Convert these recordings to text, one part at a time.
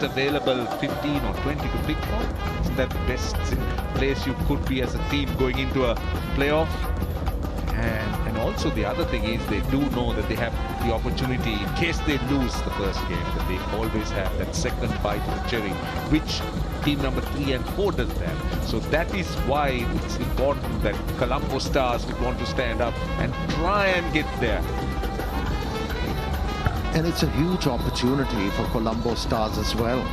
available 15 or 20 to pick from. Isn't that the best place you could be as a team going into a playoff? And also the other thing is they do know that they have the opportunity, in case they lose the first game, that they always have that second bite of the cherry, which team number 3 and 4 does that. So that is why it's important that Colombo Stars would want to stand up and try and get there. And it's a huge opportunity for Colombo Stars as well,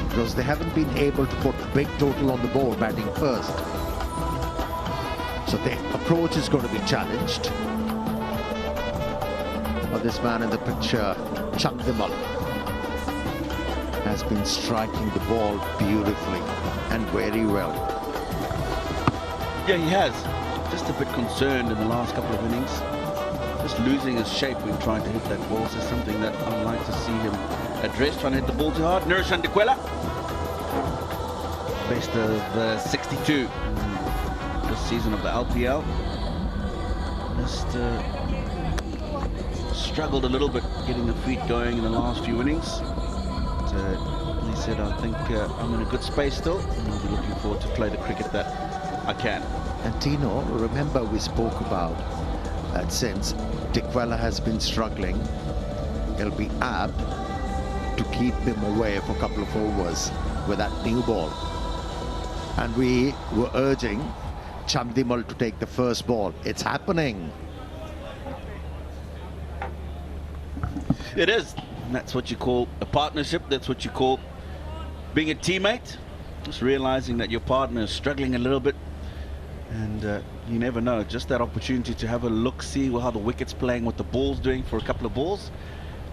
because they haven't been able to put big total on the board batting first. So the approach is going to be challenged. But this man in the picture, Chandimal, has been striking the ball beautifully and very well. Yeah, he has. Just a bit concerned in the last couple of innings. Just losing his shape when trying to hit that ball. So something that I'd like to see him address, trying to hit the ball too hard. Nirishan Dikwela. Best of 62 this season of the LPL. Just struggled a little bit getting the feet going in the last few innings. But, he said, I think I'm in a good space still, and I'll be looking forward to play the cricket that I can. And Tino, remember we spoke about that since Dikwela has been struggling, it'll be apt to keep him away for a couple of overs with that new ball. And we were urging Chandimal to take the first ball. It's happening. It is. And that's what you call a partnership. That's what you call being a teammate. Just realizing that your partner is struggling a little bit. And you never know. Just that opportunity to have a look, see how the wicket's playing, what the ball's doing for a couple of balls,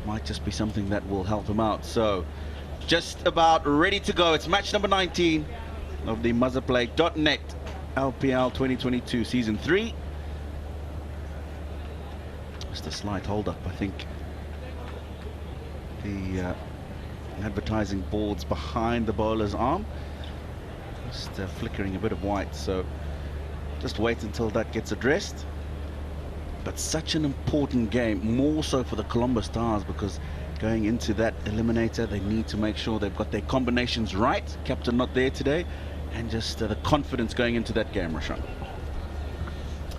might just be something that will help him out. So, just about ready to go. It's match number 19 of the Muzzaplay.net LPL 2022 Season 3. Just a slight hold-up, I think. The advertising boards behind the bowler's arm just flickering a bit of white, so just wait until that gets addressed. But such an important game, more so for the Colombo Stars, because going into that eliminator they need to make sure they've got their combinations right. Captain not there today, and just the confidence going into that game, Rashan.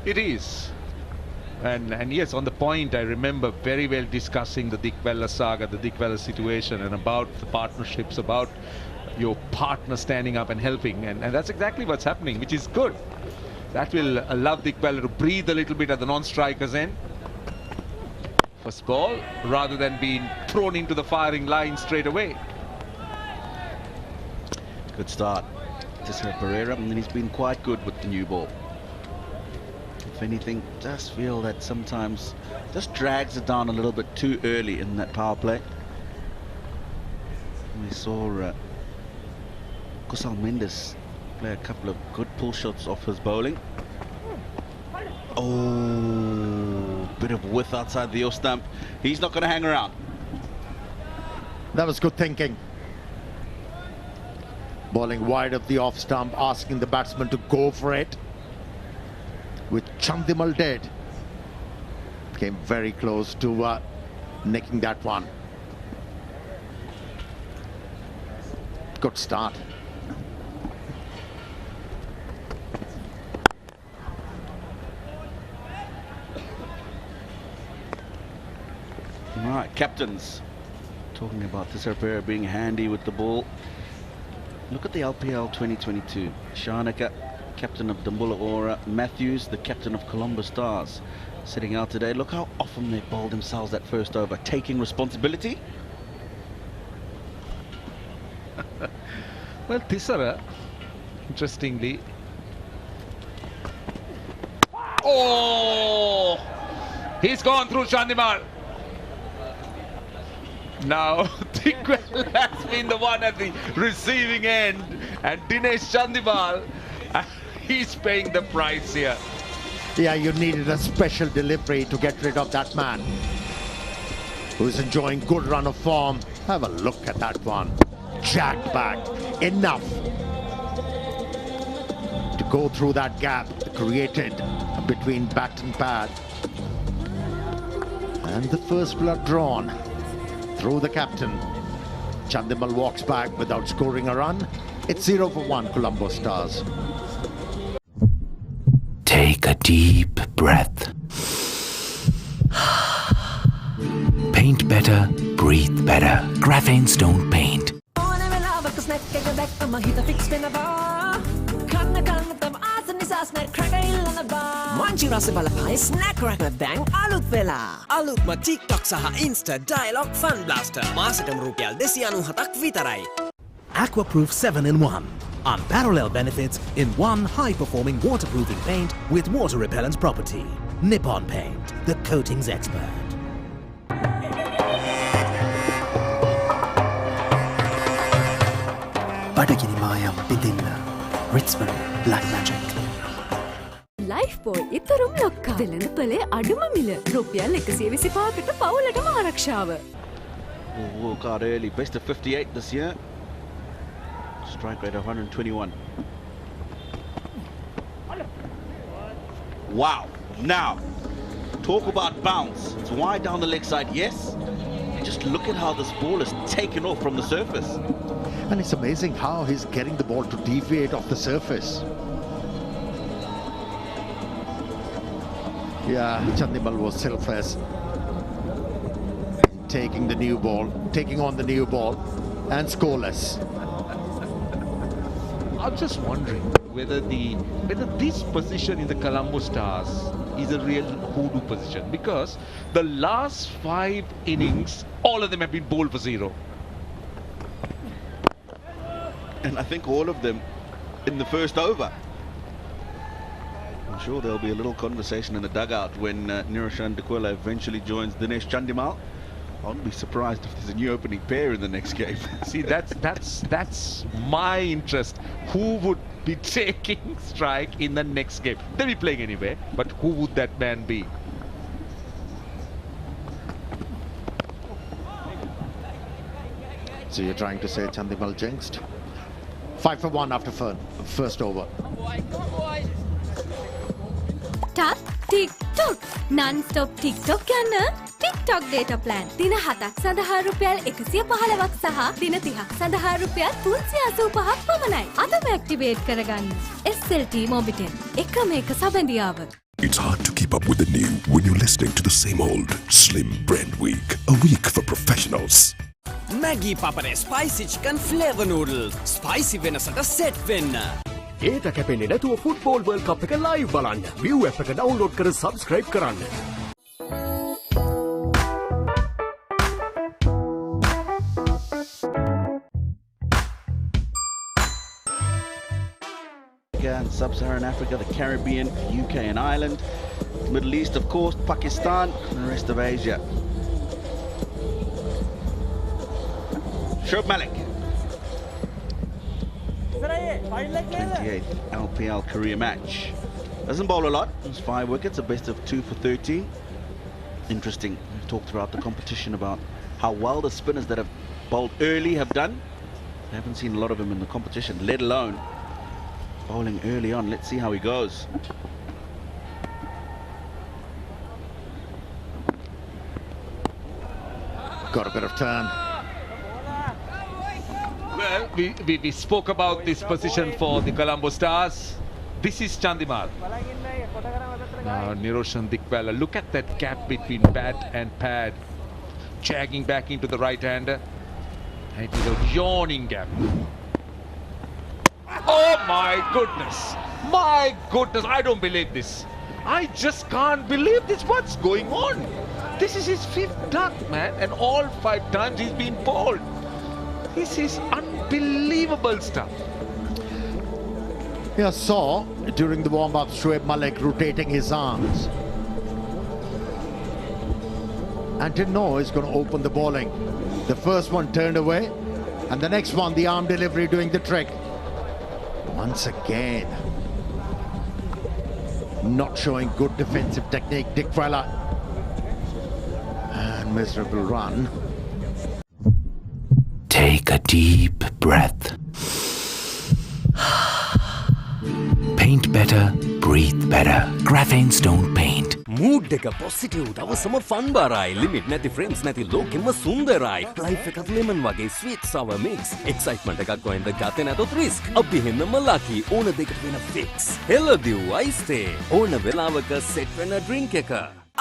It is. And yes, on the point, I remember very well discussing the Dikwela saga, the Dikwela situation, and about the partnerships, about your partner standing up and helping. And that's exactly what's happening, which is good. That will allow Dikwela to breathe a little bit at the non-striker's end. First ball, rather than being thrown into the firing line straight away. Good start to Sir Pereira, and then he's been quite good with the new ball. If anything, just feel that sometimes just drags it down a little bit too early in that power play. We saw Kusal Mendes play a couple of good pull shots off his bowling. Oh, bit of width outside the off stump. He's not going to hang around. That was good thinking. Bowling wide of the off stump, asking the batsman to go for it. With Chandimal dead, came very close to nicking that one. Good start. All right, captains. Talking about Sir Pereira being handy with the ball. Look at the LPL 2022. Shanaka, captain of Dambulla Ora. Matthews, the captain of Colombo Stars, sitting out today. Look how often they bowled themselves that first over, taking responsibility. Well, Thisara, interestingly. Oh! He's gone through Chandimal. Now, Dikwela has been the one at the receiving end, and Dinesh Chandimal, he's paying the price here. Yeah, you needed a special delivery to get rid of that man who's enjoying good run of form. Have a look at that one. Jacked back. Enough to go through that gap created between bat and pad. And the first blood drawn through the captain. Chandimal walks back without scoring a run. It's 0 for 1, Colombo Stars. Take a deep breath. Paint better, breathe better. Graphene Stone Paint. Manji rasa balapai snack racker dang alut vela. Alut ma TikTok saha Insta dialogue fun blaster. Masatam rupial 297 vitarai. Aquaproof 7-in-1. Unparalleled benefits in one high-performing waterproofing paint with water repellent property. Nippon Paint, the coatings expert. Badagini Mayam Bidinna. Ritzman Black Magic. Life boy itarum lokka velana pale aduma mila rupial 125කට පවුලටම ආරක්ෂාව. Walk out early, best of 58 this year. Strike rate of 121. Wow, now talk about bounce. It's wide down the leg side, yes. Just look at how this ball is taken off from the surface. And it's amazing how he's getting the ball to deviate off the surface. Yeah, Chandimal was selfless. Taking the new ball, taking on the new ball, and scoreless. I'm just wondering whether this position in the Colombo Stars is a real hoodoo position, because the last 5 innings, all of them have been bowled for 0. And I think all of them in the first over. I'm sure there'll be a little conversation in the dugout when Niroshan Dekwela eventually joins Dinesh Chandimal. I wouldn't be surprised if there's a new opening pair in the next game. See, that's my interest. Who would be taking strike in the next game? They'll be playing anyway, but who would that man be? So you're trying to say Chandimal jinxed? 5 for 1 after first over. Tap TikTok non-stop TikTok යන TikTok data plan දින 7ක් සඳහා රුපියල් 115ක් සහ දින 30ක් සඳහා රුපියල් 385ක් පමණයි. අදම ඇක්ටිවේට් කරගන්න. SLT Mobitel එකම එක සබඳියාව. It's hard to keep up with the new when you're listening to the same old Slim Bread Week. A week for professionals. Maggi papare spicy chicken flavor noodles. Spicy venasata set venna. ඒට කැපෙන්නේ නැතුව football world කප් එක live බලන්න. View app එක download කර subscribe කරන්න. And Sub-Saharan Africa, the Caribbean, UK and Ireland, Middle East, of course, Pakistan, and the rest of Asia. Shoaib Malik, 28th LPL career match. Doesn't bowl a lot. It's 5 wickets, a best of 2 for 13. Interesting. We've talked throughout the competition about how well the spinners that have bowled early have done. I haven't seen a lot of them in the competition, let alone bowling early on. Let's see how he goes. Got a bit of turn. Well, we spoke about this position for the Colombo Stars. This is Chandimal. Now Niroshan Dekwela, look at that gap between bat and pad, jagging back into the right-hander. It is a yawning gap. Oh my goodness! My goodness, I don't believe this. I just can't believe this. What's going on? This is his 5th duck, man, and all 5 times he's been bowled. This is unbelievable stuff. Yeah, saw during the warm-up Shoaib Malik rotating his arms. And didn't know he's going to open the bowling. The first one turned away, and the next one, the arm delivery doing the trick. Once again, not showing good defensive technique, Dekwela. And miserable run. Take a deep breath. Paint better, breathe better. Graphene Stone Paint. Mood එක positive දවසම fun බරයි limit නැති friends නැති ලෝකෙම සුන්දරයි life එකත් lemon වගේ sweet sour mix excitement එකක් ගොයින්ද ගතේ නැතොත් risk අපි හෙන්නම ලකි ඕන දෙකට වෙන ෆික්ස් හෙලදිව් අයිස්ටේ ඕන වෙලාවක සෙට් වෙන ඩ්‍රින්ක් එක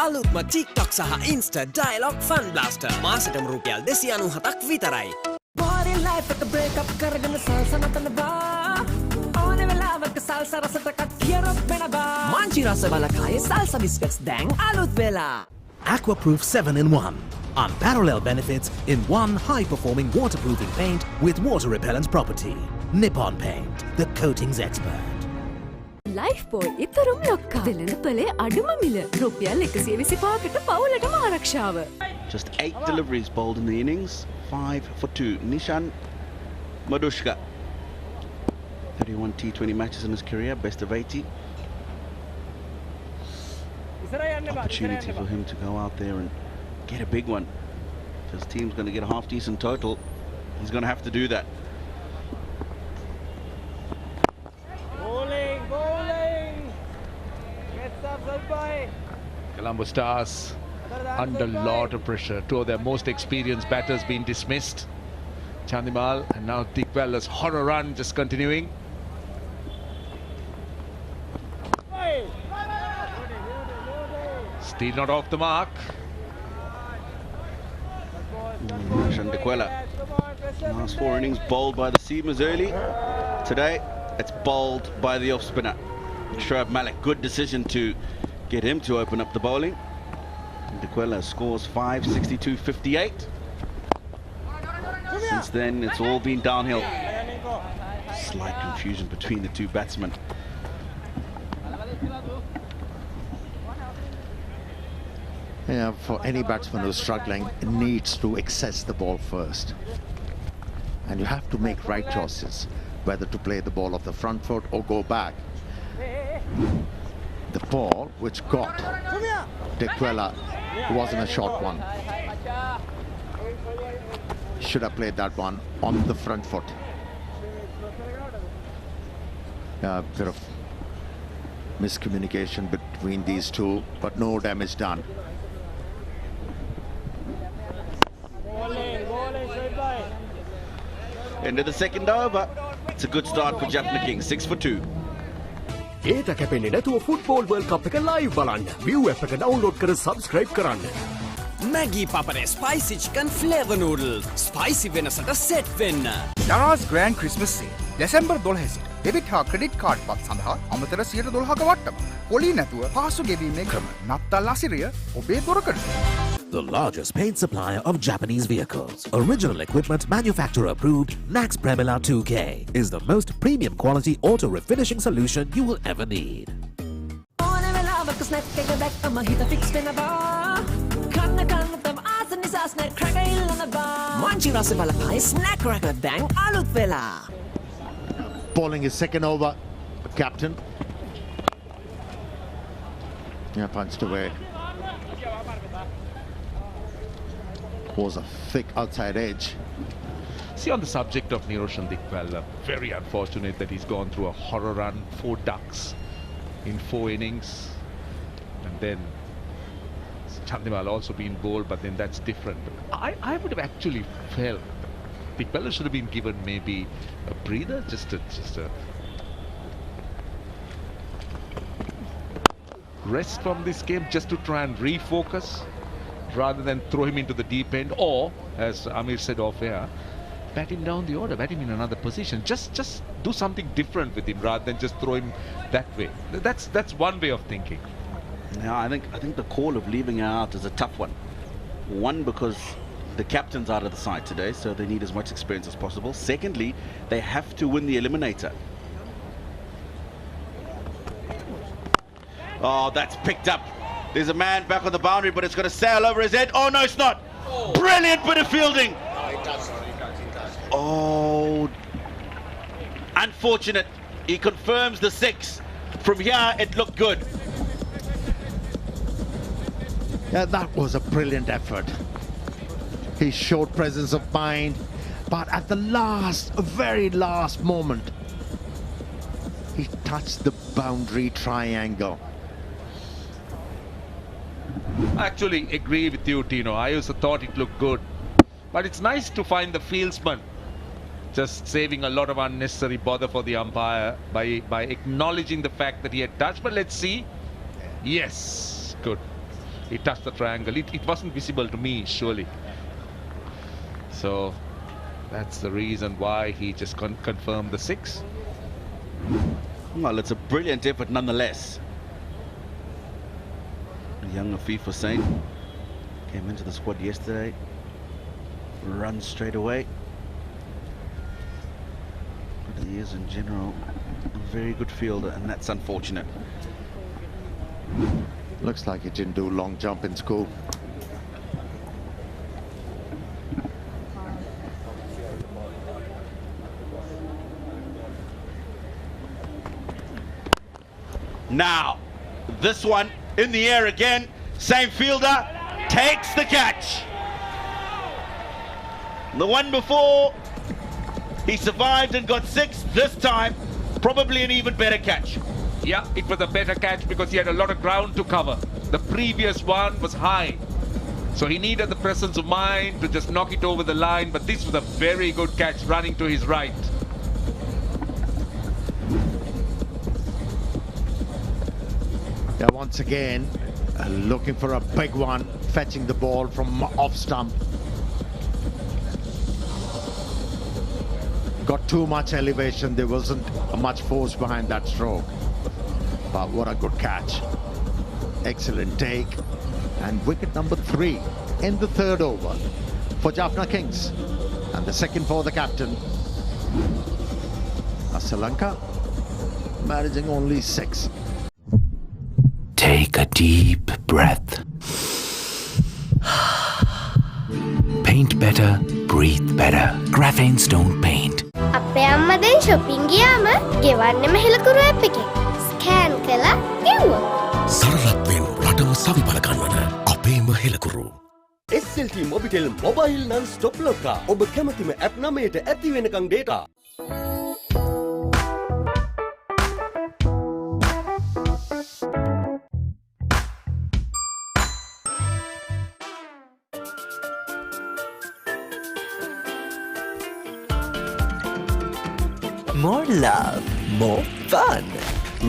අලුත්ම TikTok සහ Insta Dialogue Fun Blaster මාසෙටම රුපියල් 297ක් විතරයි. Party life එක break up කරගෙන සල්සා නතනවා. ඕන වෙලාවක සල්සා රසට කටියරොත් වෙනවා. මංචි රස බලකායේ සල්සා බිස්කට්ස් දැන් අලුත් වෙලා. Aquaproof 7-in-1. Unparalleled benefits in one high-performing waterproofing paint with water repellent property. Nippon Paint, the coatings expert. Lifebuoy ඉතරුම් ලොක්කා වෙළඳ පොලේ අඩුම මිල රුපියල් 125කට පවුලටම ආරක්ෂාව. Just 8 deliveries bowled in the innings, 5 for 2. Nishan Madushka, 31 T20 matches in his career, best of 80. Opportunity for him to go out there and get a big one. If his team's going to get a half decent total, he's going to have to do that. Colombo Stars under a lot of pressure. Two of their most experienced batters being dismissed. Chandimal and now Dickwella's horror run just continuing. Still not off the mark. Dikwella. Last 4 innings bowled by the seamers early. Today it's bowled by the off spinner. Shoaib Malik, good decision to get him to open up the bowling. Dikwella scores 5, 62, 58. Since then, it's all been downhill. Slight confusion between the two batsmen. Yeah, for any batsman who's struggling, needs to access the ball first. And you have to make right choices, whether to play the ball off the front foot or go back. The ball which got Dikwella wasn't a short one. Should have played that one on the front foot. A bit of miscommunication between these two, but no damage done. End of the second over. It's a good start for Jaffna Kings, 6 for 2. ඒට කැපෙන්නේ නැතුව football world කප් එක live බලන්න. View app එක download කර subscribe කරන්න. Maggi Papare Spicy Chicken Flavor Noodles. Spicy වෙනසට set වෙන්න. Darana's Grand Christmas Sale. December 12 සිට debit හා ක්‍රෙඩිට් කාඩ් පත් සඳහා අමතර 112ක වට්ටම. පොලී නැතුව පහසු ගෙවීමේ ක්‍රම. නත්තල් අසිරිය ඔබේ දොරකඩ. The largest paint supplier of Japanese vehicles. Original equipment manufacturer approved Nax Premila 2K is the most premium quality auto refinishing solution you will ever need. Manchi rasa balapay snack cracker dang alut vela. Bowling his second over, captain. Yeah, punched away. Was a thick outside edge. See, on the subject of Niroshan Dikwella, very unfortunate that he's gone through a horror run, 4 ducks in 4 innings. And then Chandimal also been bowled, but then that's different. I would have actually felt Dikwella should have been given maybe a breather, just a rest from this game, just to try and refocus, rather than throw him into the deep end, or, as Amir said off air, bat him down the order, bat him in another position. Just do something different with him, rather than just throw him that way. That's one way of thinking. Yeah, I think the call of leaving her out is a tough one. One, because the captain's out of the side today, so they need as much experience as possible. Secondly, they have to win the eliminator. Oh, that's picked up. There's a man back on the boundary, but it's going to sail over his head. Oh, no, it's not. Oh. Brilliant bit of fielding. No, it does. Oh, unfortunate. He confirms the 6. From here, it looked good. Yeah, that was a brilliant effort. He showed presence of mind, but at the very last moment, he touched the boundary triangle. I actually agree with you, Tino. I also thought it looked good. But it's nice to find the fieldsman just saving a lot of unnecessary bother for the umpire by acknowledging the fact that he had touched. But let's see. Yes, good. He touched the triangle. It wasn't visible to me, surely. So that's the reason why he just confirmed the 6. Well, it's a brilliant effort nonetheless. Young Afif Hussain came into the squad yesterday. Runs straight away. But he is in general a very good fielder, and that's unfortunate. Looks like he didn't do long jump in school. Now, this one in the air again. Same fielder takes the catch. The one before, he survived and got 6. This time, probably an even better catch. Yeah, it was a better catch because he had a lot of ground to cover. The previous one was high. So he needed the presence of mind to just knock it over the line. But this was a very good catch running to his right. Yeah, once again, looking for a big one, fetching the ball from off stump. Got too much elevation, there wasn't much force behind that stroke. But what a good catch. Excellent take. And wicket number 3 in the 3rd over for Jaffna Kings. And the second for the captain. Sri Lanka managing only 6. Take a deep breath. Paint better, breathe better. Graphanes don't paint. අපේ අම්මා දැන් shopping ගියාම ගෙවන්නෙම හෙලකුරු app එකෙන්. Scan කළා ගෙව්වා. සරලත්වෙන් රටම සවිබල ගන්නවන අපේම හෙලකුරු. SLT Mobitel Mobile Non-Stop ලොක්කා. ඔබ කැමතිම app 9ට ඇති වෙනකන් data. More love, more fun.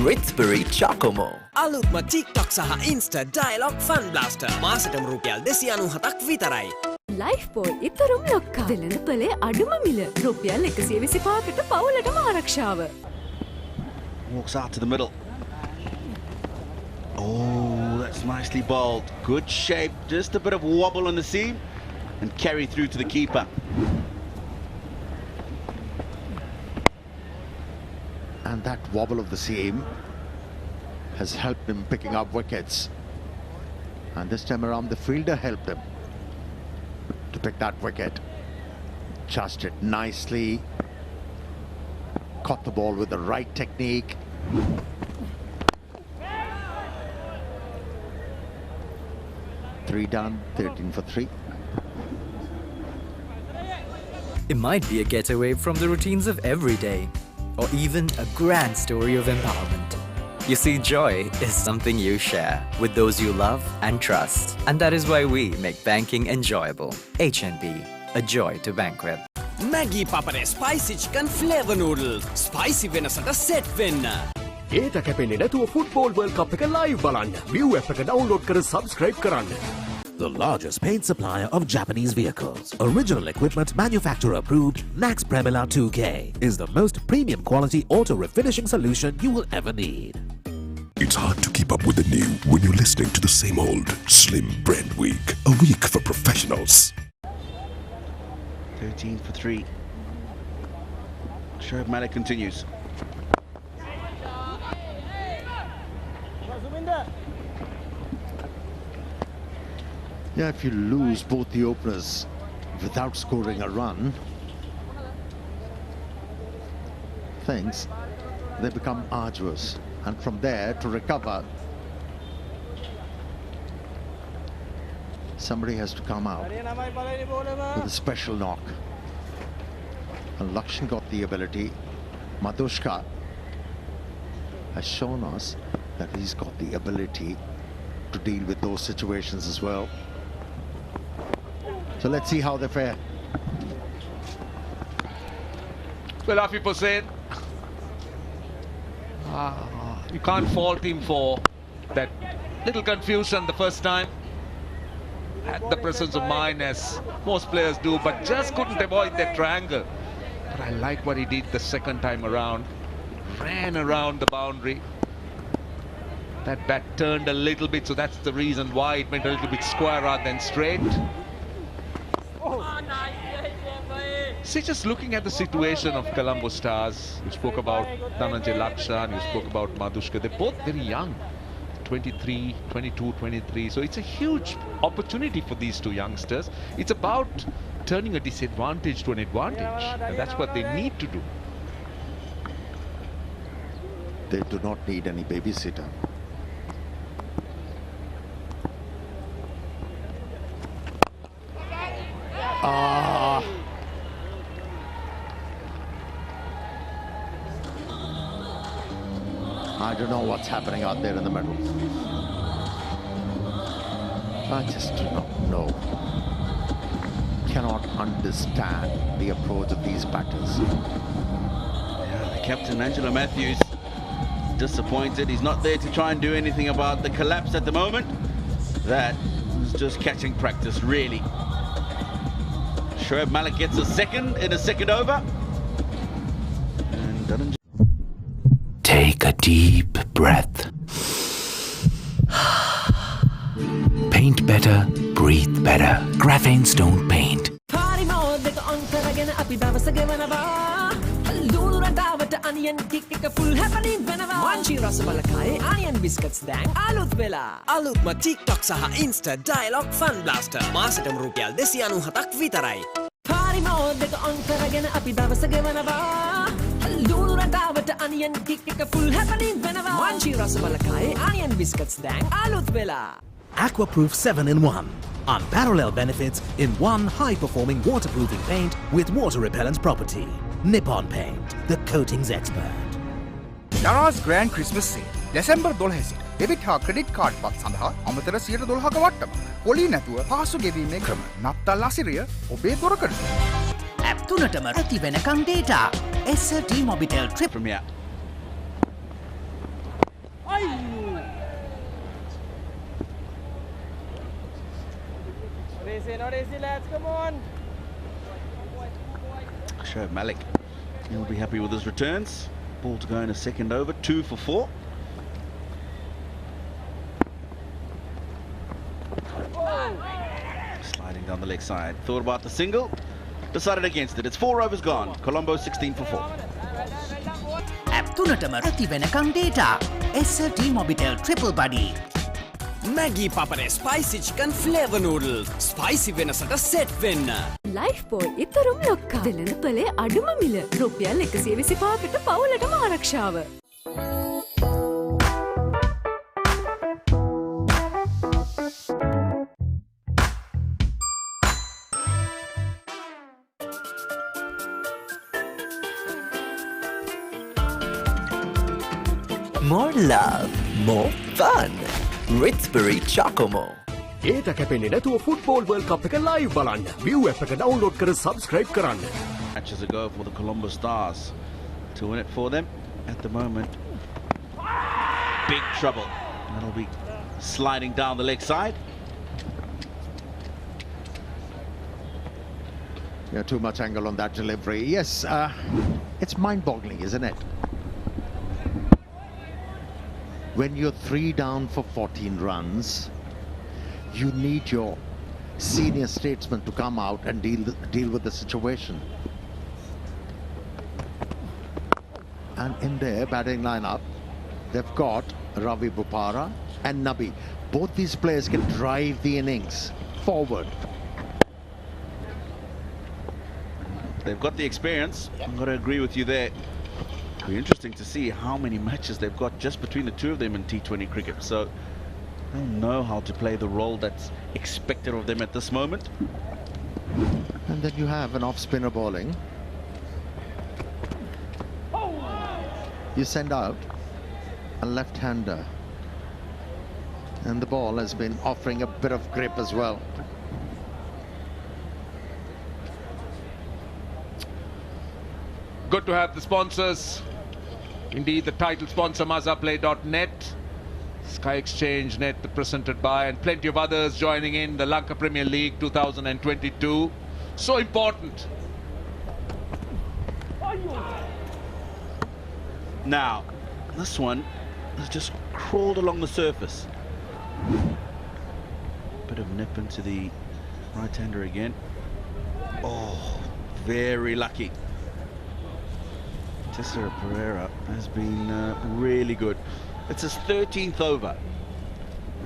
Ritsbury Chocomo. අලුත්ම TikTok සහ Insta Dialogue Fun Blaster මාසෙටම රුපියල් 297ක් විතරයි. ලයිෆ් බෝයි ඉතරුම් ලොක්කා. වෙළඳ පොලේ අඩුම මිල රුපියල් 125කට පවුලටම ආරක්ෂාව. Walks out to the middle. Oh, that's nicely bowled. Good shape, just a bit of wobble on the seam and carry through to the keeper. And that wobble of the seam has helped him picking up wickets. And this time around, the fielder helped him to pick that wicket. Just it nicely. Caught the ball with the right technique. Three done, 13 for 3. It might be a getaway from the routines of every day, or even a grand story of empowerment. You see, joy is something you share with those you love and trust. And that is why we make banking enjoyable. HNB, a joy to bank with. Maggi Papare Spicy Chicken Flavor Noodle. Spicy වෙනසට set වෙන්න. ඒට කැපෙන්නේ නැතුව Football World Cup එක live බලන්න. View app එක download කර subscribe කරන්න. The largest paint supplier of Japanese vehicles, original equipment manufacturer approved, Nax Premila 2K is the most premium quality auto refinishing solution you will ever need. It's hard to keep up with the new when you're listening to the same old Slim Brand Week, a week for professionals. 13 for 3. Shoaib Malik continues. Yeah, if you lose both the openers without scoring a run, things, they become arduous. And from there, to recover, somebody has to come out with a special knock. And Lakshan got the ability. Madushka has shown us that he's got the ability to deal with those situations as well. So let's see how they fare. Well, Afif Hussain, you can't fault him for that little confusion the first time. Had the presence of mind as most players do, but just couldn't avoid that triangle. But I like what he did the second time around. Ran around the boundary. That bat turned a little bit, so that's the reason why it went a little bit square rather than straight. See, just looking at the situation of Colombo Stars, you spoke about Dhananjay Lakshan, you spoke about Madhushka, they're both very young. 23, 22, 23. So it's a huge opportunity for these two youngsters. It's about turning a disadvantage to an advantage. And that's what they need to do. They do not need any babysitter. I don't know what's happening out there in the middle. I just do not know. Cannot understand the approach of these batters. Yeah, the captain, Angelo Matthews, disappointed. He's not there to try and do anything about the collapse at the moment. That was just catching practice, really. Shoaib Malik gets a second in a second over. And Dhananjay. Take a deep breath. Paint better, breathe better. Graphene Stone Paint. Onion kick a full happening whenever Manchi Rasabalakae onion biscuits dang alut vela alut ma TikTok saha Insta dialogue fun blaster masatam rupial 297ක් විතරයි Party mode එක on කරගෙන අපි දවස ගෙවනවා ලුණු රටාවට onion kick එක full happening whenever Manchi Rasabalakae onion biscuits dang alut vela Aquaproof 7-in-1. Unparalleled benefits in one high-performing waterproofing paint with water-repellent property. Nippon Paint, the coatings expert. Darana's Grand Christmas Sale. December 12 සිට debit හා credit card පත් සඳහා අමතර 112ක වට්ටම. පොලි නැතුව පහසු ගෙවීමේ ක්‍රම. නත්තල් අසිරිය ඔබේ දොරකඩ. App 3ටම ඇති වෙනකන් data. SLT Mobitel Trip from here. Not easy, lads, come on. Shoaib Malik, he'll be happy with his returns. Ball to go in a second over, 2 for 4. Sliding down the leg side, thought about the single, decided against it. It's 4 overs gone. Colombo 16 for 4. App 3ටම ඇති වෙනකන් data. SLT Mobitel Triple Buddy. Maggie Papare spicy chicken flavor noodles. Spicy වෙනසට set වෙන්න. Life boy ඉතරම් ලොක්කා. දෙලන පලේ අඩුම මිල. රුපියල් 125කට පවුලටම ආරක්ෂාව. More love, more fun. Ritsbury Chocomo. ඒට කැපෙන්නේ නැතුව football world කප් එක ලයිව් බලන්න. View app එක download කර subscribe කරන්න. Matches ago for the Colombo Stars to win it for them at the moment. Big trouble. That'll be sliding down the leg side. Yeah, too much angle on that delivery. Yes, it's mind-boggling, isn't it? When you're 3 down for 14 runs, you need your senior statesman to come out and deal with the situation. And in their batting lineup, they've got Ravi Bopara and Nabi. Both these players can drive the innings forward. They've got the experience. I'm going to agree with you there. It'll be interesting to see how many matches they've got just between the two of them in T20 cricket. So they'll know how to play the role that's expected of them at this moment. And then you have an off-spinner bowling. You send out a left-hander. And the ball has been offering a bit of grip as well. Good to have the sponsors. Indeed, the title sponsor, Mazaplay.net. Sky Exchange Net presented by, and plenty of others joining in the Lanka Premier League 2022. So important. Now, this one has just crawled along the surface. Bit of nip into the right-hander again. Oh, very lucky. Tessera Pereira has been really good. It's his 13th over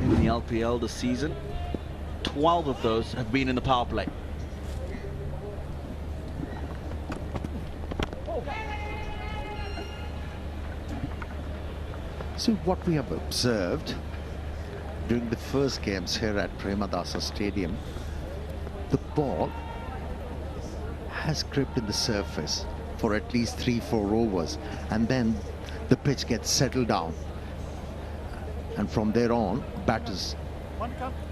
in the LPL this season. 12 of those have been in the power play. So what we have observed during the first games here at Premadasa Stadium, the ball has gripped in the surface for at least 3-4 overs, and then the pitch gets settled down, and from there on batters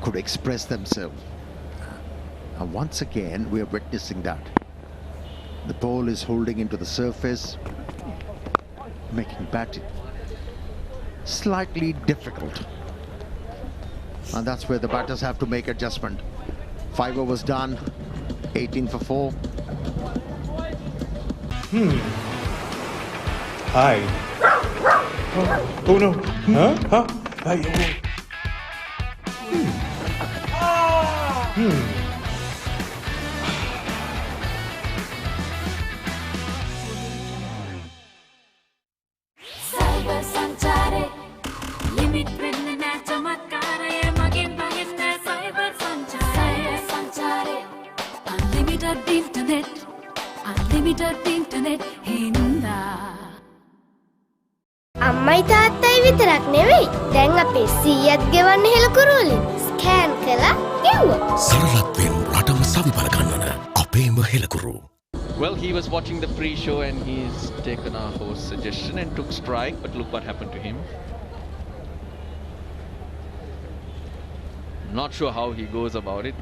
could express themselves. And once again we are witnessing that. The ball is holding into the surface, making batting slightly difficult, and that's where the batters have to make adjustment. 5 overs done, 18 for 4. Hi. Oh no. Huh? Hi. අම්මයි තාත්තයි විතරක් නෙවෙයි දැන් අපේ සීයත් ගෙවන්න හෙළකුරුවලින් scan කළා ගෙව්වා. සරලත්වෙන් රටම සවිපල ගන්නන අපේම හෙළකුරු. Well, he was watching the pre-show and he's taken our host suggestion and took strike, but look what happened to him. Not sure how he goes about it.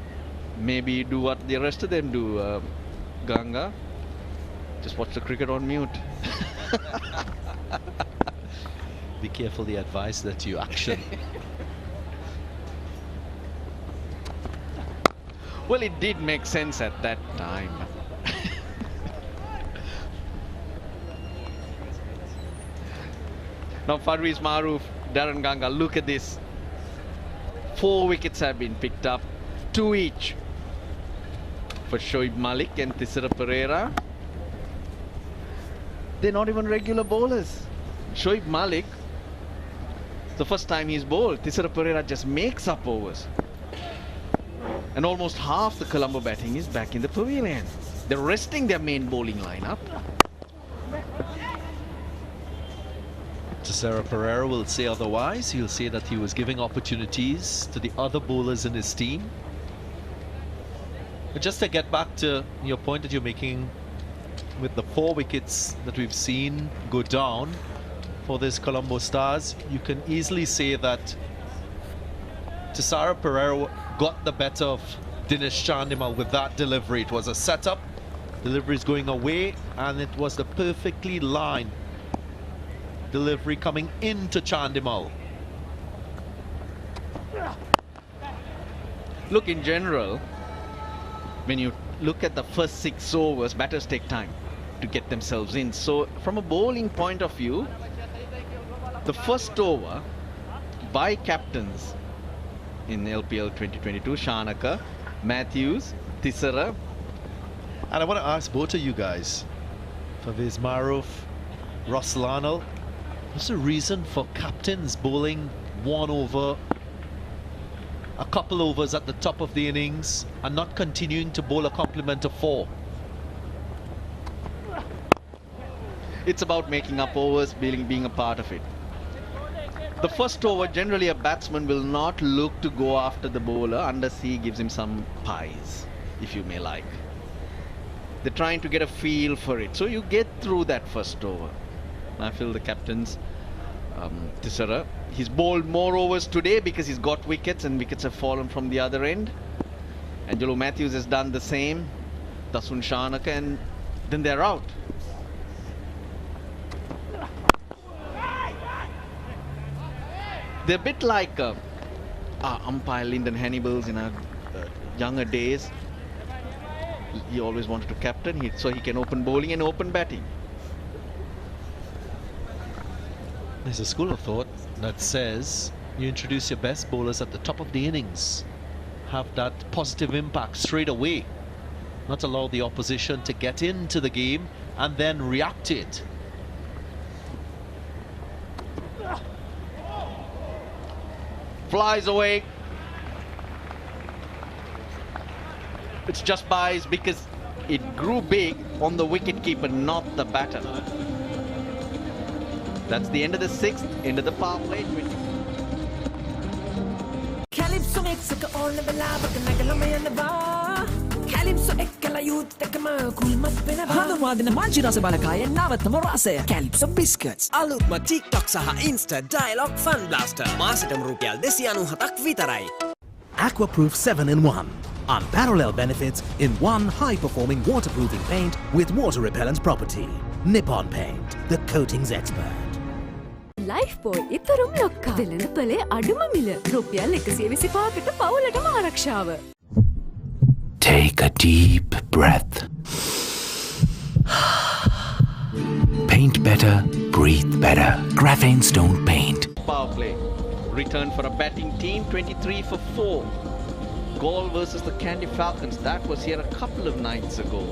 Maybe do what the rest of them do, Ganga. Just watch the cricket on mute. Be careful the advice that you action. Well, it did make sense at that time. Now Farviz Maroof, Darren Ganga, look at this. 4 wickets have been picked up, 2 each for Shoaib Malik and Tissara Pereira. They're not even regular bowlers. Shoaib Malik, the first time he's bowled, Tissara Pereira just makes up overs. And almost half the Colombo batting is back in the pavilion. They're resting their main bowling lineup. Tessera Pereira will say otherwise. He'll say that he was giving opportunities to the other bowlers in his team. But just to get back to your point that you're making with the 4 wickets that we've seen go down for this Colombo Stars, you can easily say that Tessera Pereira got the better of Dinesh Chandimal with that delivery. It was a setup, delivery is going away, and it was the perfectly lined delivery coming into Chandimal. Look, in general, when you look at the first 6 overs, batters take time to get themselves in. So from a bowling point of view, the first over by captains in LPL 2022, Shanaka, Matthews, Tissara. And I want to ask both of you guys, Farviz Maroof, Roslanal, what's the reason for captains bowling 1 over, a couple overs at the top of the innings and not continuing to bowl a complement of 4? It's about making up overs, being a part of it. The first over, generally a batsman will not look to go after the bowler unless he gives him some pies, if you may like. They're trying to get a feel for it. So you get through that first over. I feel the captains Tisera. He's bowled more overs today because he's got wickets and wickets have fallen from the other end. Angelo Matthews has done the same. Dasun Shanaka, and then they're out. They're a bit like umpire Lyndon Hannibals in our younger days. He always wanted to captain, so he can open bowling and open batting. There's a school of thought that says you introduce your best bowlers at the top of the innings, have that positive impact straight away, not allow the opposition to get into the game and then react to it. Flies away. It's just buys because it grew big on the wicket-keeper, not the batter. That's the end of the 6th, end of the power play. Calypso exaka on velava kanagala yanava Calypso ekkala youth takama kulmat benava හඳුන්වාදන Munchee රස බලකාය නවතම රසය Calypso biscuits අලුත්ම TikTok සහ Insta dialogue fun blaster මාසෙටම රුපියල් 297ක් විතරයි. Aquaproof 7-in-1. Unparalleled benefits in one high-performing waterproofing paint with water-repellent property. Nippon Paint, the coatings expert. Lifebuoy ඉතරුම් ලොක්කා වෙළඳ පොලේ අඩුම මිල රුපියල් 125කට පවුලටම ආරක්ෂාව. Take a deep breath. Paint better, breathe better. Graphene Stone Paint. Power play. Return for a batting team, 23 for 4. Gaul versus the Candy Falcons. That was here a couple of nights ago.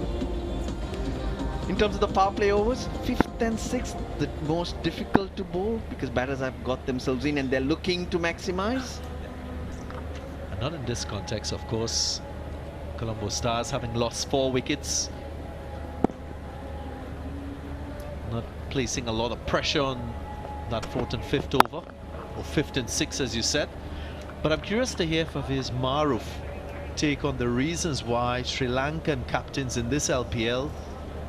In terms of the power play overs, 5th and 6th, the most difficult to bowl because batters have got themselves in and they're looking to maximize. And not in this context, of course. Colombo Stars having lost 4 wickets. Not placing a lot of pressure on that 4th and 5th over, or 5th and 6th as you said. But I'm curious to hear Faiz Maruf take on the reasons why Sri Lankan captains in this LPL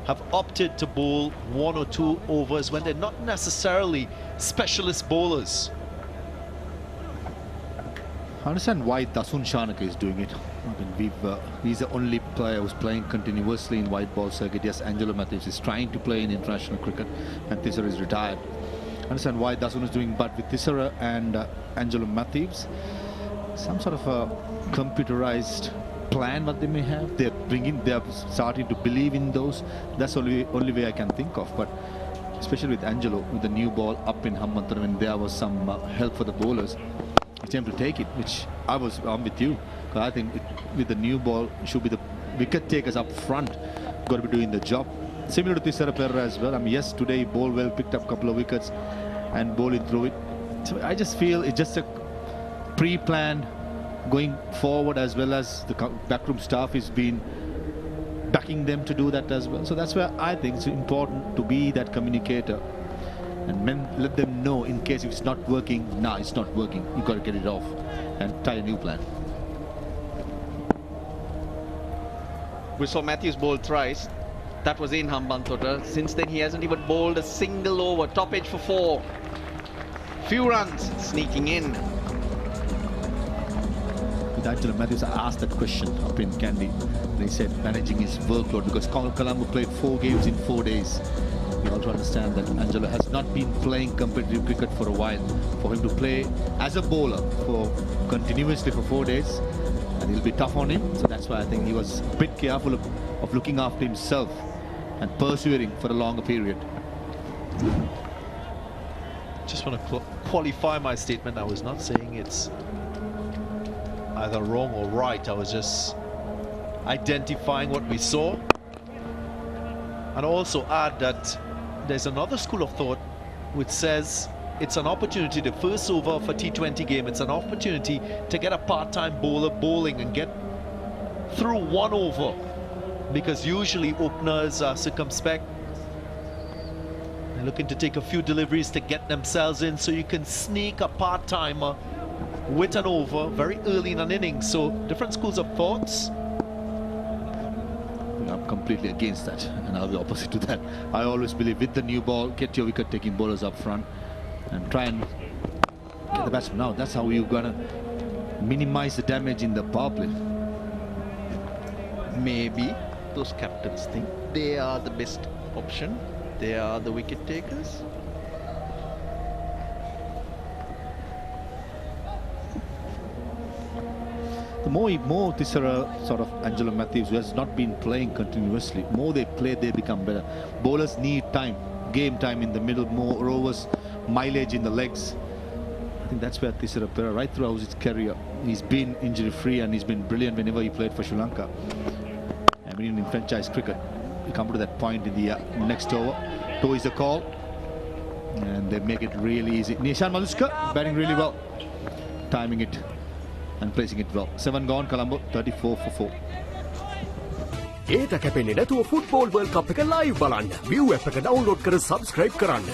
have opted to bowl 1 or 2 overs when they're not necessarily specialist bowlers. I understand why Dasun Shanaka is doing it. I mean, he's the only player who's playing continuously in white ball circuit. Yes, Angelo Matthews is trying to play in international cricket and Tisera is retired. I understand why Dasun is doing, but with Tisera and Angelo Matthews, some sort of a computerized plan what they may have. They're starting to believe in those. That's the only way I can think of. But especially with Angelo, with the new ball up in Hambantara, when there was some help for the bowlers, it's time to take it, which I'm with you. Because I think with the new ball, it should be the wicket takers up front, got to be doing the job. Similar to Tisera Perera as well. I mean, yes, today bowled well, picked up a couple of wickets and bowling through it. So I just feel it's just a pre-planned going forward, as well as the backroom staff has been backing them to do that as well. So that's where I think it's important to be that communicator and let them know in case if it's not working, it's not working. You've got to get it off and try a new plan. We saw Matthews bowl thrice. That was in Hambantota. Since then, he hasn't even bowled a single over. Top edge for 4. Few runs sneaking in. With Angelo Matthews, I asked that question up in Kandy. And he said managing his workload because Colombo played 4 games in 4 days. You have to understand that Angelo has not been playing competitive cricket for a while. For him to play as a bowler continuously for 4 days, and it'll be tough on him. So that's why I think he was a bit careful of looking after himself and persevering for a longer period. Just want to qualify my statement. I was not saying it's either wrong or right. I was just identifying what we saw, and also add that there's another school of thought which says it's an opportunity, the first over of a T20 game, it's an opportunity to get a part-time bowler bowling and get through 1 over, because usually openers are circumspect. They're looking to take a few deliveries to get themselves in, so you can sneak a part-timer with an over very early in an inning. So different schools of thoughts. I'm completely against that, and I'll be opposite to that. I always believe with the new ball, get your wicket-taking bowlers up front and try and get the batsman out. That's how you're gonna minimize the damage in the power play. Maybe those captains think they are the best option. They are the wicket takers. The more this sort of Angelo Matthews, who has not been playing continuously, more they play, they become better. Bowlers need time, game time in the middle, more overs, mileage in the legs. I think that's where Thisara Perera, right throughout his career, he's been injury-free and he's been brilliant whenever he played for Sri Lanka. I mean, in franchise cricket, you come to that point in the next over. Toe is the call, and they make it really easy. Nishan Maluska batting really well, timing it and placing it well. 7 gone, Colombo, 34 for 4. ඒට කැපෙන්නේ නැතුව football world කප් එක live බලන්න. View app එක download කර subscribe කරන්න.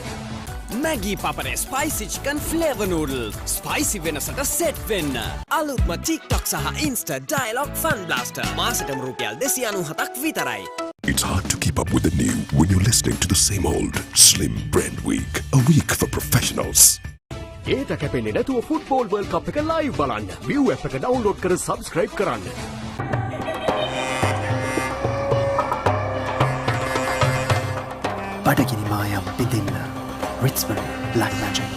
Maggie Papare Spicy Chicken Flavor Noodle. Spicy වෙනසට set වෙන්න. අලුත්ම TikTok සහ Insta Dialogue Fun Blaster. මාසෙටම රුපියල් 297ක් විතරයි. It's hard to keep up with the new when you're listening to the same old Slim Brand Week. A week for professionals. ඒට කැපෙන්නේ නැතුව football world කප් එක live බලන්න. View app එක download කර subscribe කරන්න. බඩගිනි මායම් පිටින්න. Ritzman Black Magic.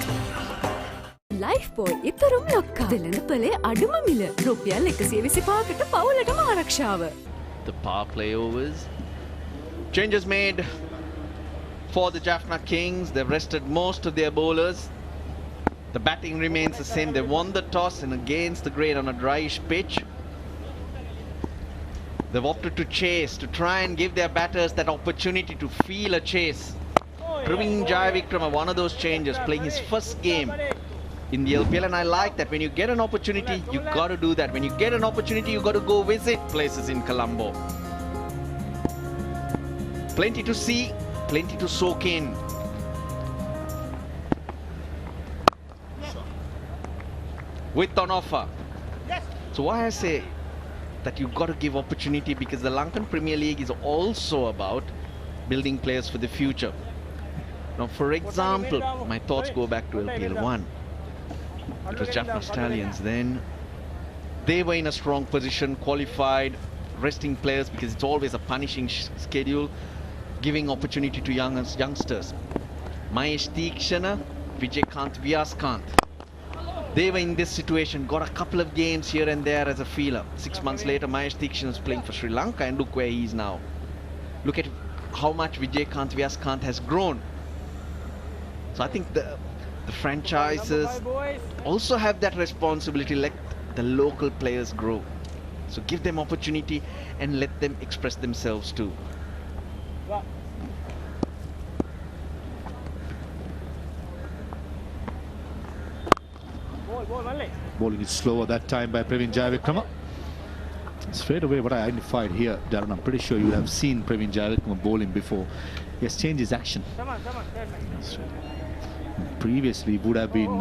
Lifebuoy ඉතරුම් ලොක්කා. වෙළඳපොලේ අඩුම මිල. රුපියල් 125කට පවුලටම ආරක්ෂාව. The power play overs. Changes made for the Jaffna Kings. They've rested most of their bowlers. The batting remains the same. They won the toss and against the grain on a dryish pitch. They've opted to chase, to try and give their batters that opportunity to feel a chase. Praveen Jayavikrama, one of those changes, playing his first game in the LPL, and I like that. When you get an opportunity, you got to do that. When you get an opportunity, you got to go visit places in Colombo. Plenty to see, plenty to soak in. With on offer. So why I say that you've got to give opportunity, because the Lankan Premier League is also about building players for the future. Now, for example, my thoughts go back to LPL 1. It was Jaffna Stallions then. They were in a strong position, qualified, resting players because it's always a punishing schedule, giving opportunity to youngsters. Mahesh Tikshana, Vijaykanth Vyaskant. They were in this situation, got a couple of games here and there as a feeler. 6 months later, Mahesh Tikshana is playing for Sri Lanka, and look where he is now. Look at how much Vijaykanth Vyaskant has grown. So I think the franchises also have that responsibility. Let the local players grow. So give them opportunity and let them express themselves too. Bowling is slower that time by Praveen Jayavikrama. Straight away, what I identified here, Darren, I'm pretty sure you have seen Praveen Jayavikrama bowling before. He has changed his action. Previously, would have been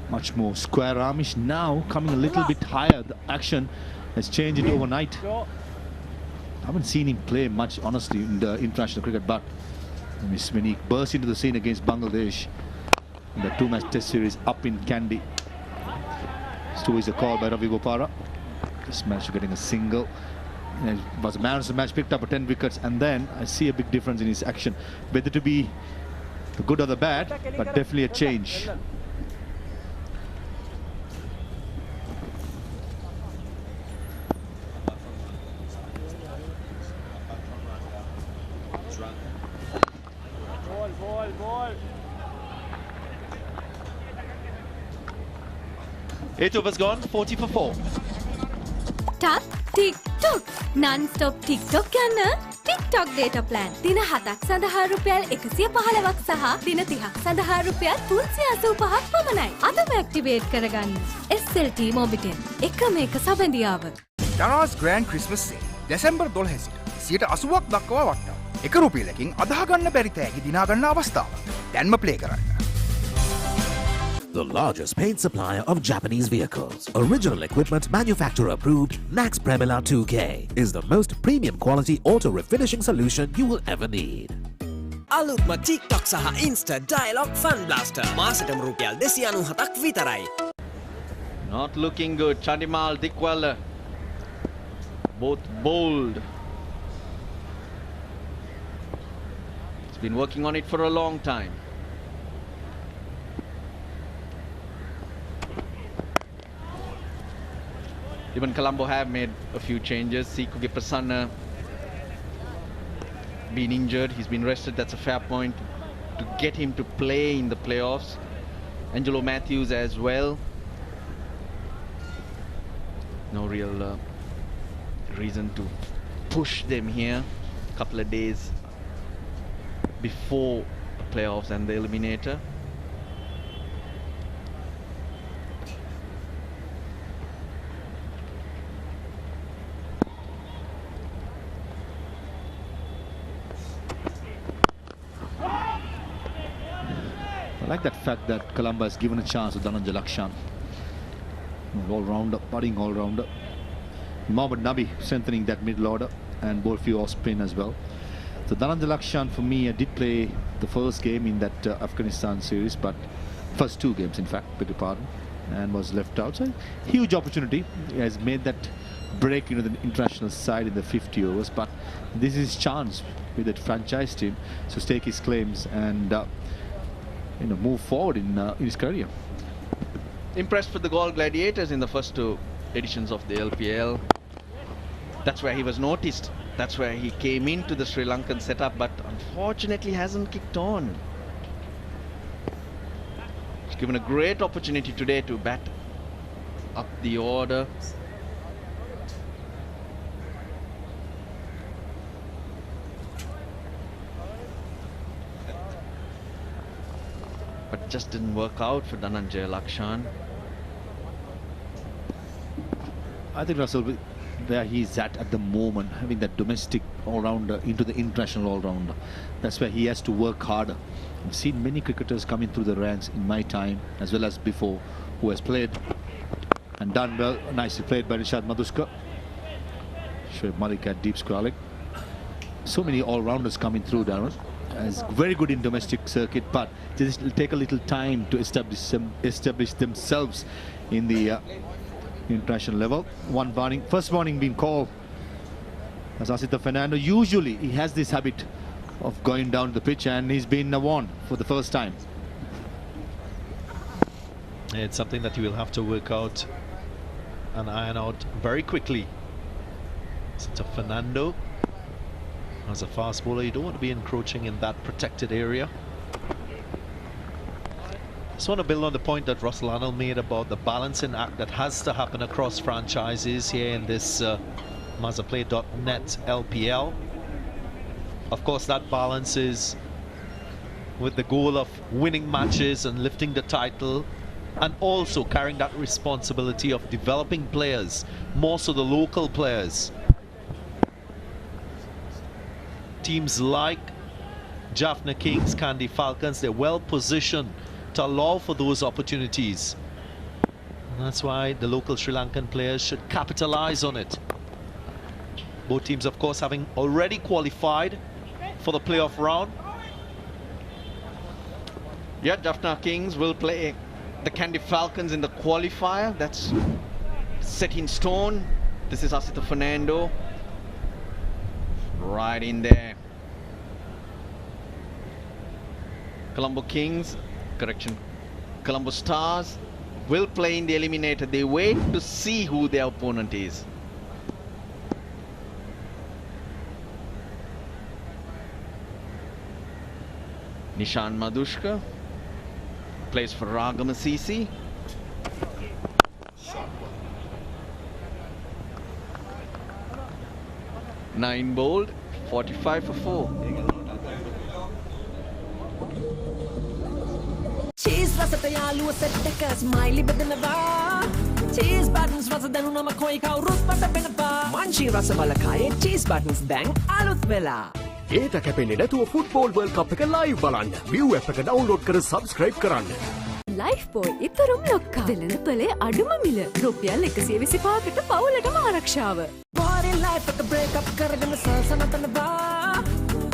much more square armish. Now, coming a little bit higher, the action has changed it overnight. I haven't seen him play much, honestly, in the international cricket, but when he burst into the scene against Bangladesh in the 2-match test series up in Kandy. Stu is a call by Ravi Bopara. This match getting a single. And it was a man of the match, picked up 10 wickets, and then I see a big difference in his action. Whether to be the good or the bad, but definitely a change. Ball. 8 overs gone, 40 for 4. Tap, TikTok. Non-stop TikTok යන්න TikTok data plan. දින 7ක් සඳහා රුපියල් 115ක් සහ දින 30ක් සඳහා රුපියල් 385ක් පමණයි. අදම ඇක්ටිවේට් කරගන්න. SLT Mobitel. එකම එක සබඳියාව. Darana's Grand Christmas Sale. December 12 සිට 180ක් දක්වා වටනවා. 1 රුපියලකින් අදහ ගන්න බැරි තෑගි දිනා ගන්න අවස්ථාව. දැන්ම ප්ලේ කරන්න. The largest paint supplier of Japanese vehicles, original equipment manufacturer approved, Nax Premila 2K is the most premium quality auto refinishing solution you will ever need. අලුත්ම TikTok සහ Insta Dialogue Fun Blaster මාසෙටම රුපියල් 297ක් විතරයි. Not looking good. Chandimal, Dikwala, both bold. He's been working on it for a long time. Even Colombo have made a few changes. Sikuge Prasanna been injured. He's been rested. That's a fair point to get him to play in the playoffs. Angelo Matthews as well. No real reason to push them here. A couple of days before the playoffs and the eliminator. I like that fact that Colombo has given a chance to Dhananjay Lakshan. All-rounder, budding all-rounder. Mohammad Nabi strengthening that middle order and ball few off spin as well. So Dhananjay Lakshan, for me, I did play the first game in that Afghanistan series, but first two games, in fact, beg your pardon, and was left out. So huge opportunity. He has made that break into the international side in the 50 overs, but this is his chance with that franchise team to stake his claims and move forward in his career. Impressed with the Galle Gladiators in the first two editions of the LPL. That's where he was noticed. That's where he came into the Sri Lankan setup, but unfortunately hasn't kicked on. He's given a great opportunity today to bat up the order. But just didn't work out for Dhananjay Lakshan. I think Russell, where he's at the moment, having that domestic all-rounder into the international all-rounder, that's where he has to work harder. I've seen many cricketers coming through the ranks in my time, as well as before, who has played and done well. Nicely played by Rishad Madhuskar. Shoaib Malik at deep squalling. So many all-rounders coming through, Darren. Is very good in domestic circuit, but just will take a little time to establish themselves in the international level. First warning being called as Asita Fernando. Usually he has this habit of going down the pitch, and he's been warned for the first time. It's something that you will have to work out and iron out very quickly. Asita Fernando, as a fast bowler, you don't want to be encroaching in that protected area. Just want to build on the point that Russell Arnold made about the balancing act that has to happen across franchises here in this Mazaplay.net LPL. Of course, that balance is with the goal of winning matches and lifting the title, and also carrying that responsibility of developing players, more so the local players. Teams like Jaffna Kings, Kandy Falcons, they're well positioned to allow for those opportunities. And that's why the local Sri Lankan players should capitalize on it. Both teams, of course, having already qualified for the playoff round. Yeah, Jaffna Kings will play the Kandy Falcons in the qualifier. That's set in stone. This is Asita Fernando. Right in there. Colombo Kings, Colombo Stars will play in the eliminator. They wait to see who their opponent is. Nishan Madhushka plays for Ragam Assisi. Nine bowled, 45 for 4. Cheese රසට යාළුව set එක ස්මයිලි බෙදනවා Cheese buttons රස දැනුනම කොයි කවුරුත් මට වෙනවා මංචි රස බලකායේ cheese buttons දැන් අලුත් වෙලා ඒට කැපෙන්නේ නැතුව ෆුට්බෝල් වර්ල්ඩ් කප් එක ලයිව් බලන්න View app එක ඩවුන්ලෝඩ් කර subscribe කරන්න ලයිෆ් බෝයි ඉතරුම් ලොක්කා වෙළඳපොලේ අඩුම මිල රුපියල් 125කට පවුලටම ආරක්ෂාව Body life එක break up කරගෙන සල්සනතනවා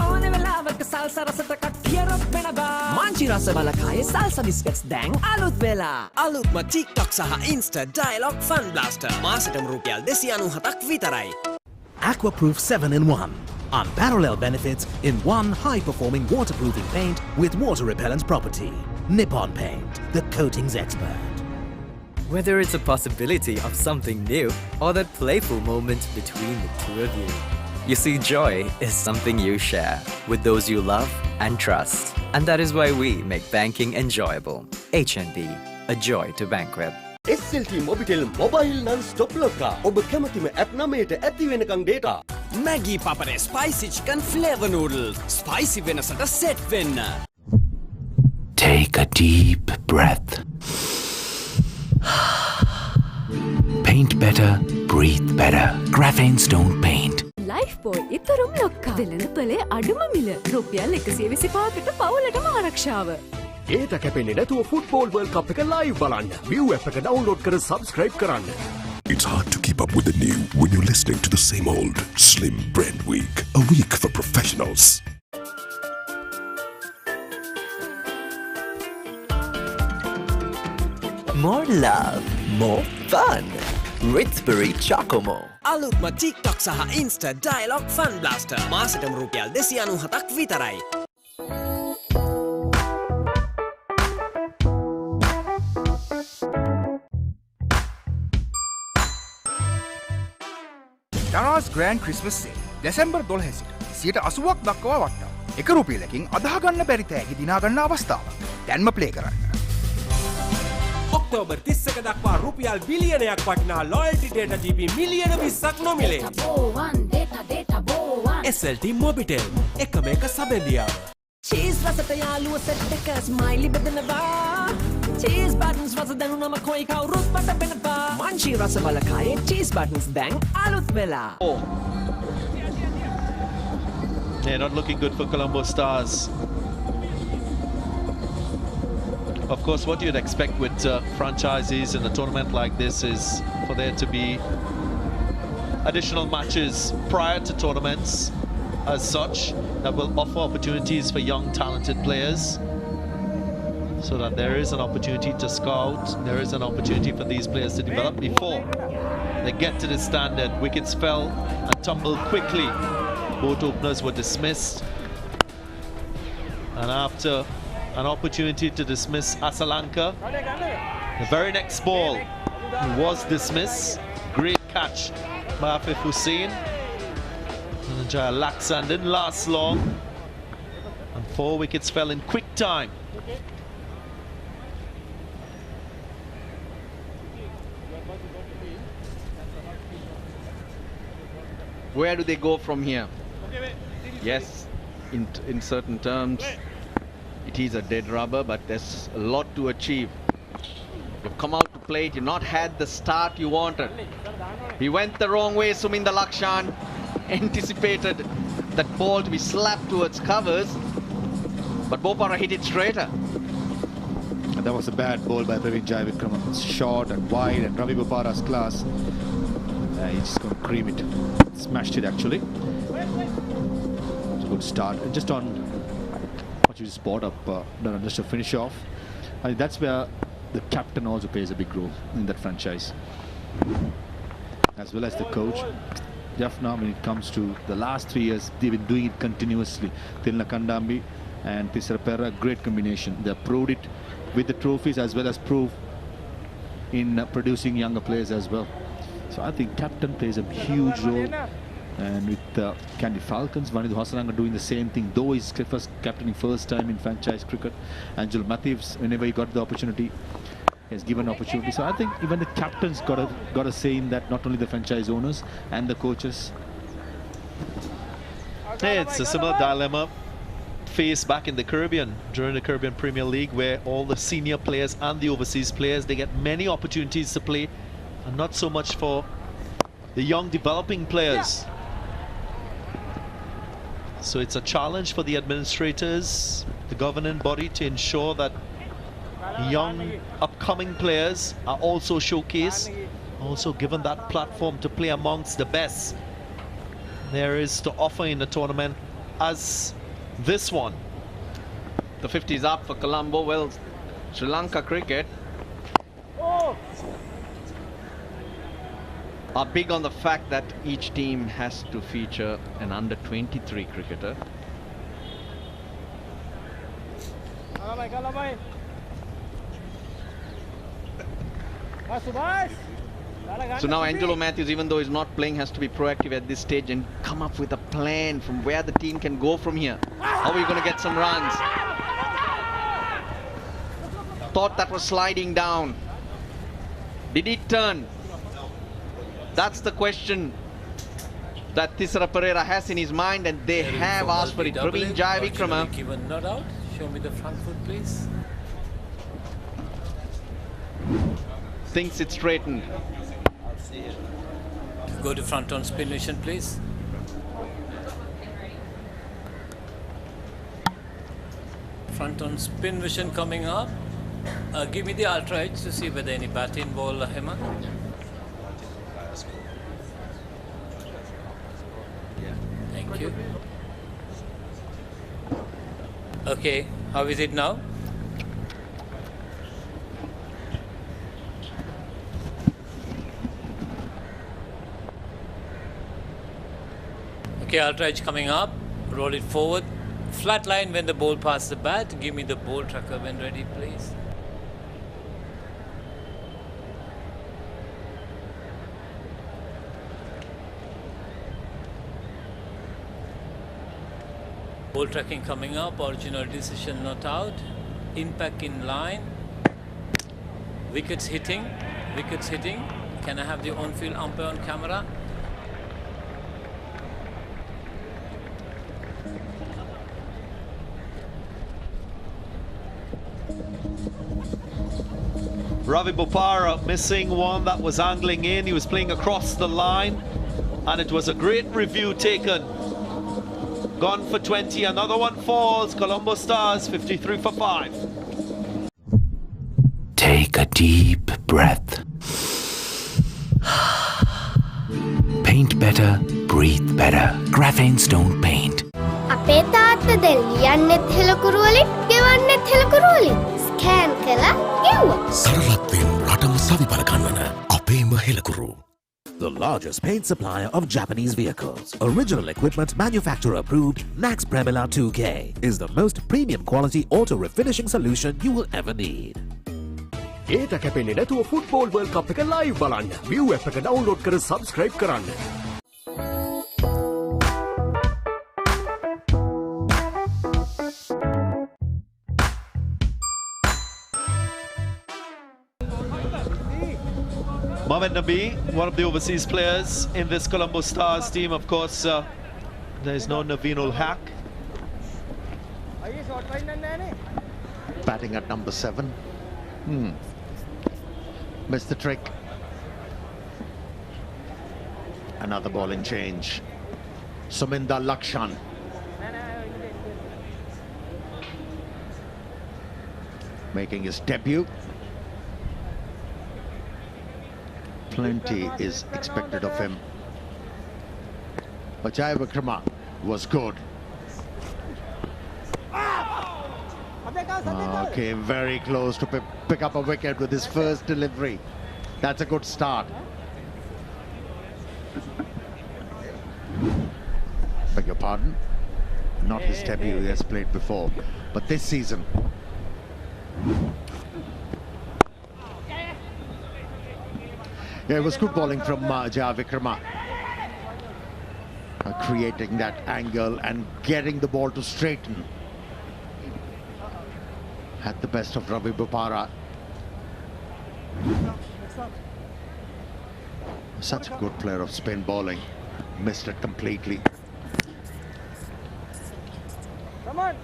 ඕනේ වෙලාව වෙලාවක සල්සා රසට කට්ටියරක් වෙනවා මංචි රස බලකායේ සල්සා බිස්කට්ස් දැන් අලුත් වෙලා අලුත්ම TikTok සහ Insta Dialogue Fun Blaster මාසෙටම රුපියල් 297ක් විතරයි Aquaproof 7-in-1. Unparalleled benefits in one high-performing waterproofing paint with water repellent property. Nippon Paint, the coatings expert. Whether it's a possibility of something new or that playful moment between the two of you. You see, joy is something you share with those you love and trust. And that is why we make banking enjoyable. HNB, a joy to bank with. SLT Mobitel Mobile Non-Stop Loka. ඔබ කැමතිම app නමයට ඇති වෙනකන් data. Maggi Papare Spicy Chicken Flavor Noodles. Spicy වෙනසට set වෙන්න. Take a deep breath. Paint better, breathe better. Graphene Stone Paint. Lifebuoy ඉතුරුම් ලොක්කා වෙළඳ පොලේ අඩුම මිල රුපියල් 125කට පවුලටම ආරක්ෂාව ඒට කැපෙන්නේ නැතුව ෆුට්බෝල් වර්ල්ඩ් කප් එක ලයිව් බලන්න. View app එක download කර subscribe කරන්න. It's hard to keep up with the new when you're listening to the same old Slim Brand Week, a week for professionals. More love, more fun. Ritzbury Chocomo. අලුත්ම TikTok සහ Insta Dialogue Fun Blaster මාසෙටම රුපියල් 297ක් විතරයි Darana's Grand Christmas Sale December 12 සිට 80ක් දක්වා වට්ටම්. එක රුපියලකින් අදහ ගන්න බැරි තෑගි දිනා ගන්න අවස්ථාවක්. දැන්ම ප්ලේ කරන්න. ඔක්තෝබර් 30ක දක්වා රුපියල් බිලියනයක් වටිනා loyalty data GB මිලියන 20ක් නොමිලේ. SLT Mobitel එකම එක සබෙලියාව. Cheese රසට යාළුව සෙට් එක ස්මයිලි බෙදනවා. Cheese buttons රස දැනුනම කොයි කවුරුත් මට වෙනවා. මංචි රස බලකායේ cheese buttons දැන් අලුත් වෙලා. They're not looking good for Colombo Stars. Of course, what you'd expect with franchises in a tournament like this is for there to be additional matches prior to tournaments as such that will offer opportunities for young talented players so that there is an opportunity to scout, there is an opportunity for these players to develop before they get to the standard. Wickets fell and tumbled quickly. Both openers were dismissed, and after an opportunity to dismiss Asalanka, the very next ball was dismissed. Great catch by Afif Hussain. And Jaya Laksan didn't last long, and 4 wickets fell in quick time. Where do they go from here? Yes, in certain terms, it is a dead rubber, but there's a lot to achieve. You've come out to play it, you've not had the start you wanted. He went the wrong way, Suminda Lakshan anticipated that ball to be slapped towards covers, but Bopara hit it straighter. And that was a bad ball by Praveen Jayawickrama. It's short and wide, and Ravi Bopara's class. He's just going to cream it. Smashed it actually. It's a good start. And just on what you just brought up, just to finish off, I think that's where the captain also plays a big role in that franchise, as well as the coach. Jaffna, when it comes to the last 3 years, they've been doing it continuously. Tilna Kandambi and Tisra Perra, great combination. They've proved it with the trophies as well as prove in producing younger players as well. So I think captain plays a huge role, and with Candy Falcons, Vanidhu Hasaranga doing the same thing, though he's first captaining first time in franchise cricket. Angelo Matthews, whenever he got the opportunity, has given opportunity. So I think even the captains got a say in that, not only the franchise owners and the coaches. Hey, it's a similar dilemma faced back in the Caribbean, during the Caribbean Premier League, where all the senior players and the overseas players, they get many opportunities to play, and not so much for the young developing players. So it's a challenge for the administrators, the governing body, to ensure that young upcoming players are also showcased, also given that platform to play amongst the best there is to offer in the tournament, as this one. The 50 is up for Colombo. Well, Sri Lanka cricket are big on the fact that each team has to feature an under 23 cricketer. So now Angelo Matthews, even though he's not playing, has to be proactive at this stage and come up with a plan from where the team can go from here. How are you going to get some runs? Thought that was sliding down. Did it turn? That's the question that Thisara Pereira has in his mind, and they have asked for it. Praveen Jayavikrama. Given not out. Show me the front foot, please. Thinks it's straightened. Go to front on spin vision, please. Front on spin vision coming up. Give me the ultra edge to see whether any bat in ball, Hemant. Thank you. Okay, how is it now? Okay, ultra edge coming up. Roll it forward. Flat line when the ball passes the bat. Give me the ball tracker when ready, please. Ball tracking coming up. Original decision not out. Impact in line. Wickets hitting. Wickets hitting. Can I have the on-field umpire on camera? Ravi Bopara missing one that was angling in. He was playing across the line, and it was a great review taken. Gone for 20, another one falls. Colombo Stars 53 for 5. Take a deep breath. Paint better, breathe better. Graphanes don't paint. අපේ තාත්තා දැන් ලියන්නෙත් හෙළකුරු වලින් ගෙවන්නෙත් හෙළකුරු වලින් scan කළා ගෙව්වා. සරලත්වයෙන් රටම සවිපල ගන්නන අපේම හෙළකුරු. The largest paint supplier of Japanese vehicles. Original equipment manufacturer approved. Nax Premila 2K is the most premium quality auto refinishing solution you will ever need. ඒට කැපෙන්නේ නැතුව ෆුට්බෝල් වර්ල්ඩ් කප් එක ලයිව් බලන්න. View app එක download කර subscribe කරන්න. Mohamed Nabi, one of the overseas players in this Colombo Stars team. Of course, there's no Naveen ul Haq. Batting at number 7. Missed the trick. Another bowling change. Suminda Lakshan. Making his debut. Plenty is expected of him. But Jayavikrama was good. Came very close to pick up a wicket with his first delivery. That's a good start. Beg your pardon? Not his debut, he has played before. But this season, yeah, it was good bowling from Jayavikrama. Creating that angle and getting the ball to straighten. Had the best of Ravi Bopara. Such a good player of spin bowling. Missed it completely. Come on.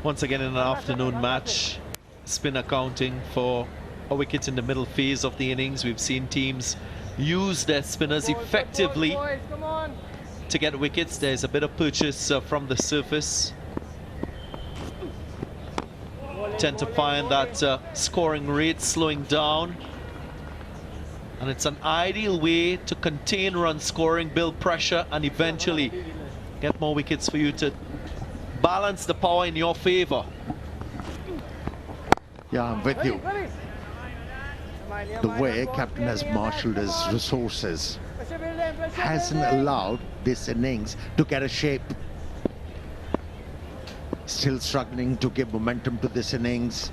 Once again in an afternoon match, spin accounting for a wicket in the middle phase of the innings. We've seen teams use their spinners effectively to get wickets. There's a bit of purchase from the surface tend to find that scoring rate slowing down. And it's an ideal way to contain run scoring, build pressure, and eventually get more wickets for you to balance the power in your favor. Yeah, I'm with you. The way captain has marshaled his resources hasn't allowed this innings to get a shape. Still struggling to give momentum to this innings.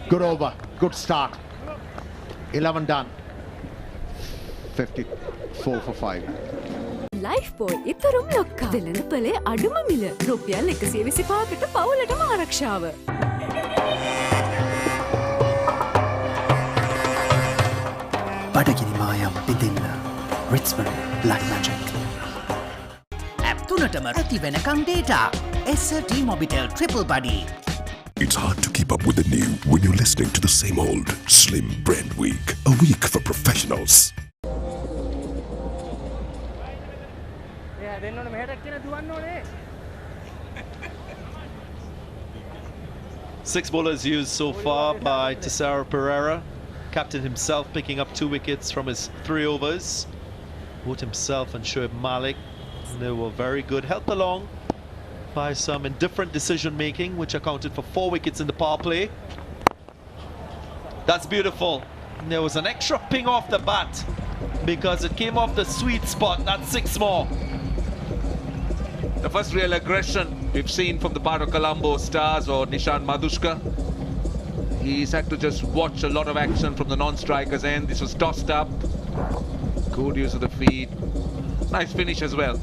Good over, good start. 11 done. 54 for 5. Life boy ඉතරුම් ලොක්කා වෙළඳ පොලේ අඩුම මිල රුපියල් 125කට පවුලටම ආරක්ෂාව. බඩගිනි මායම් පිදින්න රිට්ස්බරි black magic. App තුනටම ඇති වෙනකම් data. SLT Mobitel Triple Buddy. It's hard to keep up with the new when you're listening to the same old Slim Brand Week, a week for professionals. Six bowlers used so far by Tessaro Pereira. Captain himself picking up 2 wickets from his 3 overs. Both himself and Shoaib Malik, they were very good, helped along by some indifferent decision making, which accounted for 4 wickets in the power play. That's beautiful. There was an extra ping off the bat because it came off the sweet spot. That's 6 more. The first real aggression we've seen from the part of Colombo stars or Nishan Madhushka. He's had to just watch a lot of action from the non-strikers end. This was tossed up. Good use of the feet. Nice finish as well.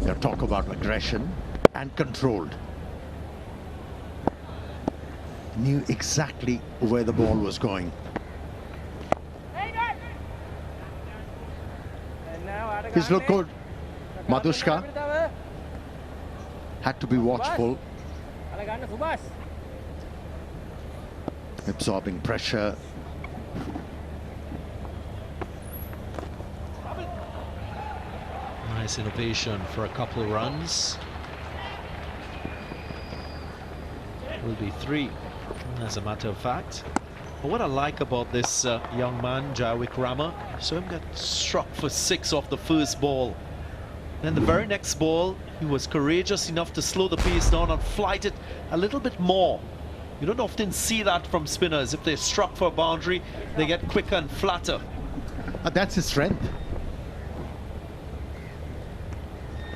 You talk about aggression and controlled. Knew exactly where the ball was going. He's looked good. Madhushka had to be watchful. Absorbing pressure. Nice innovation for a couple of runs. Will be 3, as a matter of fact. But what I like about this young man, Jaiwik Rama, so him get struck for 6 off the first ball. Then the very next ball, he was courageous enough to slow the pace down and flight it a little bit more. You don't often see that from spinners. If they're struck for a boundary, they get quicker and flatter. That's his strength.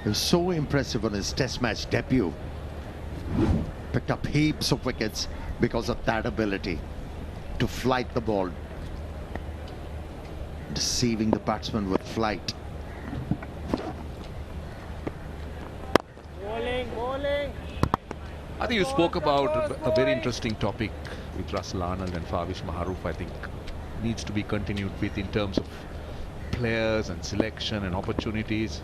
It was so impressive on his test match debut. Picked up heaps of wickets because of that ability to flight the ball. Deceiving the batsman with flight. I think you spoke about a very interesting topic with Russell Arnold and Favish Maharoof. I think needs to be continued with in terms of players and selection and opportunities.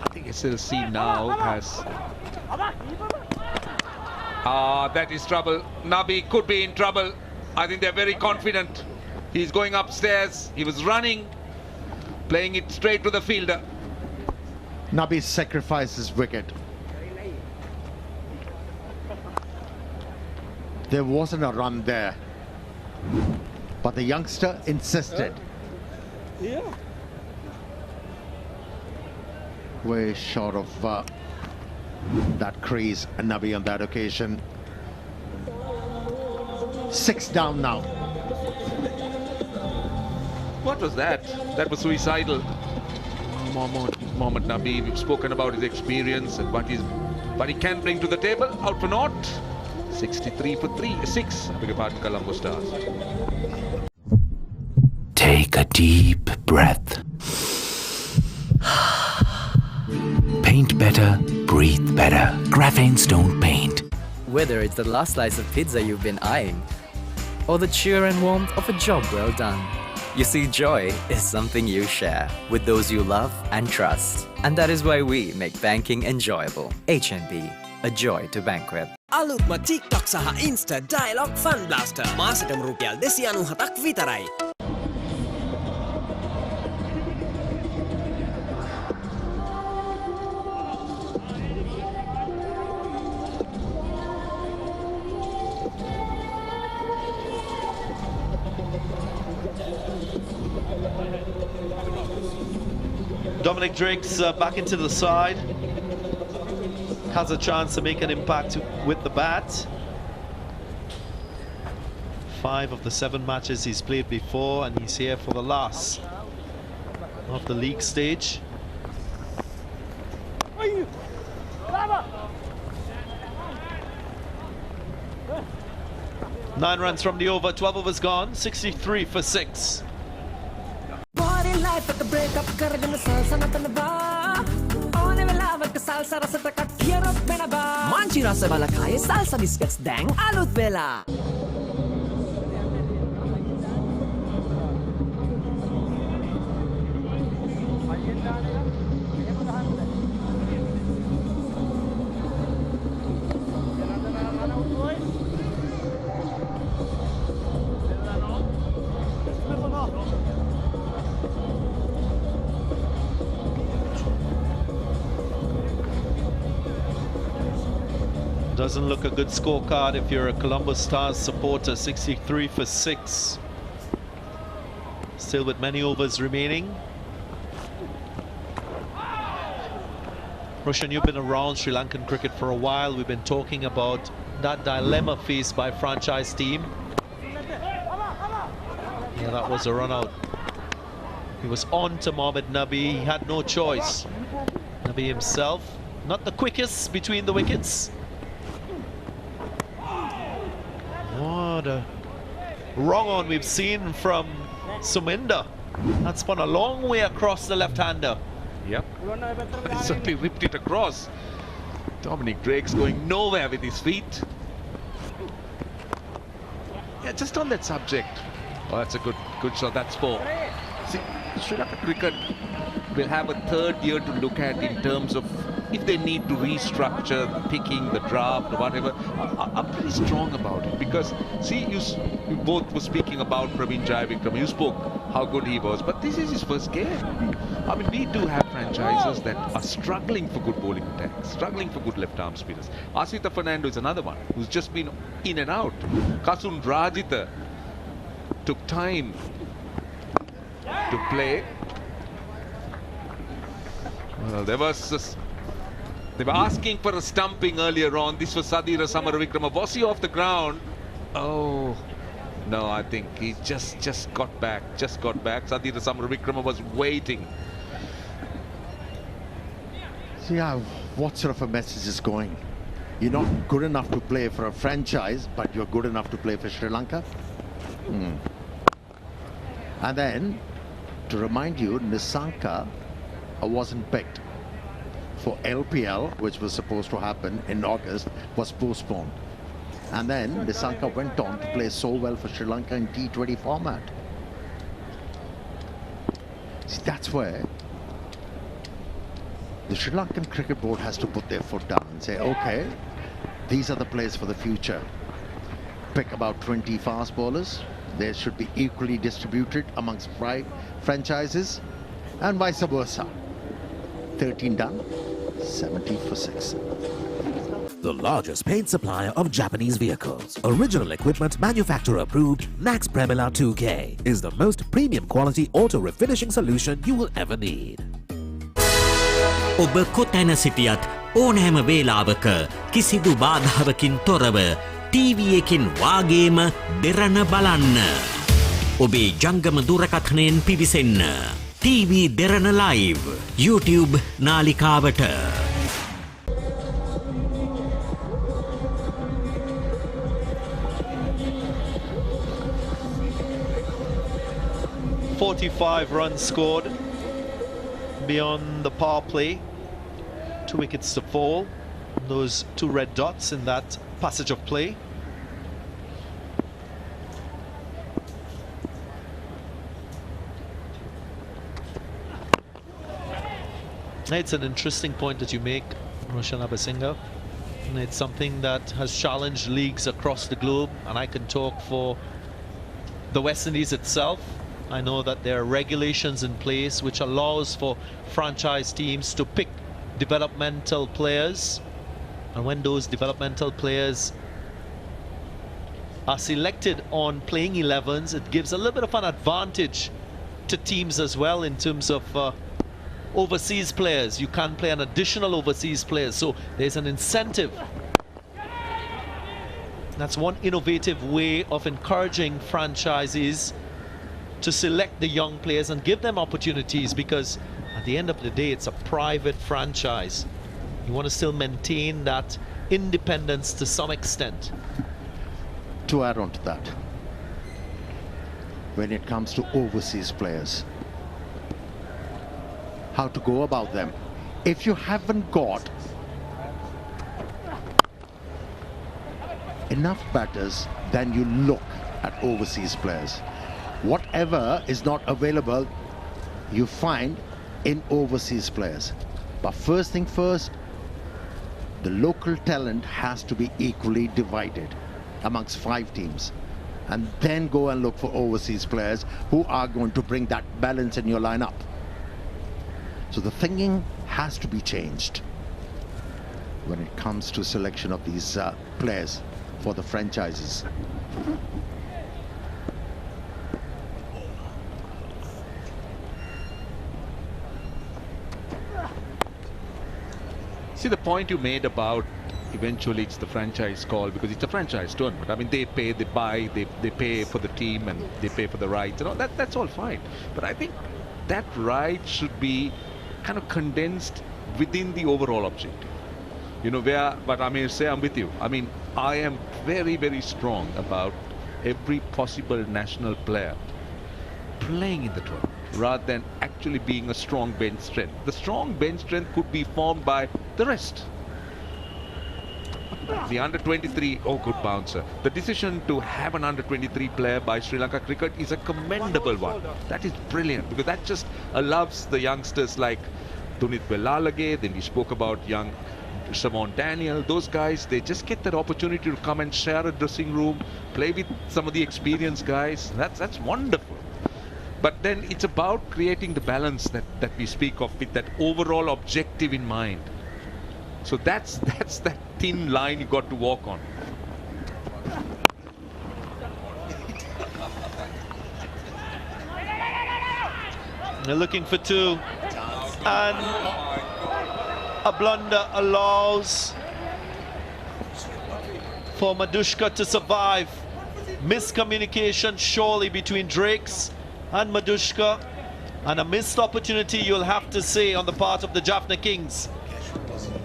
I think SLC now has... that is trouble. Nabi could be in trouble. I think they're very confident. He's going upstairs. He was running, playing it straight to the fielder. Nabi sacrificed his wicket. There wasn't a run there, but the youngster insisted. Way short of that crease, Nabi on that occasion. 6 down now. What was that? That was suicidal. Mohammad Nabi, we've spoken about his experience and what he can bring to the table. Out for naught. 63 for 6. I beg your pardon, Colombo stars. Take a deep breath. Paint better, breathe better. Graphene Stone Paint. Whether it's the last slice of pizza you've been eyeing, or the cheer and warmth of a job well done, you see, joy is something you share with those you love and trust. And that is why we make banking enjoyable. HNB, a joy to bank with. අලුත්ම TikTok සහ Insta Dialog Fun Blaster මාසෙටම රුපියල් 297ක් විතරයි. Dominic Drake's back into the side. Has a chance to make an impact with the bat. 5 of the 7 matches he's played before, and he's here for the last of the league stage. Nine runs from the over, 12 overs gone, 63 for 6. Manchi rasa balakaya salsa biscuits dang alut vela. Doesn't look a good scorecard if you're a Colombo Stars supporter. 63 for 6. Still with many overs remaining. Roshan, you've been around Sri Lankan cricket for a while. We've been talking about that dilemma faced by franchise team. Yeah, that was a run out. He was on to Mohammad Nabi. He had no choice. Nabi himself, not the quickest between the wickets. What a wrong on we've seen from Suminder. That spun a long way across the left-hander. Yep. He certainly ripped it across. Dominic Drake's going nowhere with his feet. Yeah, just on that subject. Oh, that's a good shot. That's 4. See, Sri Lanka cricket will have a third year to look at in terms of if they need to restructure picking, the draft, or whatever. I'm pretty strong about it because, see, you both were speaking about Praveen Jayawickrama. You spoke how good he was, but this is his first game. I mean, we do have franchises that are struggling for good bowling attacks, struggling for good left-arm spinners. Asita Fernando is another one who's just been in and out. Kasun Rajitha took time to play. Well, they were asking for a stumping earlier on. This was Sadira Samaravikrama. Was he off the ground? Oh, no, I think he just got back. Sadira Samaravikrama was waiting. See how, what sort of a message is going? You're not good enough to play for a franchise, but you're good enough to play for Sri Lanka? And then, to remind you, Nisanka wasn't picked for LPL, which was supposed to happen in August, was postponed. And then Nisanka went on to play so well for Sri Lanka in T20 format. See, that's where the Sri Lankan Cricket Board has to put their foot down and say, okay, these are the players for the future. Pick about 20 fast bowlers. They should be equally distributed amongst franchises and vice versa. 13 done, 70 for 6. The largest paint supplier of Japanese vehicles, original equipment manufacturer approved, Nax Premila 2K is the most premium quality auto refinishing solution you will ever need. ඔබ කොතැන සිටියත් ඕනෑම වේලාවක කිසිදු බාධාවකින් තොරව TV එකකින් වාගේම දෙරණ බලන්න. ඔබේ ජංගම දුරකථනයෙන් පිවිසෙන්න. TV Derana live YouTube නාලිකාවට. 45 runs scored beyond the power play. 2 wickets to fall. Those 2 red dots in that passage of play. It's an interesting point that you make, Roshan Abasinga. It's something that has challenged leagues across the globe, and I can talk for the West Indies itself. I know that there are regulations in place which allows for franchise teams to pick developmental players, and when those developmental players are selected on playing 11s, it gives a little bit of an advantage to teams as well in terms of overseas players. You can't play an additional overseas players. So there's an incentive. That's one innovative way of encouraging franchises to select the young players and give them opportunities, because at the end of the day, it's a private franchise. You want to still maintain that independence to some extent. To add on to that, when it comes to overseas players, how to go about them. If you haven't got enough batters, then you look at overseas players. Whatever is not available, you find in overseas players. But first thing first, the local talent has to be equally divided amongst 5 teams. And then go and look for overseas players who are going to bring that balance in your lineup. So the thinking has to be changed when it comes to selection of these players for the franchises. See the point you made about eventually it's the franchise call, because it's a franchise tournament. I mean, they pay, they buy, they pay for the team and they pay for the rights. You know, that's all fine. But I think that right should be kind of condensed within the overall objective. You know, but I mean, say I'm with you. I mean, I am very, very strong about every possible national player playing in the tournament rather than actually being a strong bench strength. The strong bench strength could be formed by the rest. The under-23, oh, good bouncer. The decision to have an under-23 player by Sri Lanka Cricket is a commendable one. That is brilliant, because that just allows the youngsters like Dunit Velalage, then we spoke about young Simon Daniel, those guys, they just get that opportunity to come and share a dressing room, play with some of the experienced guys. That's wonderful. But then it's about creating the balance that we speak of, with that overall objective in mind. So that's that thin line you got to walk on. They're looking for 2, and a blunder allows for Madushka to survive. Miscommunication surely between Drakes and Madushka, and a missed opportunity, you'll have to say, on the part of the Jaffna Kings.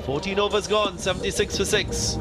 14 overs gone, 76 for 6.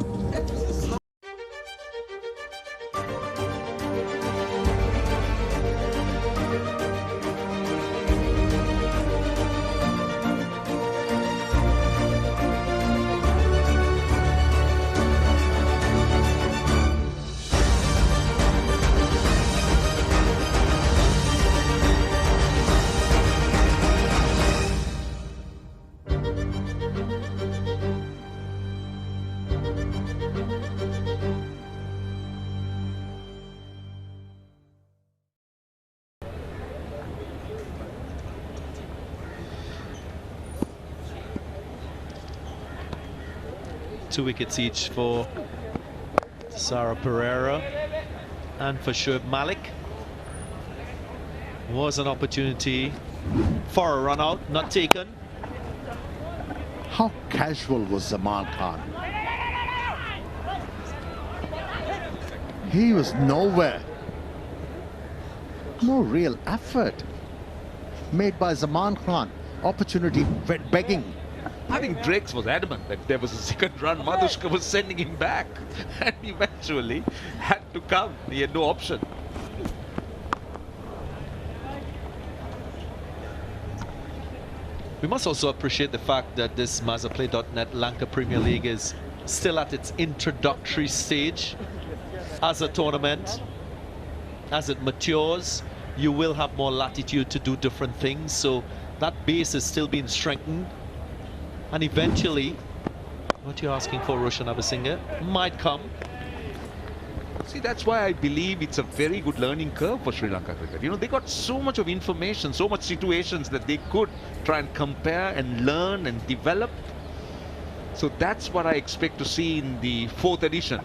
Two wickets each for Sarah Pereira and for Shoaib Malik. Was an opportunity for a run out, not taken. How casual was Zaman Khan? He was nowhere. No real effort made by Zaman Khan. Opportunity begging. I think Drakes was adamant that there was a second run. Madushka was sending him back, and eventually had to come. He had no option. We must also appreciate the fact that this Mazaplay.net Lanka Premier League is still at its introductory stage. As a tournament, as it matures, you will have more latitude to do different things. So that base is still being strengthened. And eventually, what you're asking for, Roshan Abasinga, might come. See, that's why I believe it's a very good learning curve for Sri Lanka cricket. You know, they got so much of information, so much situations that they could try and compare and learn and develop. So that's what I expect to see in the 4th edition.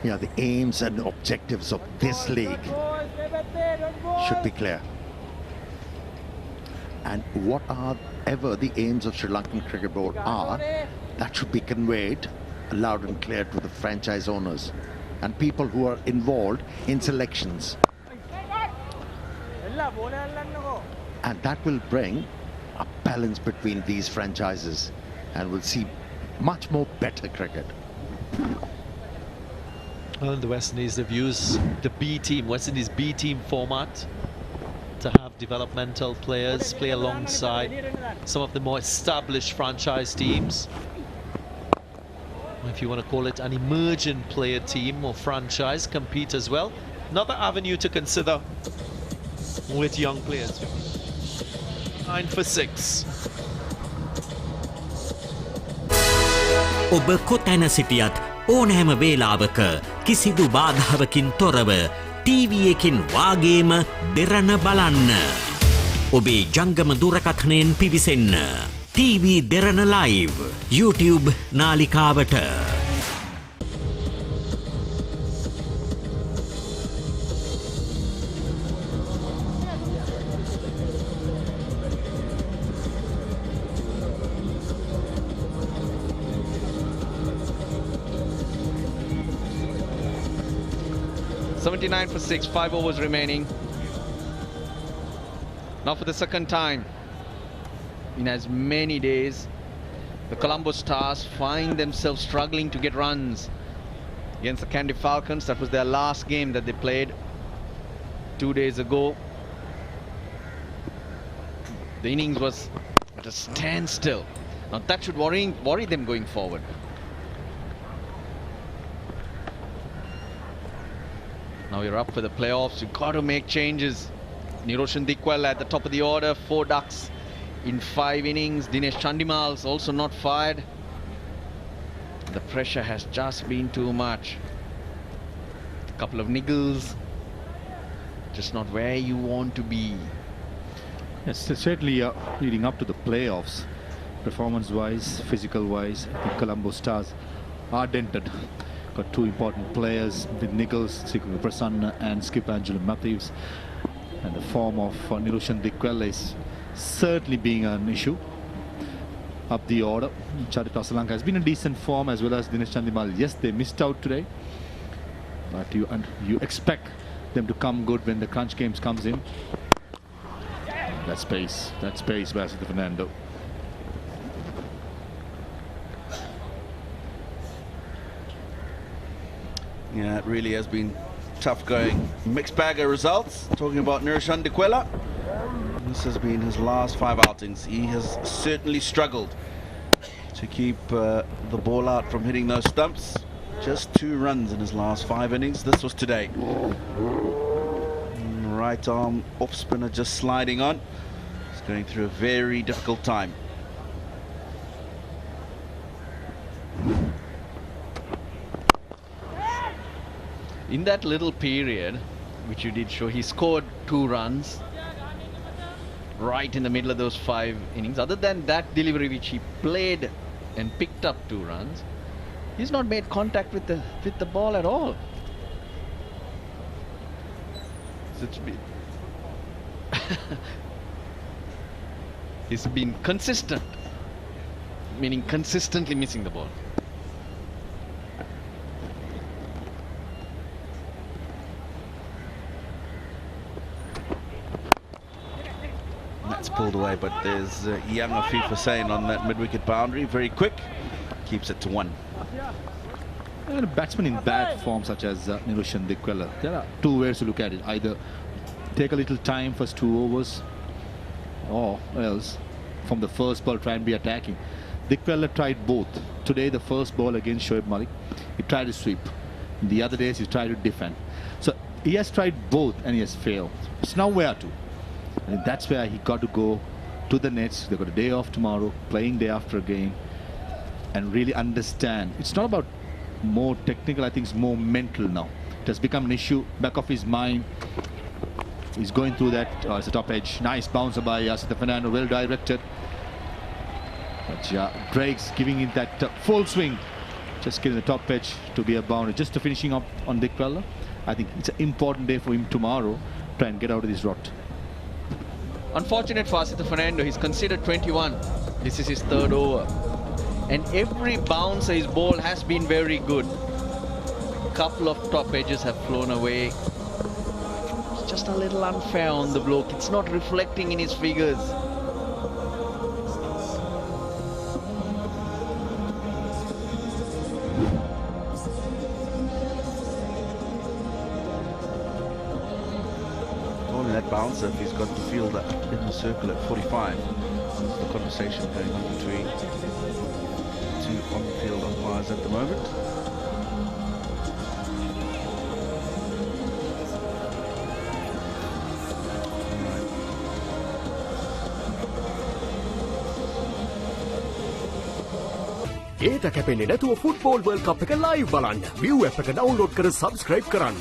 Yeah, the aims and objectives of this league should be clear. And whatever the aims of Sri Lankan Cricket Board are, that should be conveyed loud and clear to the franchise owners and people who are involved in selections. And that will bring a balance between these franchises, and we'll see much more better cricket. Well, in the West Indies, they've used the B team, West Indies B team format, to have developmental players play alongside some of the more established franchise teams. If you want to call it an emerging player team or franchise, compete as well. Another avenue to consider with young players. 9 for 6. ඔබ කොතැන සිටියත් ඕනෑම වේලාවක කිසිදු බාධාවකින් තොරව TV එකෙන් වාගේම දෙරණ බලන්න. ඔබේ ජංගම දුරකථනයෙන් පිවිසෙන්න. TV Derana live YouTube නාලිකාවට. .79 for 6, 5 overs remaining. Now for the second time in as many days, the Colombo Stars find themselves struggling to get runs against the Kandy Falcons. That was their last game that they played 2 days ago. The innings was at a standstill. Now that should worry them going forward. Now you're up for the playoffs. You've got to make changes. Niroshan Dikwala at the top of the order. 4 ducks in 5 innings. Dinesh Chandimal's also not fired. The pressure has just been too much. A couple of niggles. Just not where you want to be. Yes, certainly leading up to the playoffs, performance-wise, physical-wise, I think Colombo Stars are dented. Got 2 important players with niggles, Sikku Prasanna and skipper Angelo Matthews. And the form of Niroshan Dikwala is certainly being an issue. Up the order, Charita Salanka has been in decent form, as well as Dinesh Chandimal. Yes, they missed out today, but you expect them to come good when the crunch games comes in. That space by Asita Fernando. Yeah, it really has been tough going. Mixed bag of results. Talking about Niroshan Dikwala. This has been his last 5 outings. He has certainly struggled to keep the ball out from hitting those stumps. Just 2 runs in his last 5 innings. This was today. Right arm off spinner just sliding on. He's going through a very difficult time. In that little period, which you did show, he scored 2 runs right in the middle of those 5 innings. Other than that delivery which he played and picked up 2 runs, he's not made contact with the ball at all. So it's been he's been consistent, meaning consistently missing the ball. That's pulled away, but there's young Afif Hussain on that mid-wicket boundary. Very quick, keeps it to 1. And a batsman in bad form, such as Niroshan Dikwala, there are 2 ways to look at it. Either take a little time, first 2 overs, or else from the first ball try and be attacking. Dikwala tried both. Today, the first ball against Shoaib Malik, he tried to sweep. The other days, he tried to defend. So he has tried both and he has failed. It's now where to. And that's where he got to go to the nets. They've got a day off tomorrow, playing day after a game, and really understand. It's not about more technical, I think it's more mental now. It has become an issue back of his mind. He's going through that. It's a top edge. Nice bouncer by Asita Fernando, well directed. But yeah, Drake's giving it that full swing. Just getting the top edge to be a boundary. Just to finishing up on Dikwala. I think it's an important day for him tomorrow. Try and get out of this rot. Unfortunate for Asita Fernando, he's considered 21. This is his third over. And every bounce his ball has been very good. Couple of top edges have flown away. It's just a little unfair on the bloke. It's not reflecting in his figures. Only that bouncer if he's got the fielder in the circle at 45. That's the conversation going on between two on-field umpires at the moment. ඒට කැපෙන්නේ නැතුව football world කප් එක live බලන්න. View app එක download කර subscribe කරන්න.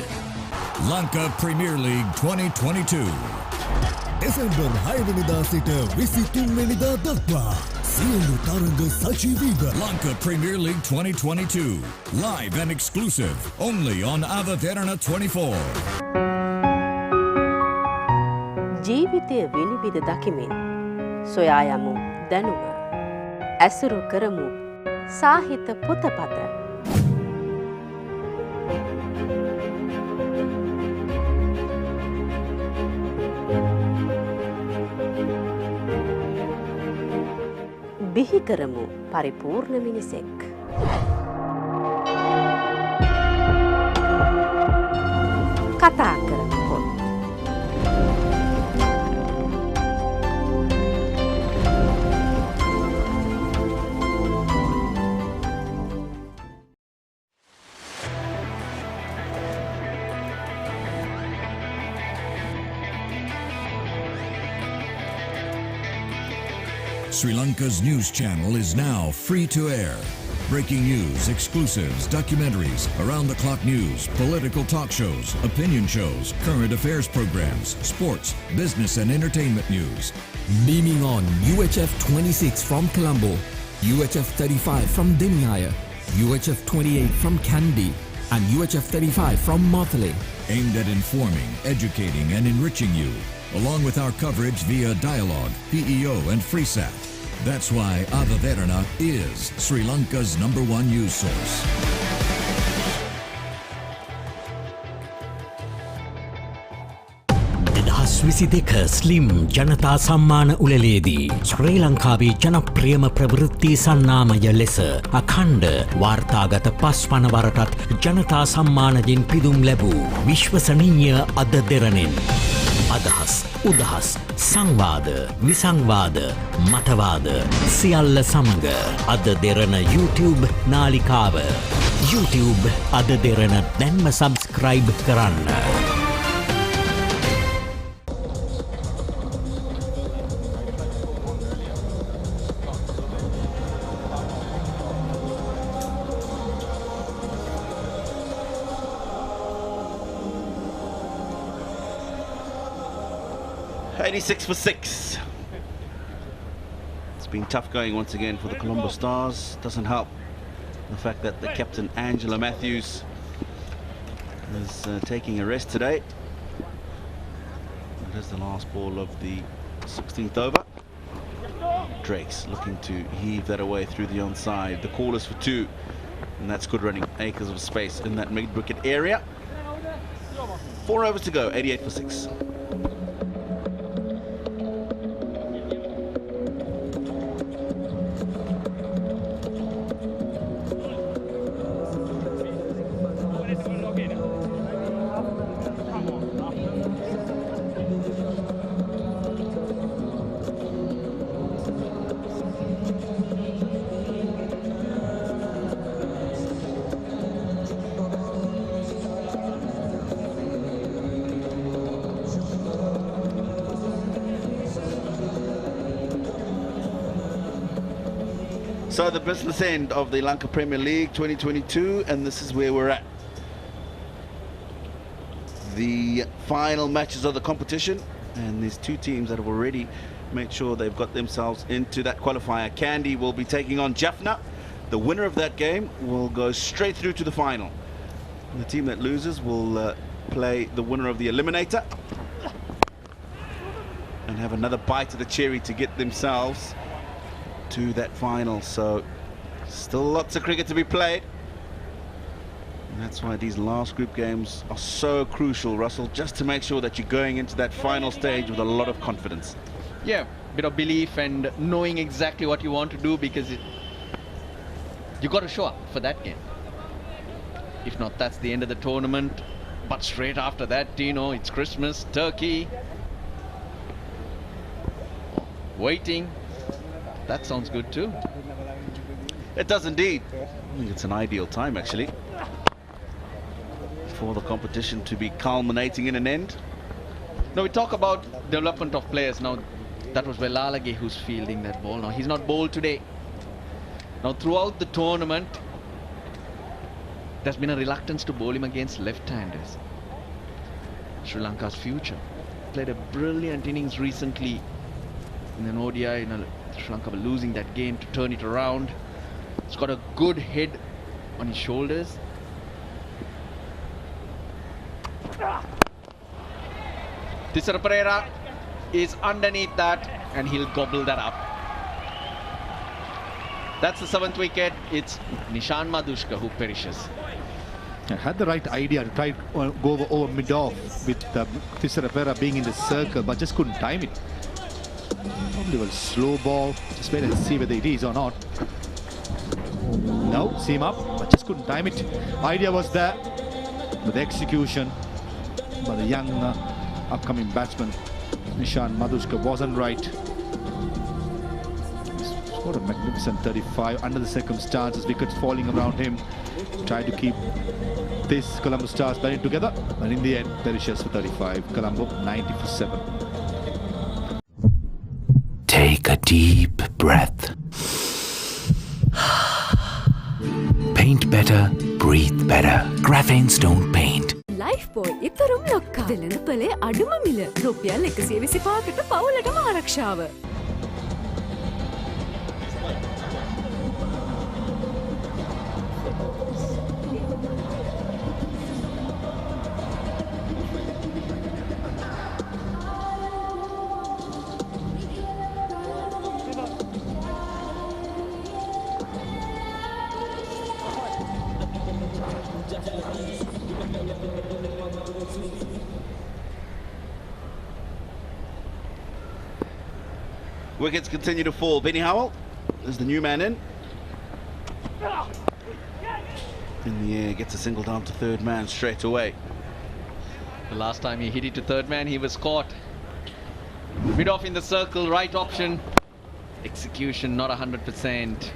Lanka Premier League 2022. December 6 වෙනිදා සිට 23 වෙනිදා දක්වා සියලු තරඟ සජීවීව. Lanka Premier League 2022. Live and exclusive only on Derana 24. ජීවිතය විනිවිද දකිමින් සොයා යමු දැනුම. ඇසුරු කරමු සාහිත්‍ය පොතපත. බිහි කරමු පරිපූර්ණ මිනිසෙක්. කතා කරමු පොත්. Sri Lanka's news channel is now free to air. Breaking news, exclusives, documentaries, around-the-clock news, political talk shows, opinion shows, current affairs programs, sports, business and entertainment news. Beaming on UHF 26 from Colombo, UHF 35 from Deniaya, UHF 28 from Kandy, and UHF 35 from Mothale. Aimed at informing, educating and enriching you, along with our coverage via Dialogue, PEO and FreeSat. That's why Derana is Sri Lanka's #1 news source. Slim ජනතා සම්මාන උළෙලේදී ශ්‍රී ලංකාවේ ජනප්‍රියම ප්‍රවෘත්ති සන්නාමය ලෙස අඛණ්ඩ වාර්තාගත 5 වනවරටත් ජනතා සම්මානයෙන් පිදුම් ලැබූ විශ්වසනීය අද දෙරණෙන් අදහස් උදහස් සංවාද විසංවාද මතවාද සියල්ල සමග අද දෙරණ YouTube නාලිකාව YouTube අද දෙරණ දැන්ම සබ්ස්ක්‍රයිබ් කරන්න. For 6. It's been tough going once again for the Colombo Stars. Doesn't help the fact that the captain Angela Matthews is taking a rest today. That is the last ball of the 16th over. Drake's looking to heave that away through the onside. The call is for 2, and that's good running. Acres of space in that mid-wicket area. 4 overs to go. 88 for 6. So the business end of the Lanka Premier League 2022, and this is where we're at. The final matches of the competition, and there's 2 teams that have already made sure they've got themselves into that qualifier. Kandy will be taking on Jaffna. The winner of that game will go straight through to the final. And the team that loses will play the winner of the eliminator. And and have another bite of the cherry to get themselves to that final. So still lots of cricket to be played. And that's why these last group games are so crucial, Russell, just to make sure that you're going into that final stage with a lot of confidence. Yeah, bit of belief and knowing exactly what you want to do, because you got to show up for that game. If not, that's the end of the tournament. But straight after that, it's Christmas, Turkey. Waiting. That sounds good too. It does indeed. I think it's an ideal time, actually, for the competition to be culminating in an end. Now we talk about development of players. Now that was Velalage who's fielding that ball. Now he's not bowled today. Now throughout the tournament, there's been a reluctance to bowl him against left-handers. Sri Lanka's future. Played a brilliant innings recently in an ODI. Sri Lanka were losing that game to turn it around. He's got a good head on his shoulders. Tisara Pereira is underneath that and he'll gobble that up. That's the 7th wicket. It's Nishan Madhushka who perishes. I had the right idea to try to go over mid-off with Tisara Pereira being in the circle, but just couldn't time it. Probably a slow ball. Just wait and see whether it is or not. No, seam up, but just couldn't time it. Idea was there, but the execution by the young upcoming batsman Nishan Madhushka wasn't right. Scored a magnificent 35 under the circumstances, wickets falling around him. Tried to keep this Colombo Stars batting together, and in the end perishes for 35. Colombo 90 for 7. Take a deep breath. Paint better, breathe better. Graphene Stone Paint. Life boy itarum lokka. Velena pale aduma mila. Rupial 125කට පවුලටම ආරක්ෂාව. Wickets continue to fall. Benny Howell is the new man in. In the air, gets a single down to third man straight away. The last time he hit it to third man, he was caught. Mid off in the circle, right option. Execution not 100%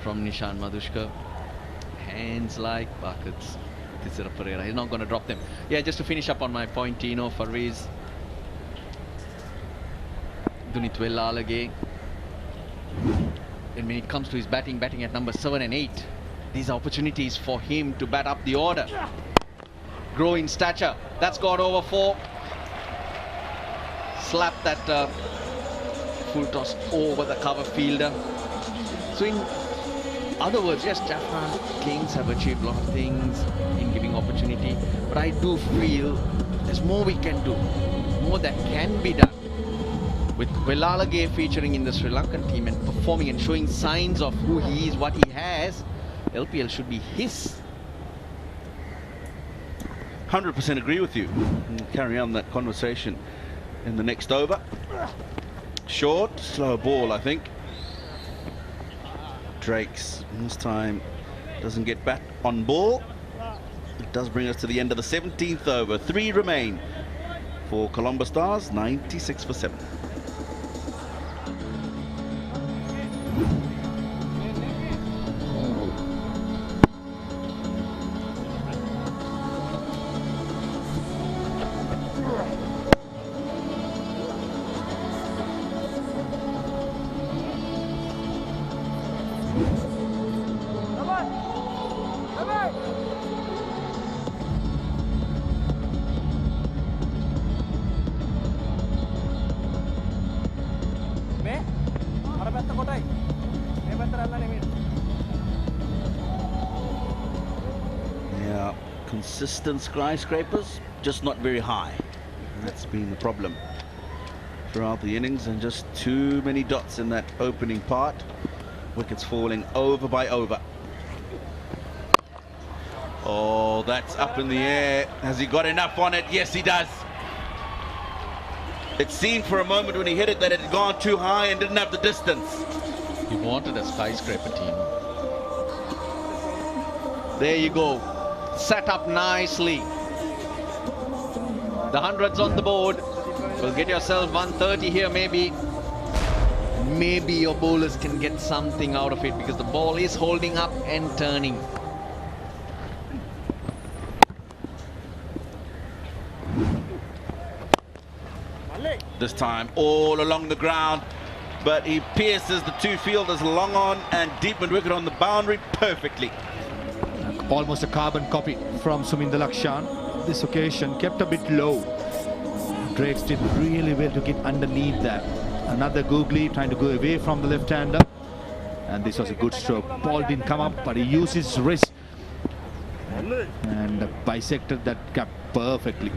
from Nishan Madhushka. Hands like buckets. Tisara Pereira, he's not going to drop them. Yeah, just to finish up on my point, Fariz. Dunit Velalage. And when it comes to his batting at number 7 and 8, these are opportunities for him to bat up the order. Grow in stature. That's got over 4. Slap that full toss over the cover fielder. So in other words, yes, Jaffna Kings have achieved a lot of things in giving opportunity, but I do feel there's more we can do, more that can be done. With Velalage featuring in the Sri Lankan team and performing and showing signs of who he is, what he has, LPL should be his. 100% agree with you. We'll carry on that conversation in the next over. Short, slow ball, I think. Drakes this time doesn't get back on ball. It does bring us to the end of the 17th over. 3 remain for Colombo Stars, 96 for 7. Yeah, consistent skyscrapers, just not very high. That's been the problem throughout the innings, and just too many dots in that opening part. Wickets falling over by over. Oh, that's up in the air. Has he got enough on it? Yes, he does. It seemed for a moment when he hit it that it had gone too high and didn't have the distance. He wanted a skyscraper team. There you go. Set up nicely. The 100's on the board. Will get yourself 130 here maybe. Maybe your bowlers can get something out of it because the ball is holding up and turning. This time all along the ground, but he pierces the two fielders long on and deep mid-wicket on the boundary perfectly. Almost a carbon copy from Suminder Lakshan. This occasion kept a bit low. Drakes did really well to get underneath that. Another googly trying to go away from the left-hander, and this was a good stroke. Ball didn't come up, but he used his wrist and bisected that cap perfectly.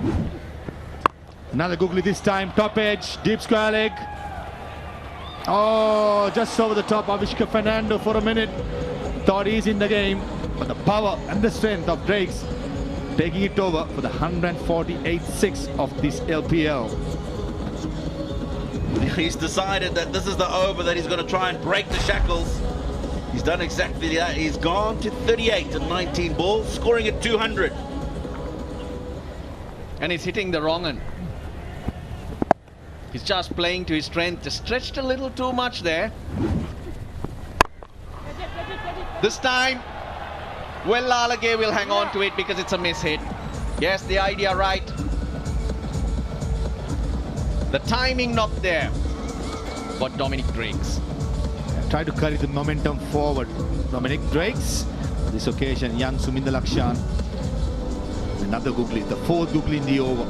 Another googly this time, top edge, deep square leg. Oh, just over the top. Avishka Fernando for a minute thought he's in the game, but the power and the strength of Drakes taking it over for the 148-6 of this LPL. He's decided that this is the over that he's going to try and break the shackles. He's done exactly that. He's gone to 38 and 19 balls, scoring at 200. And he's hitting the wrong end. He's just playing to his strength, just stretched a little too much there. This time, well, Lalage will hang on to it because it's a miss hit. Yes, the idea right. The timing not there for Dominic Drakes. Try to carry the momentum forward. Dominic Drakes. This occasion, young Suminder Lakshan. Another googly, the fourth googly in the over.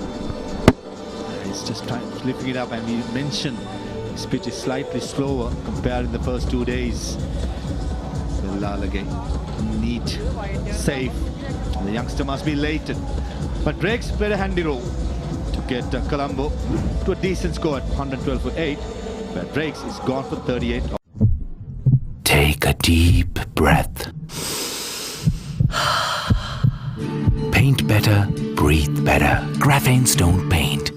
He's just trying to lift it up, and we mentioned his pitch is slightly slower compared to the first 2 days. Well, Lalage, neat, safe. The youngster must be elated. But Drakes played a handy role to get Colombo to a decent score at 112 for 8. But Drakes is gone for 38. Take a deep breath. Paint better, breathe better. Graphanes don't paint.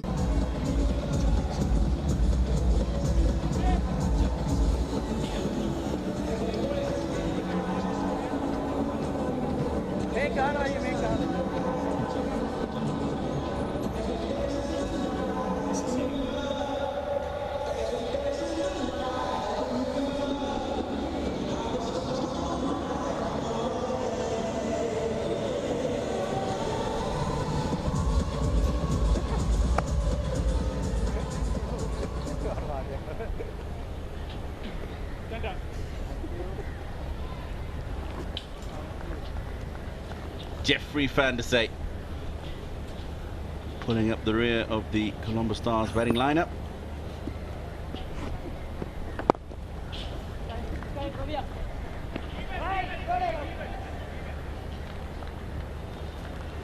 Jeffrey Fandesay pulling up the rear of the Colombo Stars batting lineup.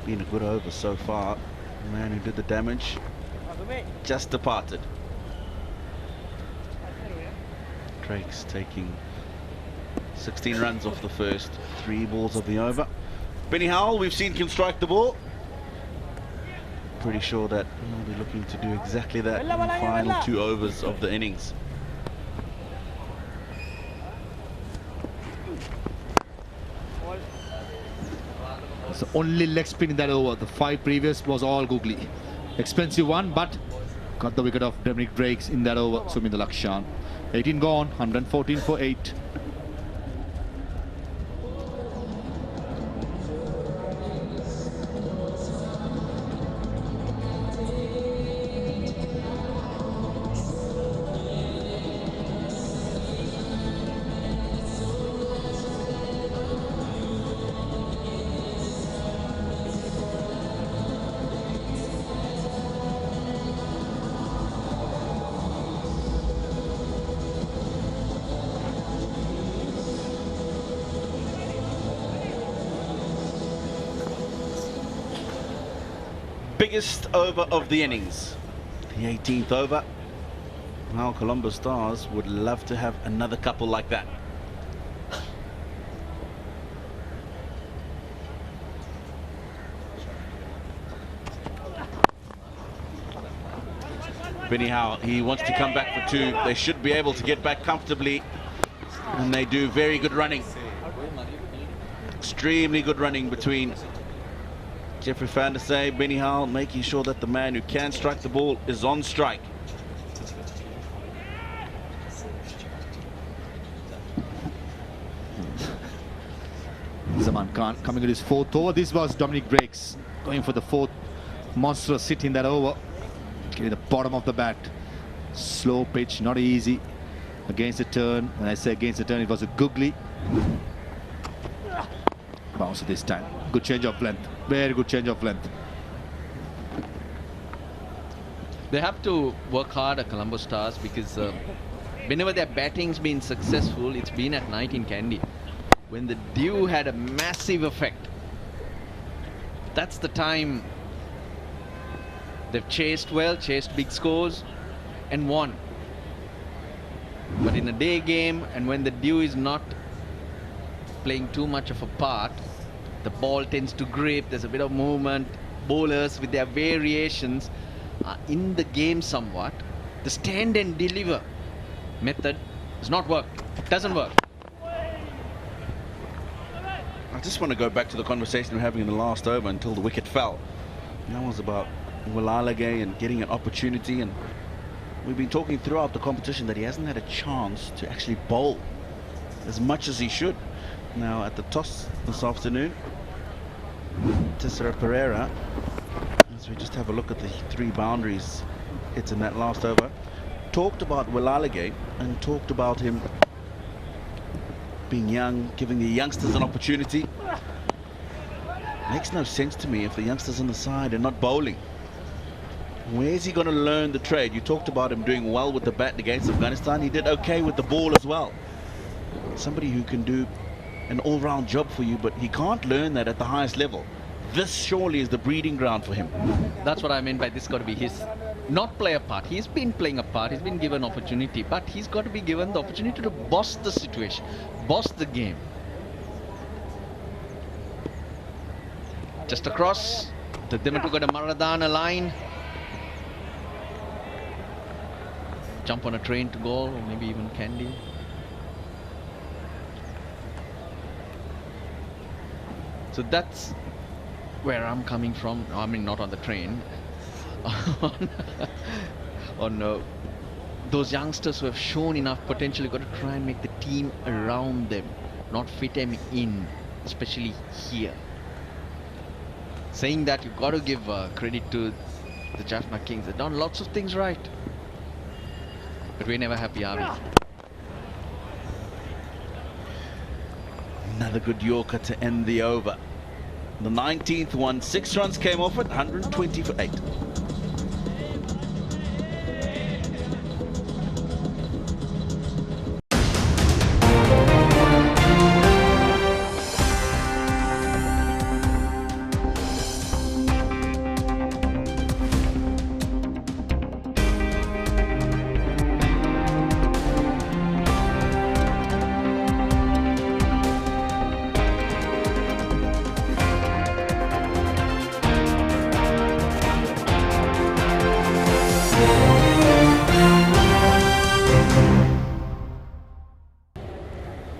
Been a good over so far. The man who did the damage just departed. Drakes taking 16 runs off the first 3 balls of the over. Benny Howell, we've seen, can strike the ball. Pretty sure that he'll be looking to do exactly that in the final 2 overs of the innings. It's the only leg spin in that over. The 5 previous was all googly. Expensive one, but got the wicket of Dominic Drakes in that over. Suminder Lakshan. 18 gone, 114 for 8. Biggest over of the innings, the 18th over. Well, Colombo Stars would love to have another couple like that. Benny Howell, he wants to come back for two. They should be able to get back comfortably, and they do. Very good running. Extremely good running between Jeffrey van der Say, Benny Howell, making sure that the man who can strike the ball is on strike. Zaman Khan coming to his fourth over. This was Dominic Breaks going for the fourth monstrous hit in that over. Getting the bottom of the bat. Slow pitch, not easy. Against the turn. When I say against the turn, it was a googly. Bounce this time. Good change of length. Very good change of length. They have to work hard at Colombo Stars because whenever their batting's been successful, it's been at night in Kandy. When the dew had a massive effect, that's the time they've chased well, chased big scores and won. But in a day game, and when the dew is not playing too much of a part, the ball tends to grip, there's a bit of movement, bowlers with their variations are in the game somewhat. The stand and deliver method does not work, doesn't work. I just want to go back to the conversation we were having in the last over until the wicket fell. And that was about Wilalage and getting an opportunity, and we've been talking throughout the competition that he hasn't had a chance to actually bowl as much as he should. Now at the toss this afternoon, Tessera Pereira, as we just have a look at the 3 boundaries hits in that last over, talked about Wilalage and talked about him being young, giving the youngsters an opportunity. Makes no sense to me if the youngsters on the side are not bowling. Where's he going to learn the trade? You talked about him doing well with the bat against Afghanistan. He did okay with the ball as well. Somebody who can do an all-round job for you, but he can't learn that at the highest level. This surely is the breeding ground for him. That's what I mean by this got to be his, not play a part. He's been playing a part, he's been given opportunity, but he's got to be given the opportunity to boss the situation, boss the game. Just across, took them to go to Maradana line. Jump on a train to goal, or maybe even Kandy. So that's where I'm coming from. I mean, not on the train. on those youngsters who have shown enough potential. You've got to try and make the team around them, not fit them in, especially here. Saying that, you've got to give credit to the Jaffna Kings. They've done lots of things right. But we're never happy, are we? Another good Yorker to end the over. The 19th one, 6 runs came off it, 120 for 8.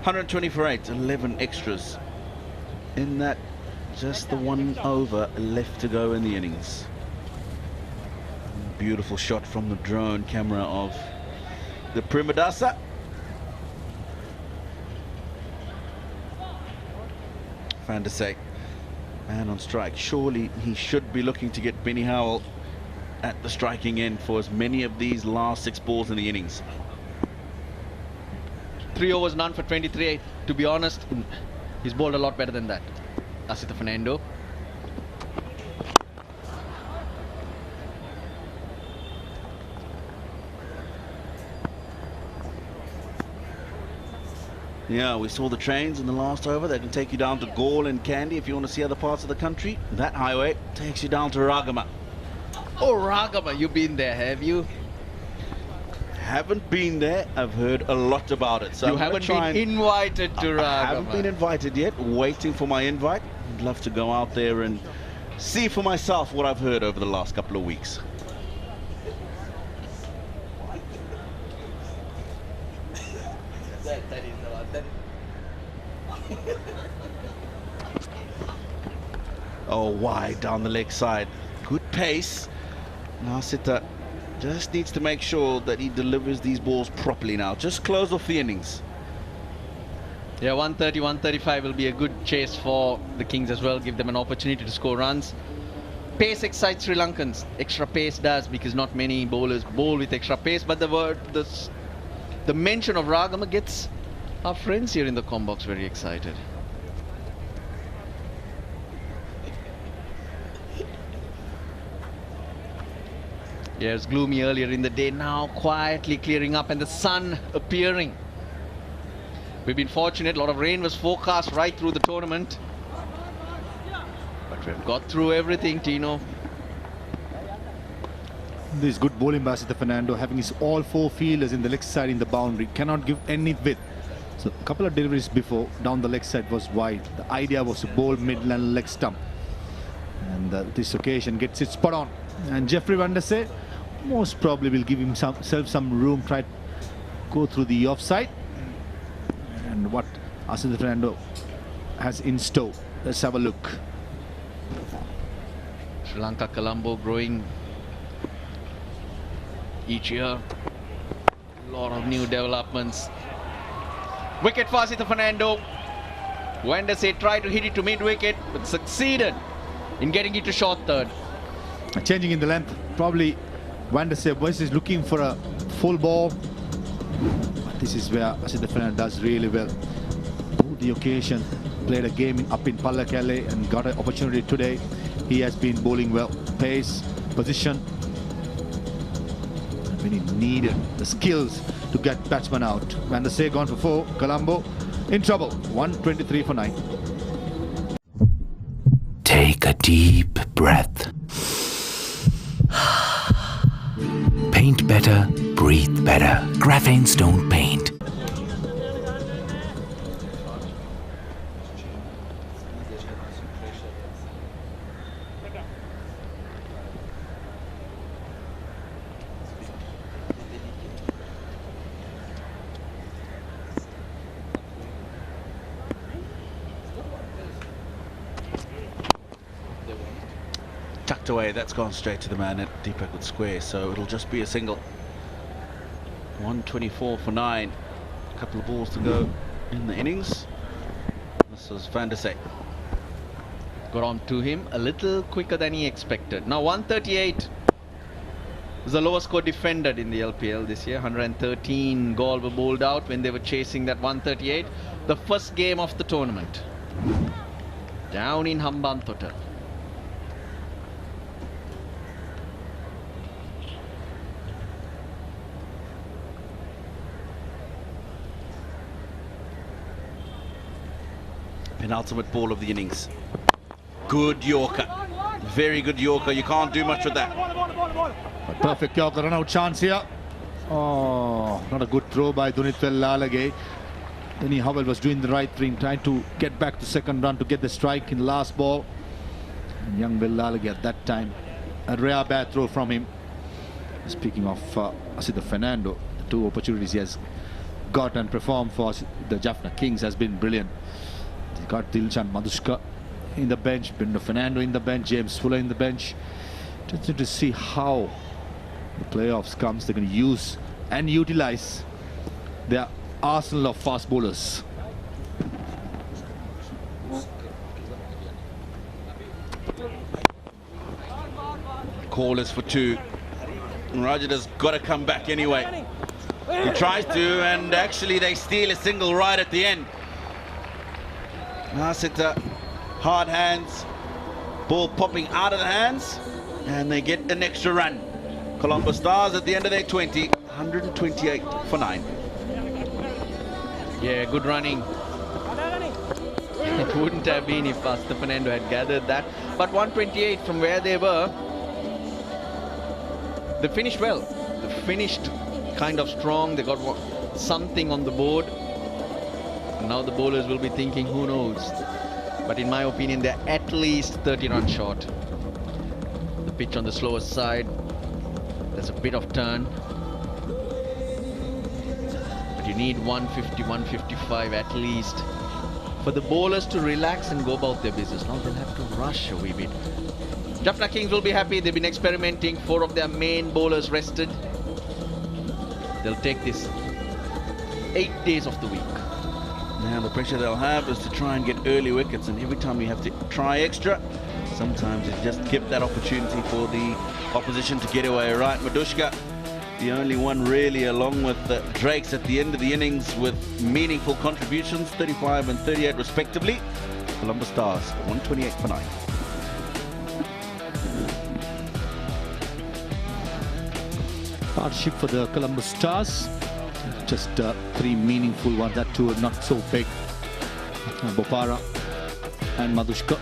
$120 for 8, 11 extras. In that, just the 1 over left to go in the innings. Beautiful shot from the drone camera of the Primadasa. Van der Say, man on strike. Surely he should be looking to get Benny Howell at the striking end for as many of these last 6 balls in the innings. 3 overs, none for 23. To be honest, he's bowled a lot better than that. Asita Fernando. Yeah, we saw the trains in the last over. They can take you down to Gaul and Kandy if you want to see other parts of the country. That highway takes you down to Ragama. Oh, Ragama, you've been there, have you? haven't been there. I've heard a lot about it. So You I'm gonna haven't try been invited to I haven't Ragama. been invited yet. Waiting for my invite. I'd love to go out there and see for myself what I've heard over the last couple of weeks. Oh, wide down the leg side. Good pace. Now Sita just needs to make sure that he delivers these balls properly now. Just close off the innings. Yeah, 130, 135 will be a good chase for the Kings as well. Give them an opportunity to score runs. Pace excites Sri Lankans. Extra pace does, because not many bowlers bowl with extra pace. But the mention of Ragama gets our friends here in the Combox very excited. Yeah, it was gloomy earlier in the day, now quietly clearing up and the sun appearing. We've been fortunate, a lot of rain was forecast right through the tournament. But we've got through everything, Tino. This good bowling by Fernando, having his all four fielders in the leg side in the boundary, cannot give any width. So a couple of deliveries before, down the leg side was wide. The idea was to bowl mid-land leg stump. And this occasion gets it spot on. And Jeffrey Van der Sey most probably will give himself some room, try to go through the offside. And what Asantha Fernando has in store. Let's have a look. Sri Lanka Colombo growing each year. A lot of new developments. Wicket for Asantha Fernando. Van der Sey tried to hit it to mid-wicket, but succeeded in getting it to short third. Changing in the length, probably Van der Sey is looking for a full ball. But this is where Asantha Fernando does really well. The occasion, played a game up in Pallekele and got an opportunity today. He has been bowling well. Pace, position. And when he needed the skills to get batsman out. Van der Sey gone for 4. Colombo in trouble. 123 for 9. Take a deep breath. Paint better, breathe better. Graphene Stone Paint. Tucked away, that's gone straight to the man at Deepak with square, so it'll just be a single. 124 for 9. A couple of balls to go in the innings. This is Van der Sey. Got on to him a little quicker than he expected. Now 138 was the lowest score defended in the LPL this year. 113 Gaul were bowled out when they were chasing that 138. The first game of the tournament. Down in Hambantota. Penultimate ball of the innings. Good Yorker. Very good Yorker. You can't do much with that. A perfect Yorker, run out chance here. Oh, not a good throw by Dunitwell Lalage. Denny Howell was doing the right thing, trying to get back to second run to get the strike in the last ball. And young Will Lalage at that time, a rare bad throw from him. Speaking of Asantha Fernando, the 2 opportunities he has got and performed for the Jaffna Kings has been brilliant. He got Dilshan Madhushka in the bench, Bindo Fernando in the bench, James Fuller in the bench. Just to see how the playoffs comes, they're going to use and utilize their arsenal of fast bowlers. Call is for 2. Rajada's got to come back anyway. He tries to, and actually they steal a single right at the end. Asantha, hard hands, ball popping out of the hands, and they get an extra run. Colombo Stars at the end of their 20, 128 for 9. Yeah, good running. It wouldn't have been if Asantha Fernando had gathered that. But 128 from where they were, they finished well. They finished kind of strong. They got something on the board. And now the bowlers will be thinking, who knows? But in my opinion, they're at least 30 runs short. The pitch on the slower side. There's a bit of turn. But you need 150, 155 at least for the bowlers to relax and go about their business. Now they'll have to rush a wee bit. Jaffna Kings will be happy. They've been experimenting. 4 of their main bowlers rested. They'll take this 8 days of the week. Now the pressure they'll have is to try and get early wickets, and every time you have to try extra, sometimes you just give that opportunity for the opposition to get away. Right, Madushka, the only one really, along with Drakes at the end of the innings with meaningful contributions, 35 and 38 respectively. Colombo Stars, 128 for 9. Hardship for the Colombo Stars. Just 3 meaningful ones, that 2 are not so big. Bopara and Madushka.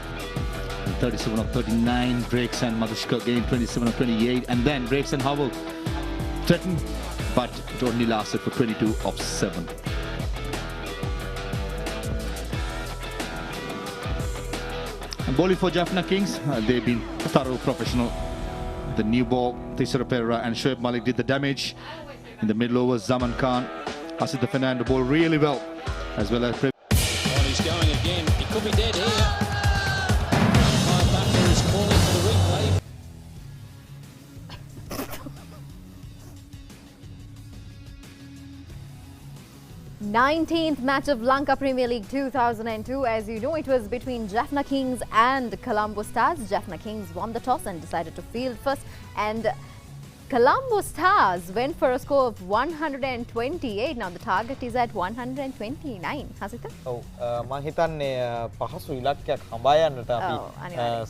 37 of 39. Drakes and Madushka again 27 of 28. And then Drakes and Howell threatened, but it only lasted for 22 of 7. And bowling for Jaffna Kings, they've been thorough professional. The new ball, Tisara Pereira and Shoaib Malik did the damage. In the middle overs, Zaman Khan, Asita Fernando bowled really well as He's going again. He could be dead here. My batter is calling for the replay. 19th match of Lanka Premier League 2002. As you know, it was between Jaffna Kings and Colombo Stars. Jaffna Kings won the toss and decided to field first, and Colombo Stars went for a score of 128. Now the target is at 129. Hasita? මම හිතන්නේ පහසු ඉලක්කයක් හඹා යන්නට අපි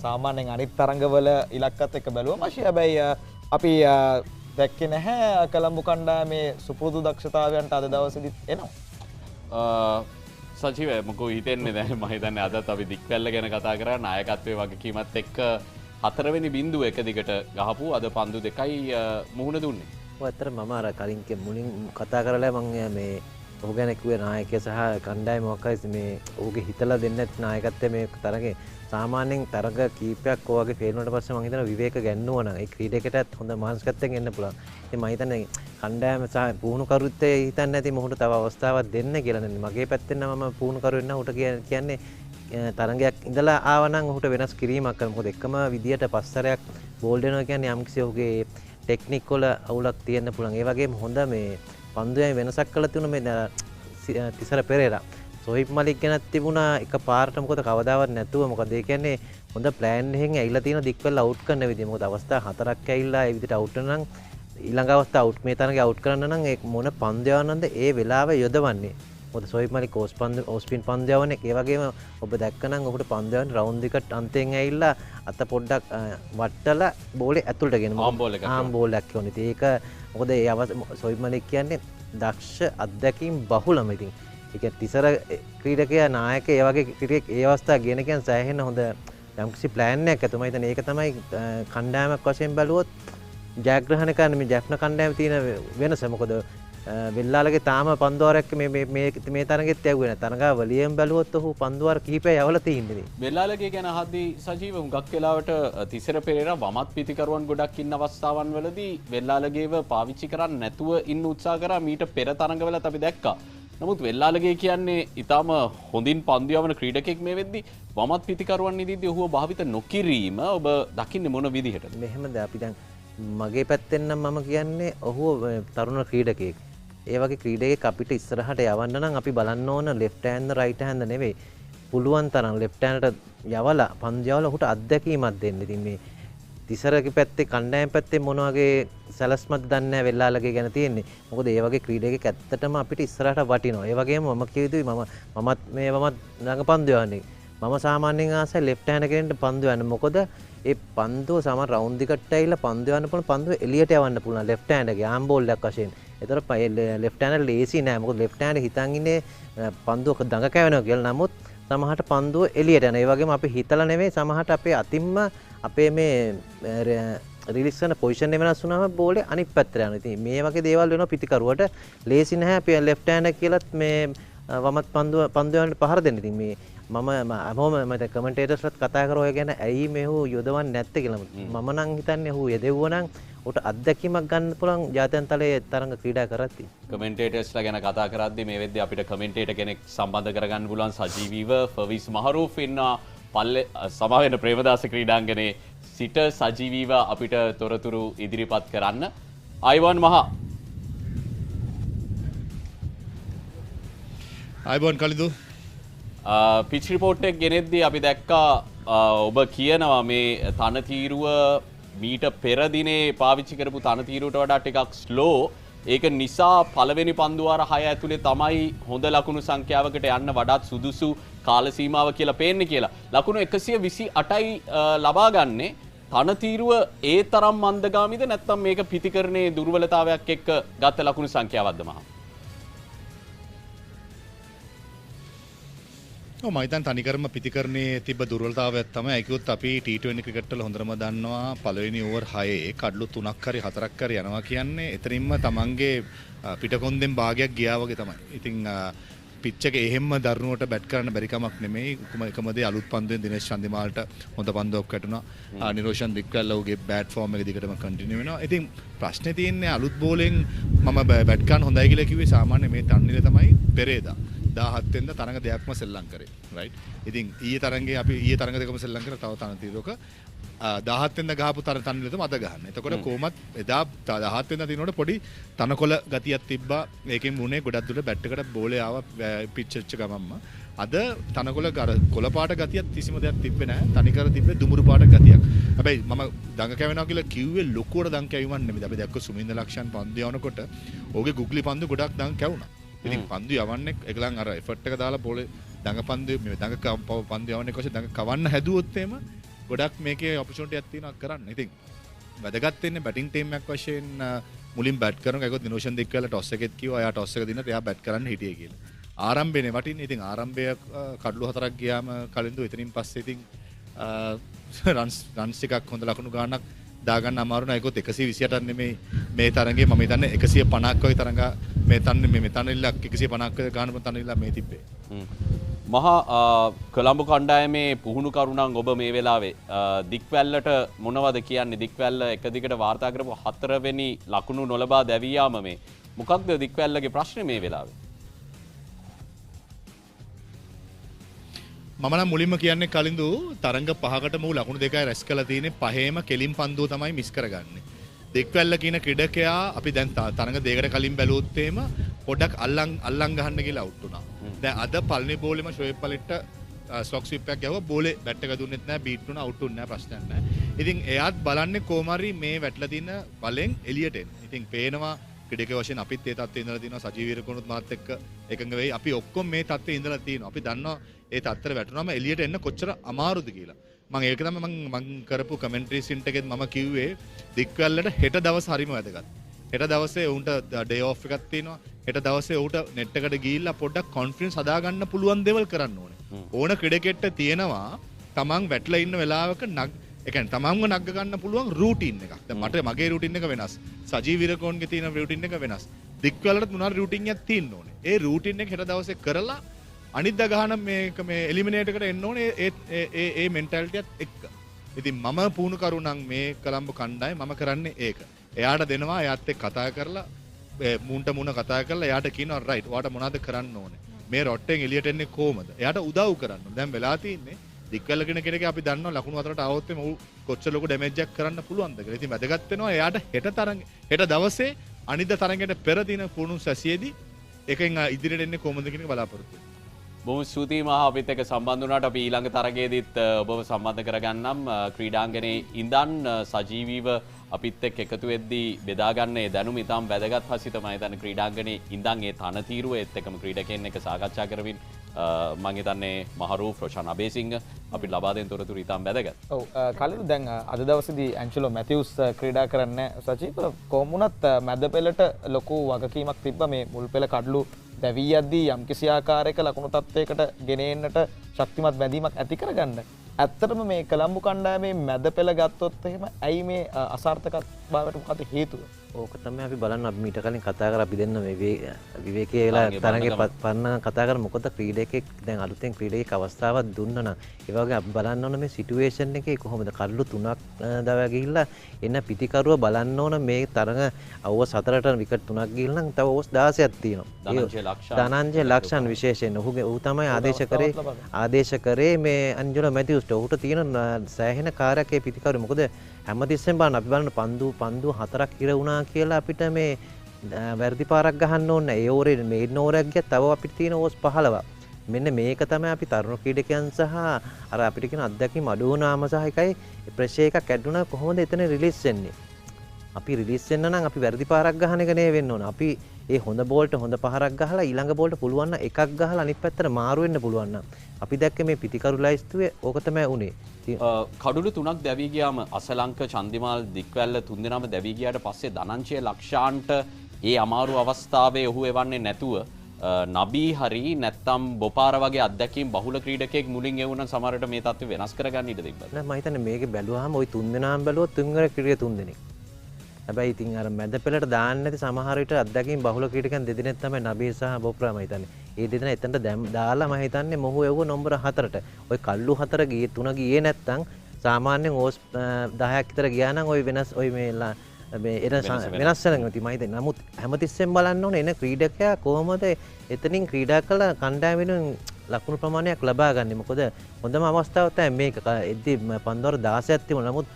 සාමාන්‍යයෙන් අනිත් තරඟවල ඉලක්කත් එක්ක බැලුවා මාෂි. හැබැයි අපි දැක්කේ නැහැ කොළඹ කණ්ඩායමේ සුපුරුදු දක්ෂතාවයන්ට අද දවසේදීත් එනවා. සජීව මොකෝ හිතෙන්නේ දැන් මම හිතන්නේ අදත් අපි දික්වැල්ල ගැන කතා කරා නායකත්වයේ වගකීමත් එක්ක 4 වෙනි බිඳුව එක දිගට ගහපු අද පන්දු දෙකයි මුහුණ දුන්නේ. ඔය ඇත්තට මම අර කලින් මුලින් කතා කරලා මම මේ ඔහු ගැන කිව්වේ නායකයා සහ කණ්ඩායම මොකක්ද මේ ඔහුගේ හිතලා දෙන්නේ නැති නායකත්වයේ මේ තරගේ සාමාන්‍යයෙන් තරග කීපයක් ඔයගේ ෆේල් වුණාට පස්සේ මම හිතනවා විවේක ගන්නවා නම් ඒ ක්‍රීඩකයටත් හොඳ මානසිකත්වයෙන් එන්න පුළුවන්. ඉතින් මම හිතන්නේ කණ්ඩායම සහ පුහුණු කරුත් හිතන්නේ නැති මොහොත තව අවස්ථාවක් දෙන්න කියලා නෙමෙයි. මගේ පැත්තෙන් නම් මම පුහුණු කරු වෙන්න උට කියන්නේ තරගයක් ඉඳලා ආවනම් ඔහුට වෙනස් කිරීමක් කරන්න. මොකද එකම විදියට පස්තරයක් බෝල් දෙනවා කියන්නේ යම්කිසි ඔහුගේ ටෙක්නික් වල අවුලක් තියෙන්න පුළුවන්. ඒ වගේම හොඳ මේ පන්දුවේ වෙනසක් කළා තියුණා මේ තිසර පෙරේරා. සොහිබ් මලික් ගැනත් තිබුණා එක පාරට මොකද කවදාවත් නැතුව. මොකද ඒ කියන්නේ හොඳ ප්ලෑන් එකකින් ඇවිල්ලා තියෙන දික්වල අවුට් කරන විදිය. මොකද අවස්ථා 4ක් ඇවිල්ලා ඒ විදිහට අවුට් වෙනවා නම් ඊළඟ අවස්ථාව අවුට් මේ තරගේ අවුට් කරන්න නම් ඒ මොන පන්දු යවන්නද ඒ වෙලාව යොදවන්නේ. මොකද සොහිබ් මලික් ඕස්පින් පන්දු යවන්නේ. ඒ වගේම ඔබ දැක්කනම් ඔබට පන්දු යවන්න රවුන්ඩ් එකට අන්තයෙන් ඇවිල්ලා අත පොඩ්ඩක් වට්ටලා බෝලේ ඇතුළට ගෙන ආම් බෝලයක් කියවන්නේ. ඒක මොකද ඒ සොහිබ් මලික් කියන්නේ දක්ෂ අත්දැකීම් බහුලම. ඉතින් ඒක තිසර ක්‍රීඩකයා නායක ඒ වගේ ක්‍රීඩකෙක් ඒ අවස්ථාව ගෙන කියන්නේ සෑහෙන හොඳ යම්කිසි ප්ලෑන් එකක් ඇතුව. මම හිතන්නේ ඒක තමයි කණ්ඩායමක් වශයෙන් බැලුවොත් ජයග්‍රහණය කරන්න මේ ජැෆ්නා කණ්ඩායම තියෙන වෙනස. මොකද වෙල්ලාලගේ තාම පන්දුවාරයක් මේ තරගෙත් යවුවේ නැහැ. තරගා වලියෙන් බැලුවොත් ඔහු පන්දුවාර කිහිපයක් යවලා තියෙන්නේ. වෙල්ලාලගේ ගැන අහද්දී සජීව හුඟක් වෙලාවට තිසර පෙරේරා වමත් පිතිකරුවන් ගොඩක් ඉන්න අවස්ථාවන් වලදී වෙල්ලාලගේව පාවිච්චි කරන්නේ නැතුව ඉන්න උත්සාහ කරා. මීට පෙර තරඟවලත් අපි දැක්කා. නමුත් වෙල්ලාලගේ කියන්නේ ඊටාම හොඳින් පන්දු යවන ක්‍රීඩකෙක් මේ වෙද්දී වමත් පිතිකරුවන් ඉදිද්දී ඔහුව භාවිත නොකිරීම ඔබ දකින්නේ මොන විදිහටද? මෙහෙමද අපි දැන් මගේ පැත්තෙන් නම් මම කියන්නේ ඔහු තරුණ ක්‍රීඩකයෙක්. ඒ වගේ ක්‍රීඩකයෙක් අපිට ඉස්සරහට යවන්න නම් අපි බලන්න ඕන ලෙෆ්ට් හෑන්ඩ් රයිට් හෑන්ඩ් නෙවෙයි. පුළුවන් තරම් ලෙෆ්ට් හෑන්ඩ්ට යවලා පන්දු යවලා ඔහුට අත්දැකීමක් දෙන්න. ඉතින් මේ තිසරගේ පැත්තේ කණ්ඩායම් පැත්තේ මොන වගේ සැලස්මක්ද දන්නේ නැහැ වෙල්ලාලගේ ගැන තියෙන්නේ. මොකද ඒ වගේ ක්‍රීඩකයෙක් ඇත්තටම අපිට ඉස්සරහට වටිනවා. ඒ වගේම මම කියුවේ මමත් ළඟ පන්දු යවන්නේ. මම සාමාන්‍යයෙන් ආසයි ලෙෆ්ට් හෑන්ඩ් කෙනෙක්ට පන්දු යන්න. මොකද ඒ පන්දුව සමහර රවුන්ඩ් එකට ඇවිල්ලා පන්දු යවන්න පුළුවන්. පන්දුව එළියට යවන්න පුළුවන් ලෙෆ්ට් හෑන්ඩ් එකේ ආම් බෝල් එකක් වශයෙන්. ඒතර ලෙෆ්ට් හෑන්ඩ් ලේසි නෑ. මොකද ලෙෆ්ට් හෑන්ඩ් හිතන් ඉන්නේ පන්දුවක දඟ කැවෙනවා කියලා. නමුත් සමහරට පන්දුව එළියට යනවා. ඒ වගේම අපි හිතලා නෙවෙයි සමහරට අපේ අතින්ම අපේ මේ රිලීස් කරන පොසිෂන් එක වෙනස් වුණාම බෝලේ අනිත් පැත්තට යනවා. ඉතින් මේ වගේ දේවල් වෙනවා පිටිකරුවට. ලේසි නැහැ අපි ලෙෆ්ට් හෑන්ඩ් එක කියලාත් මේ වමත් පන්දු යවන්න පහර දෙන්න. ඉතින් මේ මම මට කමෙන්ටේටර්ස්ලත් කතා කරා ඔය ගැන ඇයි මෙහු යොදවන්නේ නැත්තේ කියලා. මම නම් හිතන්නේ ඔහු යදෙව්වනම් උට අත්දැකීමක් ගන්න පුළුවන් ජාත්‍යන්තර තලයේ තරඟ ක්‍රීඩා කරද්දී. කමෙන්ටේටර්ස්ලා ගැන කතා කරද්දී මේ වෙද්දී අපිට කමෙන්ටේටර් කෙනෙක් සම්බන්ධ කරගන්න පුළුවන් සජීවීව ෆර්විස් මහරූෆ් ඉන්නවා පල්ලේ සමාවෙන ප්‍රේමදාස ක්‍රීඩාංගණයේ සිට සජීවීව අපිට තොරතුරු ඉදිරිපත් කරන්න. අයිවන් මහා අයිබෝන් කලිදු පිච් රිපෝට් එක ගෙනෙද්දී අපි දැක්කා ඔබ කියනවා මේ තනතීරුව මීට පෙර දිනේ පාවිච්චි කරපු තනතීරුවට වඩා ටිකක් ස්ලෝ. ඒක නිසා පළවෙනි පන්දුවාර 6 ඇතුලේ තමයි හොඳ ලකුණු සංඛ්‍යාවකට යන්න වඩාත් සුදුසු කාල සීමාව කියලා පේන්නේ කියලා. ලකුණු 128යි ලබා ගන්නේ. තනතීරුව ඒ තරම් මන්දගාමීද නැත්නම් මේක පිටිකරණයේ දුර්වලතාවයක් එක්ක ගත ලකුණු සංඛ්‍යාවක්ද මහා? මම හිතන්නේ තනිකරම පිටිකරණයේ තිබ්බ දුර්වලතාවයක් තමයි. ඒකත් අපි T20 ක්‍රිකට් වල හොඳටම දන්නවා පළවෙනි ඕවර් 6 කඩලු 3ක් හරි 4ක් හරි යනවා කියන්නේ එතනින්ම තමන්ගේ පිටකොන්දෙන් භාගයක් ගියා වගේ තමයි. ඉතින් පිච් එක එහෙම්ම දරුණුවට බැට් කරන්න බැරි කමක් නෙමෙයි. එකම දේ අලුත් පන්දුවෙන් දිනේෂ් චන්දිමාල්ට හොඳ පන්දුවක් වැටුණා. නිරෝෂන් දික්වැල්ලවගේ බෑට් ෆෝම් එක දිගටම කන්ටිනියු වෙනවා. ඉතින් ප්‍රශ්නේ තියෙන්නේ අලුත් බෝලෙන් මම බැට් කරන්න හොඳයි කියලා කිව්වේ සාමාන්‍ය මේ තන්නිල තමයි පෙරේදා. 17 වෙනිදා තරඟ දෙකක්ම සෙල්ලම් කරේ. රයිට්. ඉතින් ඊයේ තරඟ දෙකම සෙල්ලම් කරලා තව තනතිරක 17 වෙනිදා ගහපු තනනිලද මත ගහන්න. එතකොට කොහොමත් එදා 17 වෙනිදා තිනකොට පොඩි තනකොළ ගතියක් තිබ්බා. ඒකෙන් මුනේ ගොඩක් දුර බැට් එකට බෝලේ ආව පිච් එක ගමම්ම. අද තනකොළ කොළ පාට ගතියක් කිසිම දෙයක් තිබ්බේ නැහැ. තනිකර තිබ්බේ දුමුරු පාට ගතියක්. හැබැයි මම දඟ කැවෙනවා කියලා කිව්වේ ලොකුවට දඟ කැවීමක් නෙමෙයි. අපි දැක්ක සුමින්ද ලක්ෂන් පන්දු යවනකොට ඕගේ ගුග්ලි පන්දු ගොඩක් දඟ කැවුණා. ඉතින් පන්දු යවන්නේ එකලන් අර එෆර්ට් එක දාලා බෝලේ දඟ පන්දු මේ දඟ පන්දු යවන්නේ කොහොමද දඟ කවන්න හැදුවොත් එහෙම ගොඩක් මේකේ ඔපචුනිටි එකක් තියෙනවා කරන්න. ඉතින් වැදගත් වෙන්නේ බැටිං ටීම් එකක් වශයෙන් මුලින් බැට් කරනවා. ඒකත් දිනෝෂන් දික්කලා ටොස් එකෙත් කිව්වා එයා ටොස් එක දිනනට එයා බැට් කරන්න හිටියේ කියලා. ආරම්භයනේ වටින්නේ. ඉතින් ආරම්භය කඩලු 4ක් ගියාම කලින්දු එතනින් පස්සේ ඉතින් රන්ස් ටිකක් හොඳ ලකුණු ගානක් දාගන්න අමාරු නෑ. ඒකත් 128ක් නෙමෙයි මේ තරඟේ මම හිතන්නේ 150ක් වගේ තරඟ මේ තනනිල්ලක් 150ක් ගාන තනනිල්ල මේ තිබ්බේ. මහා කොළඹ කණ්ඩායමේ පුහුණු කරුණන් ඔබ මේ වෙලාවේ දික්වැල්ලට මොනවද කියන්නේ? දික්වැල්ල එක දිගට වාර්තා කරපු 4 වෙනි ලකුණු නොලබා දැවී යාම මේ මොකක්ද දික්වැල්ලගේ ප්‍රශ්නේ මේ වෙලාවේ? මම නම් මුලින්ම කියන්නේ කලින්දු තරඟ 5කට මූ ලකුණු දෙකයි රැස් කරලා තියෙන්නේ. පහේම කෙලින් පන්දුව තමයි මිස් කරගන්නේ. දික්වැල්ල කියන ක්‍රීඩකයා අපි දැන් තරඟ දෙකකට කලින් බැලුවොත් එහෙම පොඩක් අල්ලන් ගහන්න කියලා අවුට් වුණා. දැන් අද පළවෙනි බෝලෙම ෂොයිබ් පලෙට්ට ස්ලොක් ස්විප් එකක් ගැහුවා. බෝලේ බැට් එක දුන්නෙත් නැහැ, බීට් වුණා, අවුට් වුණා, ප්‍රශ්නයක් නැහැ. ඉතින් එයාත් බලන්නේ කොහොම හරි මේ වැටලා තියෙන බලෙන් එළියට එන්න. ඉතින් පේනවා ක්‍රීඩක වශයෙන් අපිත් ඒ තත්ත්වේ ඉඳලා තියෙනවා. සජීව විරකුණුත් මාත් එක්ක එකඟ වෙයි. අපි ඔක්කොම මේ තත්ත්වේ ඉඳලා තියෙනවා. අපි දන්නවා ඒ තත්ත්වෙට වැටුනම එළියට එන්න කොච්චර අමාරුද කියලා. මම ඒක තමයි මම කරපු කමෙන්ටරි සින්ට් එකෙත් මම කිව්වේ දික්වැල්ලට හෙට දවස් හරිම වැදගත්. හෙට දවසේ උන්ට ඩේ ඔෆ් එකක් තියෙනවා. හෙට දවසේ ඌට නෙට් එකට ගිහිල්ලා පොඩ්ඩක් කොන්ෆිඩන්ස් හදාගන්න පුළුවන් දේවල් කරන්න ඕනේ. ඕන ක්‍රීඩකෙක්ට තියෙනවා තමන් වැටලා ඉන්න වෙලාවක ඒ කියන්නේ තමන්ව නග්ග ගන්න පුළුවන් රූටින් එකක්. දැන් මට මගේ රූටින් එක වෙනස්. සජීව විරකෝන්ගේ තියෙන රූටින් එක වෙනස්. දික්වැල්ලට මොනවා රූටින් එකක් තියෙන්න ඕනේ. ඒ රූටින් එක හෙට දවසේ කරලා අනිද්දා ගහන මේ එලිමිනේට් එකට එන්න ඕනේ ඒ මෙන්ටැලිටියත් එක්ක. ඉතින් මම පුහුණු කරුණම් මේ කොළඹ කණ්ඩායම මම කරන්නේ ඒක. එයාට දෙනවා එයාත් එක්ක කතා කරලා මුන්ට මුණ කතා කරලා එයාට කියනවා රයිට් ඔයාට මොනවද කරන්න ඕනේ. මේ රොට්ටෙන් එළියට එන්නේ කොහමද? එයාට උදව් කරන්න. දැන් වෙලා තියෙන්නේ දික්වැල්ල කෙනෙක් අපි දන්නවා ලකුණු 4ට આવොත් එමු කොච්චර ලොකු ඩැමේජ් එකක් කරන්න පුළුවන්ද කියලා. ඉතින් වැදගත් වෙනවා එයාට හෙට දවසේ අනිද්දා තරඟයට පෙර දින පුහුණු සැසියේදී එකෙන් ඉදිරියට එන්නේ කොහොමද කියන එක බලාපොරොත්තු වෙනවා. බොහොම ස්තුතියි මහා අපිත් එක්ක සම්බන්ධ වුණාට. අපි ඊළඟ තරගයේදීත් ඔබව සම්බන්ධ කරගන්නම්. ක්‍රීඩාංගණයේ ඉඳන් සජීවීව අපිත් එක්ක එකතු වෙද්දී බෙදාගන්න ඒ දැනුම ඉතාම වැදගත්. හසි තමයි දැන් ක්‍රීඩාංගණයේ ඉඳන් ඒ තනතිරුව ඒත් එක්කම ක්‍රීඩකයන් එක්ක සාකච්ඡා කරමින් මම හිතන්නේ මහරූෆ් රොෂාන් අබේසිංහ අපිට ලබා දෙන තොරතුරු ඉතාම වැදගත්. ඔව් කලින් දැන් අද දවසේදී ඇන්චලෝ මැතිව්ස් ක්‍රීඩා කරන්නේ සචීව කොමුණත් මැද පෙළට ලොකු වගකීමක් තිබ්බා මේ මුල් පෙළ කඩලු දැවී යද්දී යම්කිසි ආකාරයක ලකුණු තත්ත්වයකට ගෙන එන්නට ශක්තිමත් බැඳීමක් ඇති කරගන්න. ඇත්තටම මේ කොළඹ කණ්ඩායමේ මැද පෙළ ගත්තොත් එහෙම ඇයි මේ අසාර්ථකභාවයට මොකද හේතුව? ඕක තමයි අපි බලන්න අපි මීට කලින් කතා කරලා අපි දෙන්න මේ විවේකයේ වෙලා තරගේ පන්න කතා කරලා මොකද ක්‍රීඩකෙක් දැන් අලුතෙන් ක්‍රීඩකෙක් අවස්ථාවක් දුන්නා නම් ඒ වගේ අපි බලන්න ඕන මේ සිටුේෂන් එකේ කොහොමද කල්ලු 3ක් දවලා ගිහිල්ලා එන්න පිටිකරුව බලන්න ඕන මේ තරඟ අවුව 4ට විකට් 3ක් ගිහිල්ලා නම් තව ඕවර්ස් 16ක් තියෙනවා. ධනංජය ලක්ෂන් විශේෂයෙන් ඔහු තමයි ආදේශ කරේ මේ අන්ජලෝ මැතිව්ස්ට ඔහුට තියෙන සෑහෙන කාර්යයක් ඒ පිටිකරුව මොකද හැමතිස්සෙම බලන්න අපි බලන්න පන්දු 4ක් ඉර වුණා කියලා අපිට මේ වැරදි පාරක් ගහන්න ඕනේ. ඒ ඕරේ මේ නෝරයක් ගියා තව අපිට තියෙන ඕස් 15ක්. මෙන්න මේක තමයි අපි තරුණ ක්‍රීඩකයන් සහ අර අපිට කියන අත්දැකීම් අඩු වුණාම සහ එකයි ප්‍රෙෂර් එකක් ඇඩ් වුණා කොහොමද එතන රිලීස් වෙන්නේ? අපි රිලීස් වෙන්න නම් අපි වැරදි පාරක් ගහන එක නේ වෙන්න ඕන. අපි ඒ හොඳ බෝල්ට හොඳ පහරක් ගහලා ඊළඟ බෝල්ට පුළුවන් නම් එකක් ගහලා අනිත් පැත්තට මාරු වෙන්න පුළුවන් නම් අපි දැක්කේ මේ පිටිකරු ලයිස්තුවේ ඕක තමයි උනේ. කඩුළු 3ක් දැවී ගියාම අසලංක චන්දිමාල් දික්වැල්ල තුන්දෙනාම දැවී ගියාට පස්සේ ධනංජය ලක්ෂාන්ට ඒ අමාරු අවස්ථාවේ ඔහු එවන්නේ නැතුව නබී හරි නැත්තම් බොපාර වගේ අත්දැකීම් බහුල ක්‍රීඩකයෙක් මුලින් එවුණා සමහරට මේ තත්ත්වය වෙනස් කරගන්න ඉඩ තිබ්බා. නෑ මම හිතන්නේ මේකේ බැලුවාම ওই තුන්දෙනාම බැලුවොත් තුන්වර ක්‍රීඩක තුන්දෙනෙක්. හැබැයි ඉතින් අර මැද පෙළට දාන්න නැති සමහර විට අත්දැකීම් බහුල ක්‍රීඩකයන් දෙදෙනෙක් තමයි නබී සහ බොප්‍රා මම හිතන්නේ. ඒ දෙදෙනා එතනට දාලා මම හිතන්නේ මොහු එවුව නම්බර 4ට. ওই කල්ලු 4 ගියේ 3 ගියේ නැත්තම් සාමාන්‍යයෙන් ඕස් 10ක් විතර ගියා නම් ওই වෙනස් ওই මේ වෙනස් වෙනවා මම හිතන්නේ. නමුත් හැමතිස්සෙම බලන්න ඕනේ එන ක්‍රීඩකයා කොහොමද එතනින් ක්‍රීඩා කළ කණ්ඩායම වෙනුවෙන් ලකුණු ප්‍රමාණයක් ලබා ගන්නේ. මොකද හොඳම අවස්ථාව තමයි මේක. එද්දි පන්දුවර 16ක් තිබුණා. නමුත්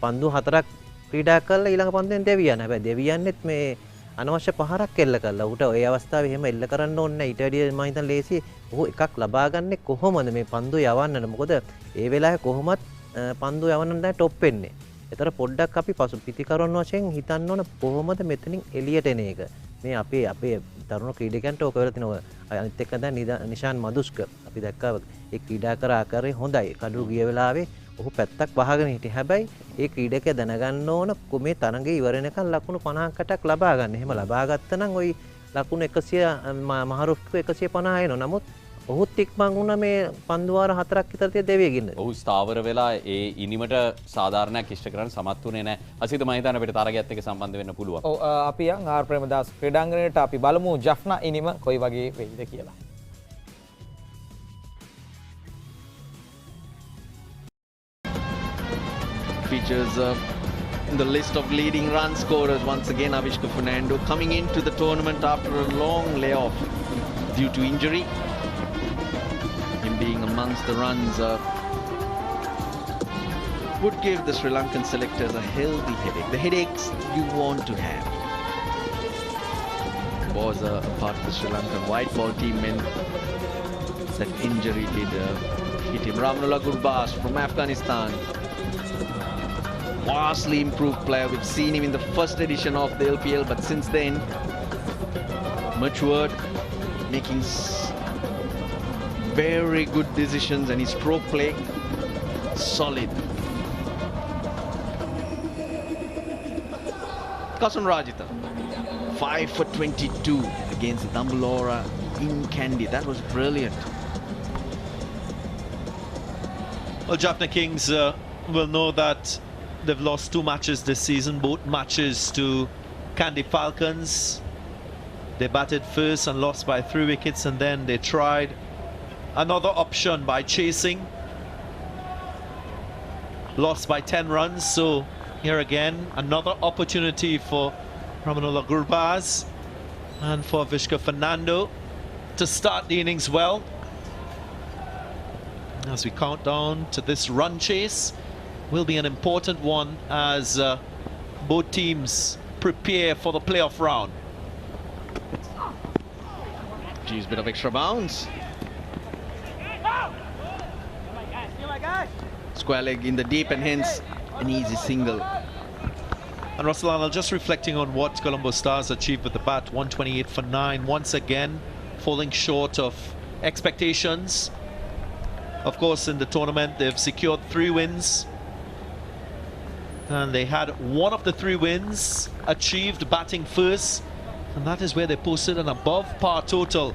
පන්දු 4ක් ක්‍රීඩා කළා ඊළඟ පන්දුවෙන් දෙවියන්. හැබැයි දෙවියන්නෙත් මේ අනවශ්‍ය පහරක් එල්ල කළා. උට ඒ අවස්ථාවේ එහෙම එල්ල කරන්න ඕනේ නැහැ. ඊට වැඩිය මම හිතන්නේ ලේසි. ඔහු එකක් ලබා ගන්නේ කොහොමද මේ පන්දුව යවන්නද? මොකද ඒ වෙලාවේ කොහොමත් පන්දුව යවන්න දැන් ටොප් වෙන්නේ. ඒතර පොඩ්ඩක් අපි පසු පිටිකරන වශයෙන් හිතන්න ඕන කොහොමද මෙතනින් එළියට එන එක. මේ අපේ තරුණ ක්‍රීඩකයන්ට ඕක වෙලා තිනවා. අනිත් එක දැන් නිෂාන් මදුස්ක අපි දැක්කා ඒ ක්‍රීඩා කර ආකාරය හොඳයි. කඩු ගිය වෙලාවේ ඔහු පැත්තක් වහගෙන හිටියේ. හැබැයි ඒ ක්‍රීඩකයා දැනගන්න ඕන මේ තරඟේ ඉවර වෙනකන් ලකුණු 50කටක් ලබා ගන්න. එහෙම ලබා ගත්තා නම් ওই ලකුණු 100 මහරුෆ්ක 150 එනවා. නමුත් ඔහුත් ඉක්මන් වුණා මේ පන්දුවාර 4ක් විතර තිය දෙවියගින්න. ඔහු ස්ථාවර වෙලා ඒ ඉනිමට සාධාරණයක් ඉෂ්ට කරන්න සමත් වුණේ නැහැ. අසිත මම හිතන්නේ අපිට තරගයත් එක්ක සම්බන්ධ වෙන්න පුළුවන්. ඔව් අපි යන් ආර් ප්‍රේමදාස ක්‍රීඩාංගණයට අපි බලමු ජෆ්නා ඉනිම කොයි වගේ වෙයිද කියලා. Features in the list of leading run scorers once again. Avishka Fernando coming into the tournament after a long layoff due to injury. Him being amongst the runs would give the Sri Lankan selectors a healthy headache. The headaches you want to have. Was a part of the Sri Lankan white ball team when that injury did hit him. Ramanullah Gurbas from Afghanistan. Vastly improved player. We've seen him in the first edition of the LPL, but since then matured, making very good decisions, and his stroke play solid. Kasun Rajitha 5 for 22 against Dambalora in Kandy. That was brilliant. Well, Jaffna Kings will know that they've lost 2 matches this season, both matches to Kandy Falcons. They batted first and lost by 3 wickets, and then they tried another option by chasing. Lost by 10 runs, so here again, another opportunity for Ramanullah Gurbaz and for Avishka Fernando to start the innings well. As we count down to this run chase, will be an important one as both teams prepare for the playoff round. Geez, bit of extra bounce. Square leg in the deep and hence an easy single. And Roslan, just reflecting on what Colombo Stars achieved with the bat, 128 for 9, once again falling short of expectations. Of course, in the tournament, they've secured 3 wins. And they had one of the 3 wins achieved batting first, and that is where they posted an above par total,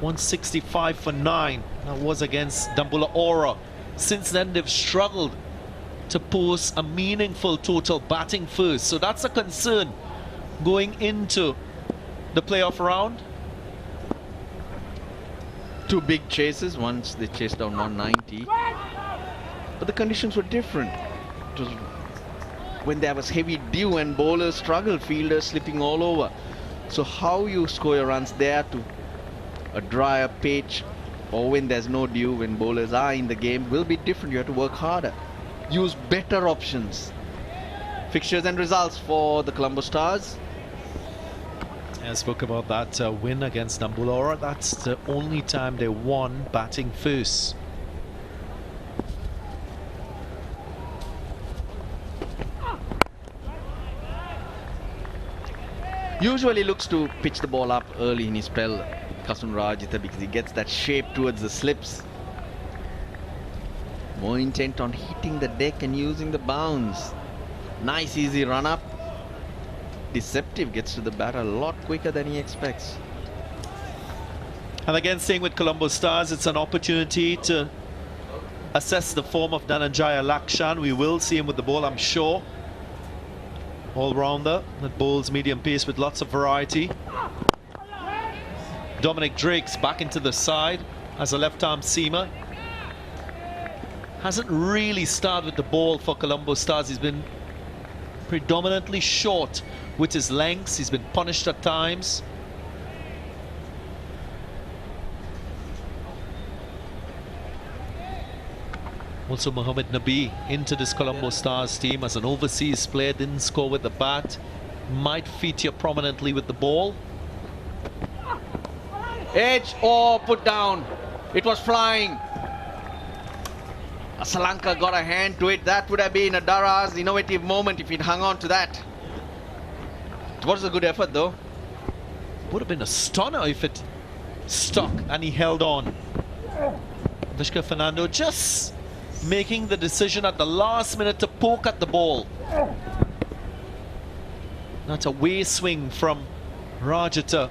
165 for 9. That was against Dambalora since then they've struggled to post a meaningful total batting first. So that's a concern going into the playoff round. 2 big chases. Once they chased down 190. But the conditions were different. It was when there was heavy dew and bowlers struggled, fielders slipping all over. So how you score your runs there to a drier pitch, or when there's no dew, when bowlers are in the game, will be different. You have to work harder. Use better options. Fixtures and results for the Colombo Stars. I spoke about that win against Nambulora. That's the only time they won batting first. Usually looks to pitch the ball up early in his spell, Kasun Rajitha, because he gets that shape towards the slips. More intent on hitting the deck and using the bounce. Nice easy run up. Deceptive, gets to the batter a lot quicker than he expects. And again, staying with Colombo Stars, it's an opportunity to assess the form of Dhananjaya Lakshan. We will see him with the ball, I'm sure. All-rounder that bowls medium pace with lots of variety. Dominic Drake's back into the side as a left-arm seamer. Hasn't really started with the ball for Colombo Stars. He's been predominantly short with his lengths. He's been punished at times. Also Mohamed Nabi into this Colombo Stars team as an overseas player, didn't score with the bat, might feature prominently with the ball. Edge or put down. It was flying. Sri Lanka got a hand to it. That would have been a Dara's innovative moment if he'd hung on to that. It was a good effort though. Would have been a stunner if it stuck and he held on. Vishka Fernando just making the decision at the last minute to poke at the ball. That's a way swing from Rajitha.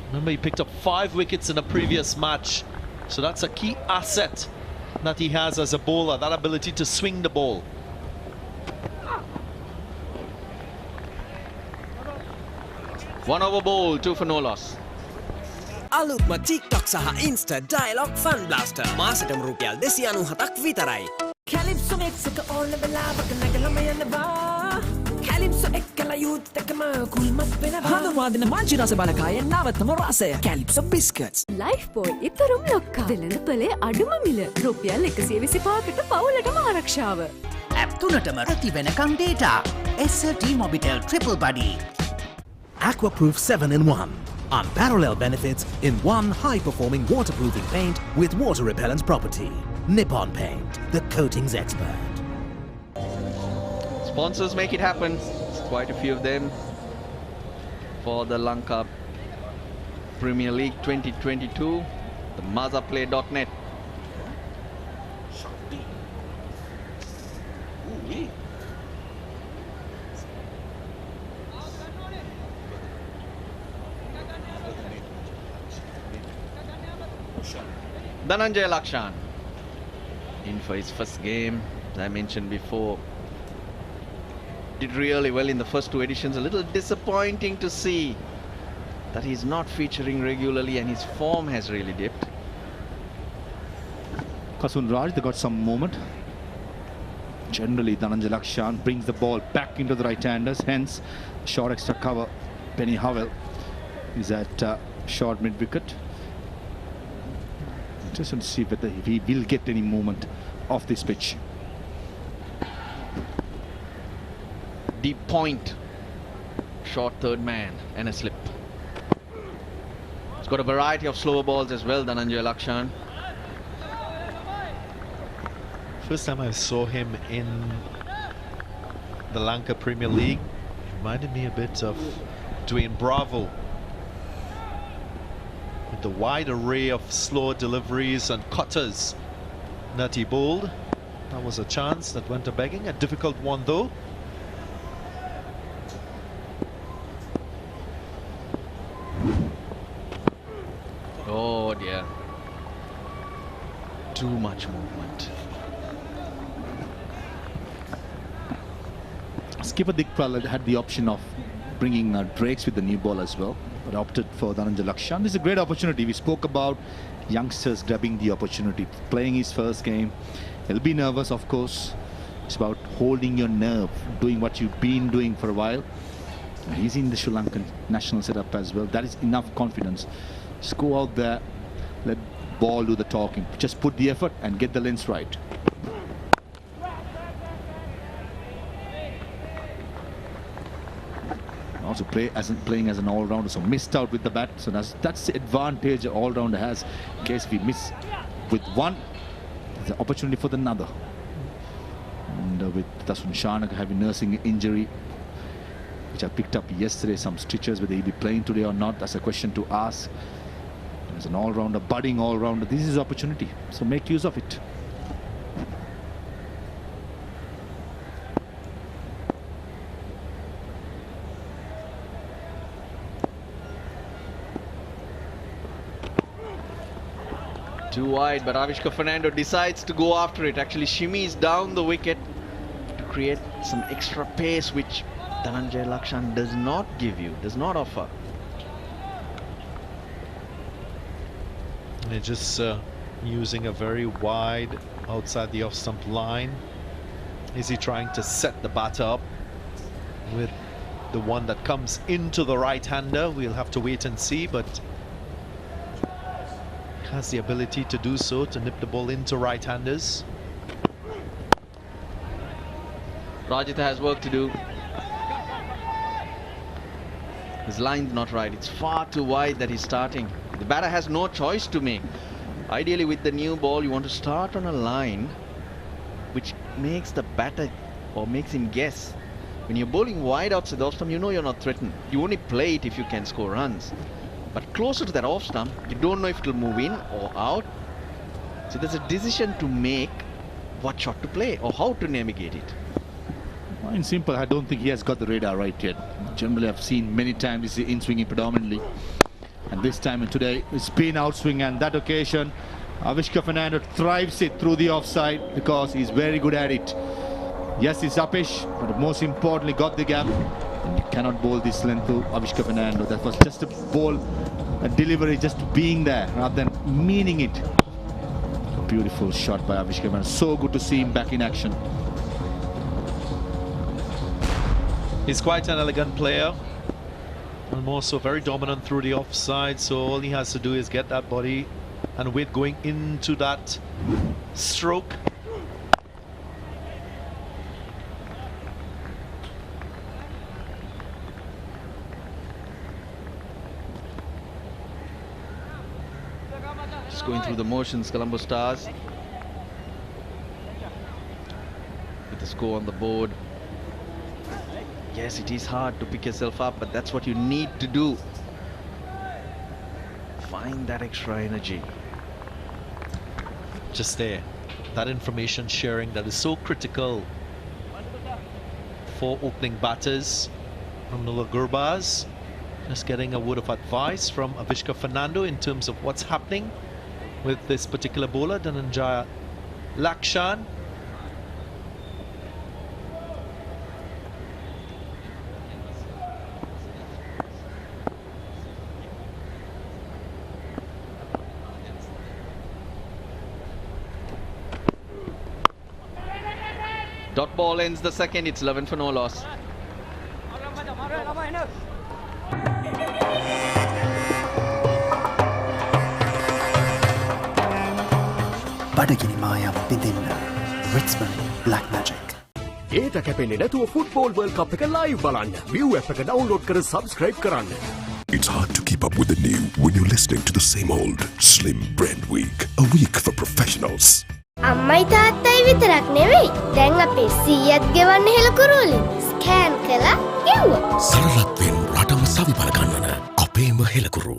Remember, he picked up 5 wickets in a previous match, so that's a key asset that he has as a bowler, that ability to swing the ball. One over bowl, 2 for no loss. අලුත්ම TikTok සහ Insta Dialogue Fun Blaster මාසෙටම රුපියල් 297ක් විතරයි. Calypso X එක ඕන වෙලාවක නැගලම යනවා. Calypso එක්කලා යූත් එකම කුල්මත් වෙනවා. හඳුන්වා දෙන මංචි රස බලකායෙන් නවතම රසය. Calypso Biscuits. Life Boy ඉතරුම් ලොක්කා. වෙළඳපොලේ අඩුම මිල. රුපියල් 125කට පවුලටම ආරක්ෂාව. ඇප් තුනටම රැති වෙනකම් data. ST Mobitel Triple Buddy. Aquaproof 7-in-1. Unparalleled benefits in one high-performing waterproofing paint with water repellent property. Nippon Paint, the coatings expert. Sponsors make it happen. Quite a few of them for the Lanka Premier League 2022. The Mazaplay.net. Dhananjaya Lakshan in for his first game. As I mentioned before, did really well in the first 2 editions. A little disappointing to see that he's not featuring regularly and his form has really dipped. Kasun Raj, they got some moment. Generally, Dhananjaya Lakshan brings the ball back into the right-handers, hence short extra cover. Penny Howell is at short mid-wicket. Interesting to see whether he will get any movement off this pitch. Deep point, short third man and a slip. He's got a variety of slower balls as well, Dhananjaya Lakshan. First time I saw him in the Lanka Premier League, reminded me a bit of Dwayne Bravo. With the wide array of slow deliveries and cutters that he bowled. That was a chance that went a begging, a difficult one though. Oh dear. too much movement. Skipper Dikpal had the option of bringing Drakes with the new ball as well, but opted for Dhananjay Lakshan. This is a great opportunity. We spoke about youngsters grabbing the opportunity, playing his first game. He'll be nervous, of course. It's about holding your nerve, doing what you've been doing for a while. And he's in the Sri Lankan national setup as well. That is enough confidence. Just go out there, let ball do the talking. Just put the effort and get the lens right. Also playing as an all-rounder, so missed out with the bat. So that's the advantage an all-rounder has. In case we miss with one, there's an opportunity for the another. And with Tasun Shanak having nursing injury, which I picked up yesterday, some stitches, whether he'll be playing today or not, that's a question to ask. As an all-rounder, budding all-rounder, this is his opportunity, so make use of it. Too wide, but Avishka Fernando decides to go after it. Actually shimmies down the wicket to create some extra pace, which Dhananjay Lakshan does not give you, does not offer. They're just using a very wide outside the off-stump line. Is he trying to set the batter up with the one that comes into the right-hander? We'll have to wait and see, but has the ability to do so, to nip the ball into right-handers. Rajitha has work to do. His line's not right. It's far too wide that he's starting. The batter has no choice to make. Ideally, with the new ball, you want to start on a line which makes the batter, or makes him guess. When you're bowling wide outside the off-stump, you know you're not threatened. You only play it if you can score runs. But closer to that off-stump, you don't know if it'll move in or out. So there's a decision to make what shot to play or how to navigate it. Well, in simple, I don't think he has got the radar right yet. Generally, I've seen many times he's in-swinging predominantly. And this time and today, spin outswing, and that occasion, Avishka Fernando thrives it through the offside because he's very good at it. Yes, he's uppish, but most importantly, got the gap. And you cannot bowl this length to Avishka Fernando. That was just a ball, a delivery, just being there rather than meaning it. Beautiful shot by Avishka Fernando. So good to see him back in action. He's quite an elegant player, and also very dominant through the offside, so all he has to do is get that body and weight going into that stroke. Just going through the motions, Colombo Stars. With the score on the board. Yes, it is hard to pick yourself up, but that's what you need to do. Find that extra energy. Just there, that information sharing that is so critical for opening batters from the Gurbas. Just getting a word of advice from Avishka Fernando in terms of what's happening with this particular bowler, Dhananjay Lakshan. Dot ball ends the second. It's 11 for no loss. බඩගිනි මායාව පිඳින්න Richmond Black Magic. ඒට කැපෙන්නේ නැතුව football world කප් එක live බලන්න. View app එක download කර subscribe කරන්න. It's hard to keep up with the new when you're listening to the same old Slim Bread Week. A week for professionals. අම්මයි තාත්තයි විතරක් නෙවෙයි. දැන් අපේ සීයත් ගෙවන්න හෙළකුරු වලින් ස්කෑන් කළා ගෙව්වා. සරලත්වෙන් රටම සවිපල ගන්නන අපේම හෙළකුරු.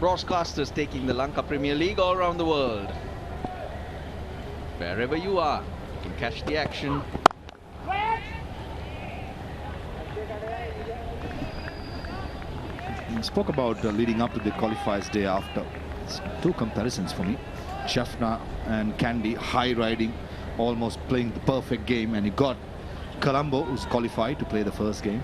Broadcasters taking the Lanka Premier League all around the world. Wherever you are, you can catch the action. spoke about leading up to the qualifiers day after. It's two comparisons for me. Jaffna and Candy, high riding, almost playing the perfect game, and you got Colombo, who's qualified to play the first game,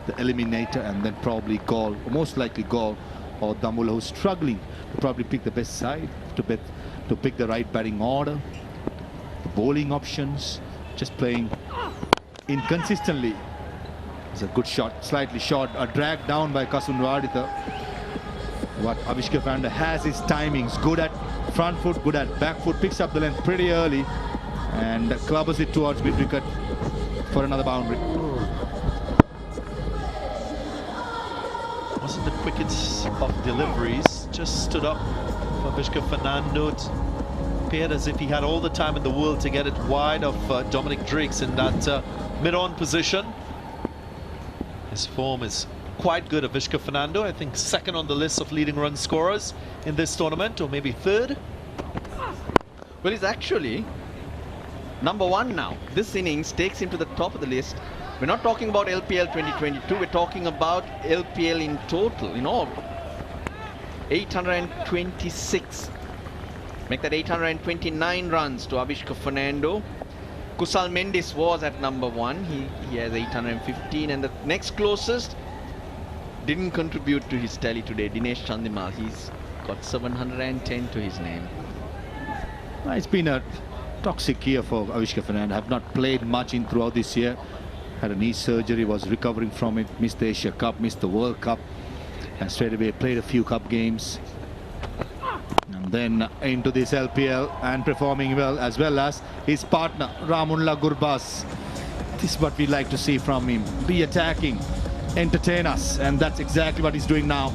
the eliminator, and then probably Gaul, or most likely Gaul or Damula, who's struggling to probably pick the best side, to pick the right batting order, the bowling options, just playing inconsistently. It's a good shot, slightly short, a drag down by Kasunraditha. What Avishka Fernando has his timings, good at front foot, good at back foot, picks up the length pretty early and clubbers it towards mid-wicket for another boundary. Wasn't the quickest of deliveries, just stood up for Avishka Fernando. It appeared as if he had all the time in the world to get it wide of Dominic Drakes in that mid-on position. His form is quite good, Avishka Fernando. I think second on the list of leading run scorers in this tournament, or maybe third. Well, he's actually number one now. This innings takes him to the top of the list. We're not talking about LPL 2022, we're talking about LPL in total, in all. 826. Make that 829 runs to Avishka Fernando. Kusal Mendis was at number one. He has 815, and the next closest didn't contribute to his tally today, Dinesh Chandimal. He's got 710 to his name. It's been a toxic year for Avishka Fernando. Have not played much in throughout this year. Had a knee surgery, was recovering from it, missed the Asia Cup, missed the World Cup, and straight away played a few cup games. And then into this LPL and performing well as his partner Ramulla Gurbaz. This is what we like to see from him. Be attacking, entertain us, and that's exactly what he's doing now.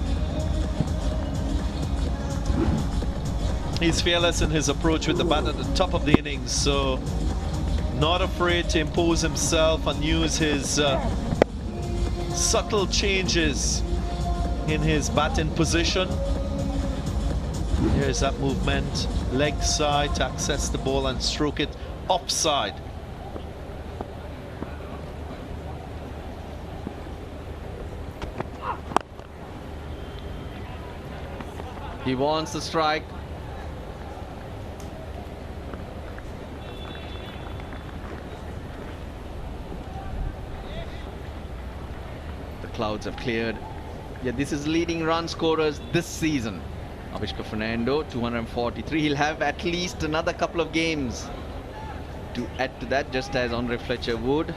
He's fearless in his approach with the bat at the top of the innings, so not afraid to impose himself and use his subtle changes in his batting position. Here's that movement, leg side to access the ball and stroke it offside. He wants the strike. The clouds have cleared. Yeah, this is leading run scorers this season. Avishka Fernando, 243. He'll have at least another couple of games to add to that, just as Andre Fletcher would.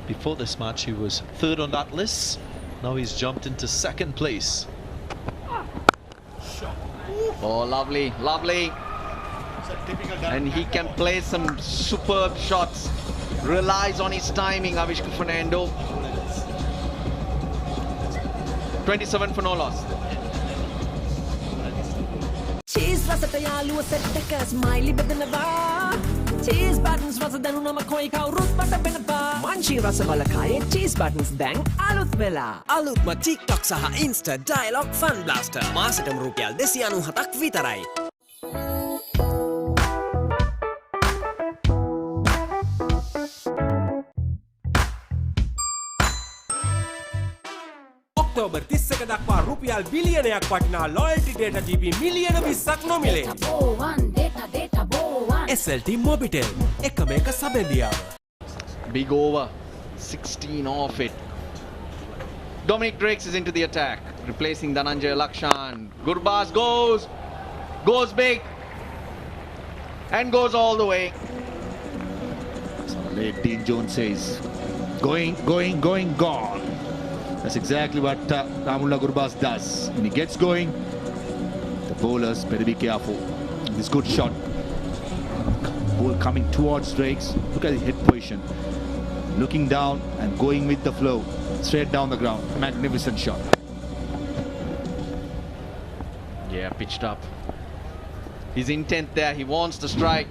Before this match, he was third on that list. Now he's jumped into second place. Oh, lovely, lovely. And he can play some superb shots. Relies on his timing, Avishka Fernando. 27 for no loss. Cheese rasa tayalu set deka smiley bedenava. Cheese buttons rasa danunama koi kaurut bata benaba. Manchi rasa malakaye cheese buttons dang alut vela. Alut ma TikTok saha Insta Dialogue Fun Blaster. Masatam rupial 297ක් විතරයි. October 31 දක්වා රුපියල් බිලියනයක් වටිනා loyalty data GB මිලියන 20ක් නොමිලේ. SLT Mobitel එකම එක සබැඳියාව. Big over, 16 off it. Dominic Drakes is into the attack, replacing Dhananjay Lakshan. Gurbaz goes big, and goes all the way. So late Dean Jones says, going, gone. That's exactly what Ramulla Gurbaz does. When he gets going, the bowlers better be careful. This good shot. Ball coming towards Drakes. Look at his head position. Looking down and going with the flow. Straight down the ground. Magnificent shot. Yeah, pitched up. His intent there, he wants to strike.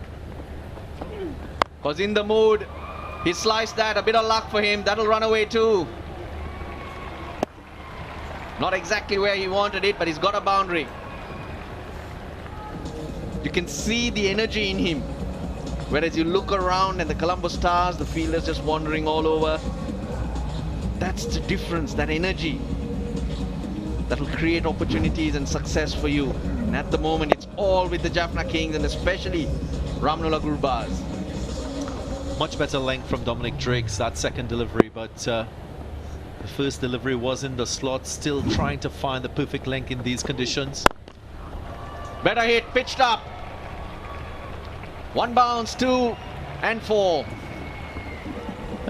Was in the mood. He sliced that, a bit of luck for him. That'll run away too. Not exactly where he wanted it, but he's got a boundary. You can see the energy in him. Whereas you look around and the Colombo Stars, the fielders just wandering all over. That's the difference, that energy. that will create opportunities and success for you. And at the moment, it's all with the Jaffna Kings and especially Ramnullah Gurbaz. Much better length from Dominic Drakes, that second delivery, but the first delivery was in the slot, still trying to find the perfect length in these conditions. Better hit, pitched up. 1 bounce, 2 and 4.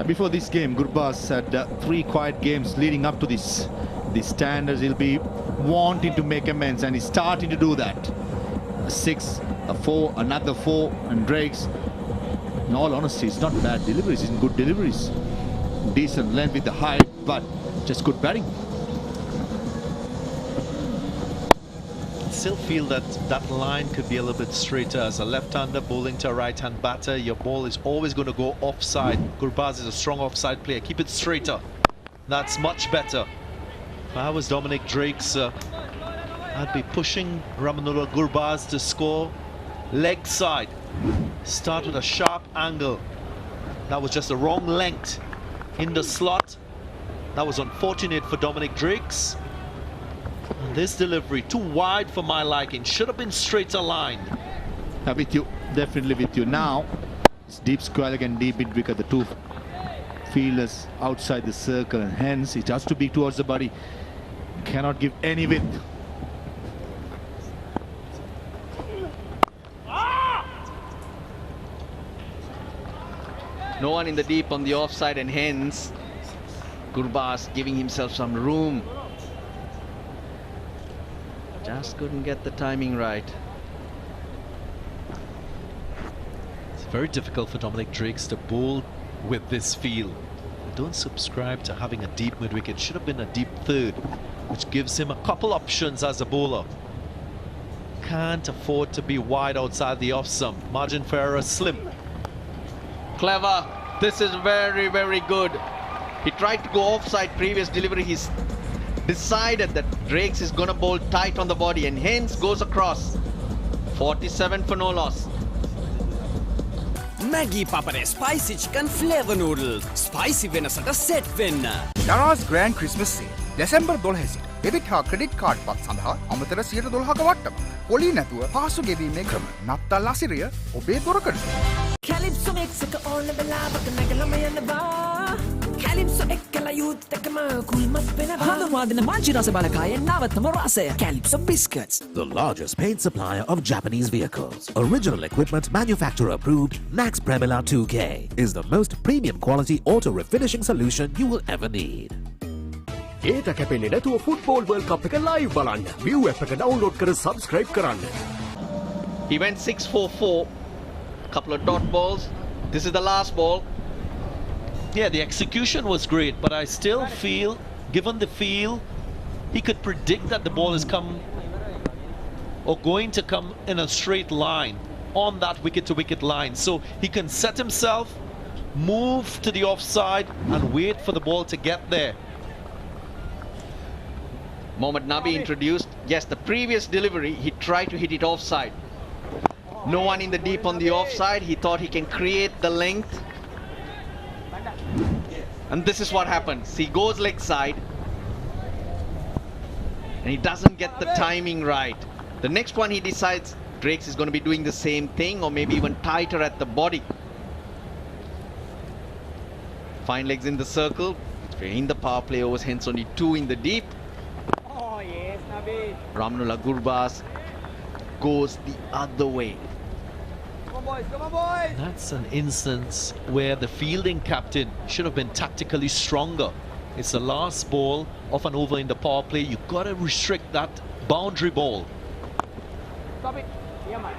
Before this game, Gurbaz had 3 quiet games leading up to this. The standards, he'll be wanting to make amends, and he's starting to do that. A 6, a 4, another 4, and Drake's. In all honesty, it's not bad deliveries, it's good deliveries. Decent length with the height, but just good batting. I still feel that that line could be a little bit straighter. As a left-hander bowling to a right-hand batter, your ball is always going to go offside. Gurbaz is a strong offside player. Keep it straighter. That's much better. If I was Dominic Drakes, I'd be pushing Ramnullah Gurbaz to score leg side. Start with a sharp angle. That was just the wrong length in the slot. That was unfortunate for Dominic Drakes. And this delivery too wide for my liking. Should have been straighter line. With you, definitely with you. Now it's deep square leg and deep mid wicket, the two fielders outside the circle, and hence it has to be towards the body. Cannot give any width. No one in the deep on the offside, and hence Gurbaz giving himself some room. Just couldn't get the timing right. It's very difficult for Dominic Drakes to bowl with this field. Don't subscribe to having a deep mid-wicket. Should have been a deep third, which gives him a couple options as a bowler. Can't afford to be wide outside the off stump. Margin for error slim. Clever. This is very, very good. He tried to go offside previous delivery. He's decided that Drakes is going to bowl tight on the body and hence goes across. 47 for no loss. Maggie Papare spicy chicken flavor noodles. Spicy venasata set venna. Darana's Grand Christmas Sale. December 12 සිට debit හා credit card පත් සඳහා අමතර 12%ක වට්ටම. පොලි නැතුව පාසු ගෙවීමේ ක්‍රම. නත්තල් අසිරිය ඔබේ දොරකඩ. Calypso Mexico all the lava nagala mayanaba. Calypso ekkala youth ekama kulmat penaba. Hada wadina manchi rasa balakaya navatama rasaya. Calypso biscuits. The largest paint supplier of Japanese vehicles. Original equipment manufacturer approved. Max Premila 2K is the most premium quality auto refinishing solution you will ever need. ඒට කැපෙන්නේ නැතුව football world කප් එක live බලන්න. view app එක download කර subscribe කරන්න. He went 6-4-4. Couple of dot balls. This is the last ball. Yeah, the execution was great, but I still feel, given the feel, he could predict that the ball is come or going to come in a straight line on that wicket-to-wicket line. So he can set himself, move to the offside and wait for the ball to get there. Mohammad Nabi introduced. Yes, the previous delivery, he tried to hit it offside. No one in the deep on the offside. He thought he can create the length. And this is what happens. He goes leg side. And he doesn't get the timing right. The next one he decides Drakes is going to be doing the same thing or maybe even tighter at the body. Fine legs in the circle. In the power play overs, hence only 2 in the deep. Oh yes, Nabi. Ramnullah Gurbaz goes the other way. Come on boys. That's an instance where the fielding captain should have been tactically stronger. It's the last ball of an over in the power play. You've got to restrict that boundary ball. Stop it. Yeah, man.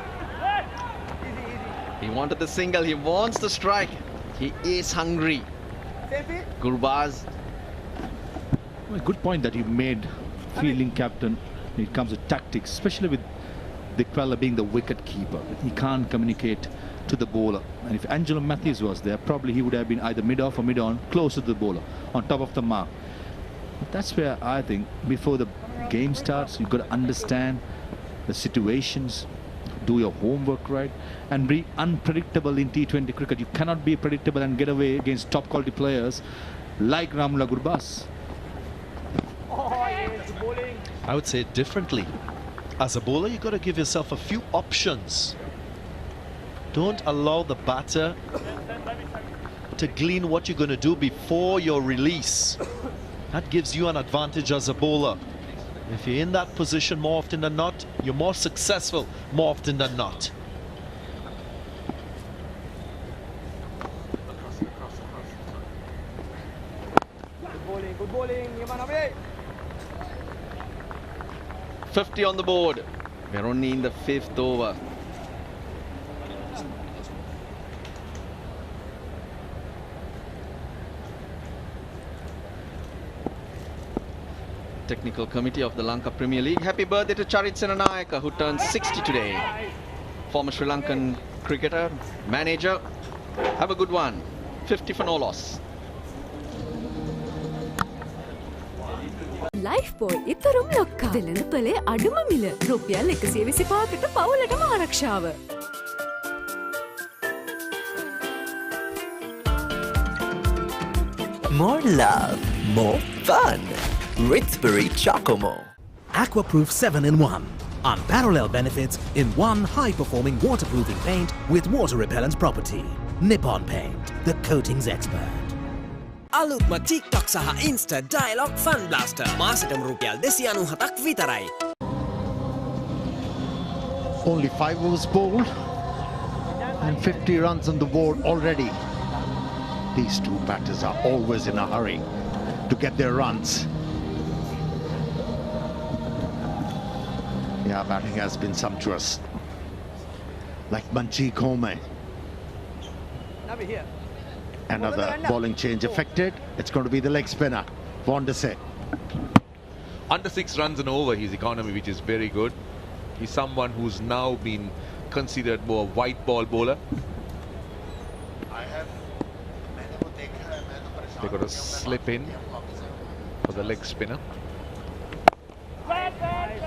Easy. He wanted the single. He wants the strike. He is hungry. Gurbaz. Well, good point that you made, fielding captain, when it comes to tactics, especially with Dikwella being the wicket keeper. He can't communicate to the bowler. And if Angelo Matthews was there, probably he would have been either mid-off or mid-on, closer to the bowler, on top of the mark. But that's where I think, before the game starts, you've got to understand the situations, do your homework right, and be unpredictable in T20 cricket. You cannot be predictable and get away against top quality players like Ramnullah Gurbaz. Oh yes, bowling. I would say it differently. As a bowler, you've got to give yourself a few options. Don't allow the batter to glean what you're going to do before your release. That gives you an advantage as a bowler. If you're in that position more often than not, you're more successful more often than not. Good bowling, 50 on the board. We're only in the 5th over. Technical committee of the Lanka Premier League. Happy birthday to Charit Senanayaka, who turns 60 today. Former Sri Lankan cricketer, manager. Have a good one. 50 for no loss. Lifeboy itarum lokka. Velana pale aduma mila. Rupial 125කට පවුලටම ආරක්ෂාව. More love, more fun. Ritsbury Chocomo. Aquaproof 7-in-1. Unparalleled benefits in one high-performing waterproofing paint with water repellent property. Nippon Paint, the coatings expert. අලුත්ම TikTok සහ Insta Dialog Fun Blaster මාසෙටම රුපියල් 297ක් විතරයි. Only 5 overs bowled and 50 runs on the board already. These two batters are always in a hurry to get their runs. Yeah, batting has been sumptuous. Like Manchi Kome. Here. Another bowling change affected. It's going to be the leg spinner, Vondese. Under 6 runs and over his economy, which is very good. He's someone who's now been considered more white ball bowler. They've got to slip in for the leg spinner.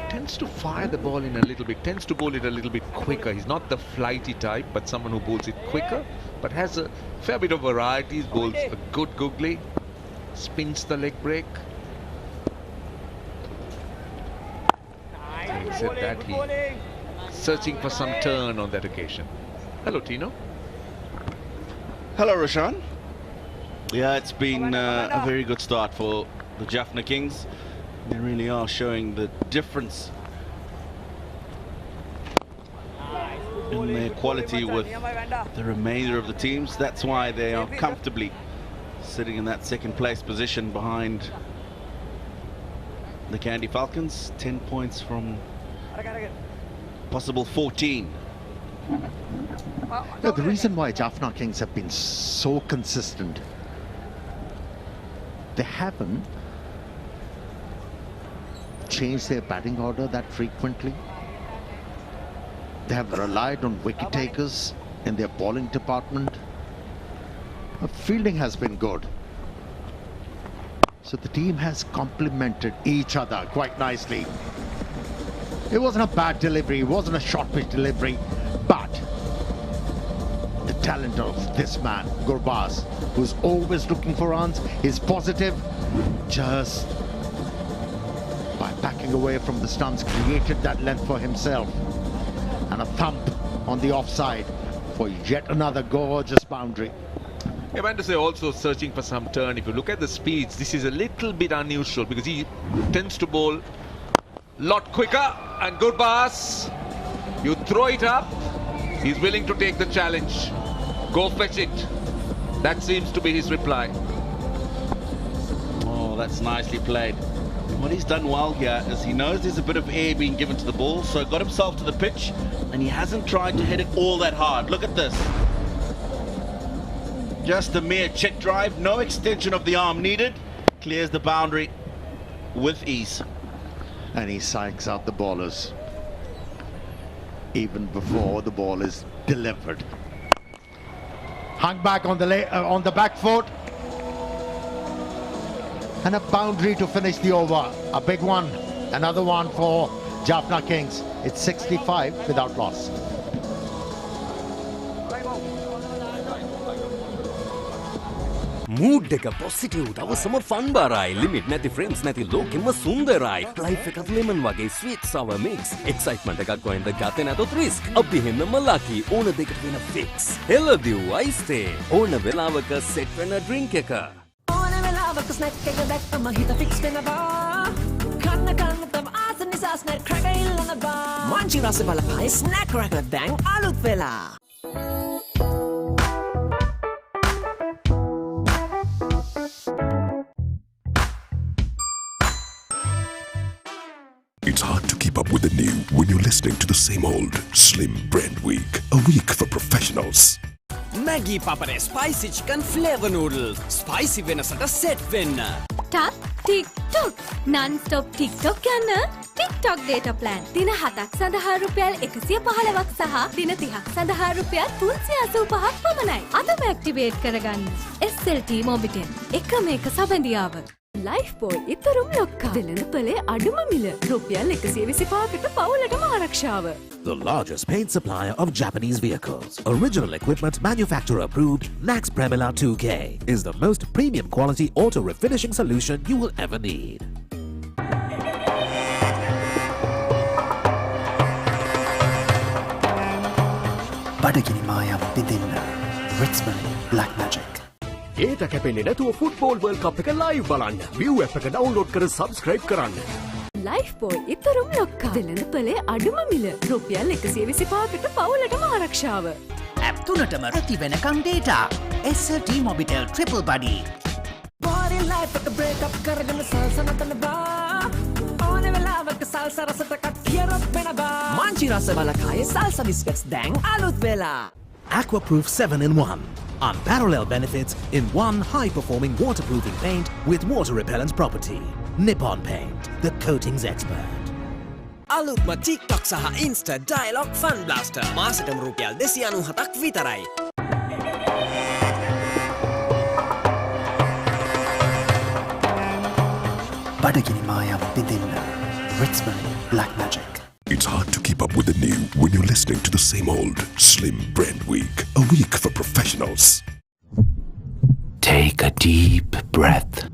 Tends to fire the ball in a little bit, tends to bowl it a little bit quicker. He's not the flighty type, but someone who bowls it quicker, but has a fair bit of varieties. Bowls a good googly, spins the leg break. Having said that, he's searching for some turn on that occasion. Hello, Tino. Hello, Roshan. Yeah, it's been a very good start for the Jaffna Kings. They really are showing the difference in their quality with the remainder of the teams. That's why they are comfortably sitting in that second place position behind the Candy Falcons. 10 points from possible 14. Yeah, the reason why Jaffna Kings have been so consistent, they haven't changed their batting order that frequently. They have relied on wicket takers in their bowling department. Fielding has been good. So the team has complemented each other quite nicely. It wasn't a bad delivery, it wasn't a short pitch delivery, but the talent of this man, Gurbaz, who's always looking for runs, is positive, just by backing away from the stumps, created that length for himself. And a thump on the offside for yet another gorgeous boundary. Vondese also searching for some turn. If you look at the speeds, this is a little bit unusual because he tends to bowl a lot quicker. And Gurbaz, you throw it up, he's willing to take the challenge. Go fetch it. That seems to be his reply. Oh, that's nicely played. What he's done well here is he knows there's a bit of air being given to the ball, so got himself to the pitch, and he hasn't tried to hit it all that hard. Look at this. Just a mere check drive, no extension of the arm needed. Clears the boundary with ease. And he psychs out the bowlers even before the ball is delivered. Hung back on the back foot. And a boundary to finish the over. A big one. Another one for Jaffna Kings. It's 65 without loss. Mood එක positive දවසම fun බරයි limit නැති friends නැති ලෝකෙම සුන්දරයි life එකත් lemon වගේ sweet sour mix excitement එකක් ගොයින්ද ගතේ නැතොත් risk අපි හෙන්නම ලකි ඕන දෙකට වෙන ෆික්ස් හෙලදිව් අයිස්ටේ ඕන වෙලාවක සෙට් වෙන ඩ්‍රින්ක් එක ඕන වෙලාවක ස්නැක් එක දැක්කම හිත ෆික්ස් වෙනවා කන්න තම ආස නිසා ස්නැක් ක්‍රැකර් ඉල්ලනවා මංචි රස බලපයි ස්නැක් ක්‍රැකර් දැන් අලුත් වෙලා It's hard to keep up with the new when you're listening to the same old Slim Brand Week. A week for professionals. Maggi Papare Spicy Chicken Flavor Noodles. Spicy වෙනසට set වෙන්න. ටක් TikTok non-stop TikTok යන්න TikTok data plan දින 7ක් සඳහා රුපියල් 115ක් සහ දින 30ක් සඳහා රුපියල් 385ක් පමණයි. අදම ඇක්ටිවේට් කරගන්න. SLT Mobitel එකම එක සබඳියාව. ලයිෆ් බෝයි ඉතරුම් ලොක්කා වෙළඳපොලේ අඩුම මිල රුපියල් 125කට පවුලටම ආරක්ෂාව. The largest paint supplier of Japanese vehicles. Original equipment manufacturer approved. Nax Premila 2K is the most premium quality auto refinishing solution you will ever need. බඩගිනි මායාව පිදින්න Ritzbury Black Magic. ඒට කැපෙන්නේ නැතුව ෆුට්බෝල් වර්ල්ඩ් කප් එක live බලන්න. View app එක download කර subscribe කරන්න. Life boy ඉතරුම් ලොක්කා වෙළඳපොලේ අඩුම මිල රුපියල් 125කට පවුලටම ආරක්ෂාව. ඇප් තුනටම රැති වෙනකම් data. SLT Mobitel Triple Buddy. Body life එක break up කරගෙන සල්සනතනවා ඕන වෙලාවක සල්ස රසට කට්ටියරොත් වෙනවා මංචි රස බලකායේ සල්ස බිස්කට්ස් දැන් අලුත් වෙලා Aquaproof 7-in-1. Unparalleled benefits in one high-performing waterproofing paint with water-repellent property. Nippon Paint, the coatings expert. අලුත්ම TikTok සහ Insta Dialogue Fun Blaster මාසෙටම රුපියල් 297ක් විතරයි. බඩගිනි මායාව පිදින්න Ritzbury Black Magic. It's hard to keep up with the new when you're listening to the same old Slim Brand Week. A week for professionals. Take a deep breath.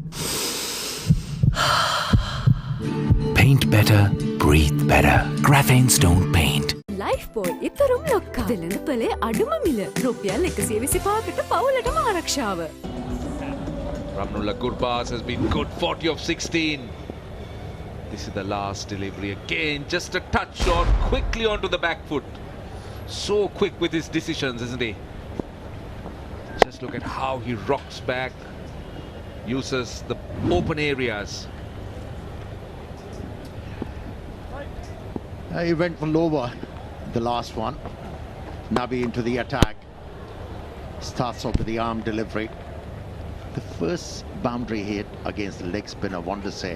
Paint better, breathe better. Graphene Stone Paint. Lifebuoy ඉතරුම් ලොක්කා වෙළඳපොලේ අඩුම මිල රුපියල් 125කට පවුලටම ආරක්ෂාව. Ramnullah Gurbaz has been good, 40 of 16. This is the last delivery again, just a touch shot, quickly onto the back foot. So quick with his decisions, isn't he? Just look at how he rocks back, uses the open areas. He went for lower, the last one. Nabi into the attack. Starts off with the arm delivery. The first boundary hit against the leg spinner, Wonderse,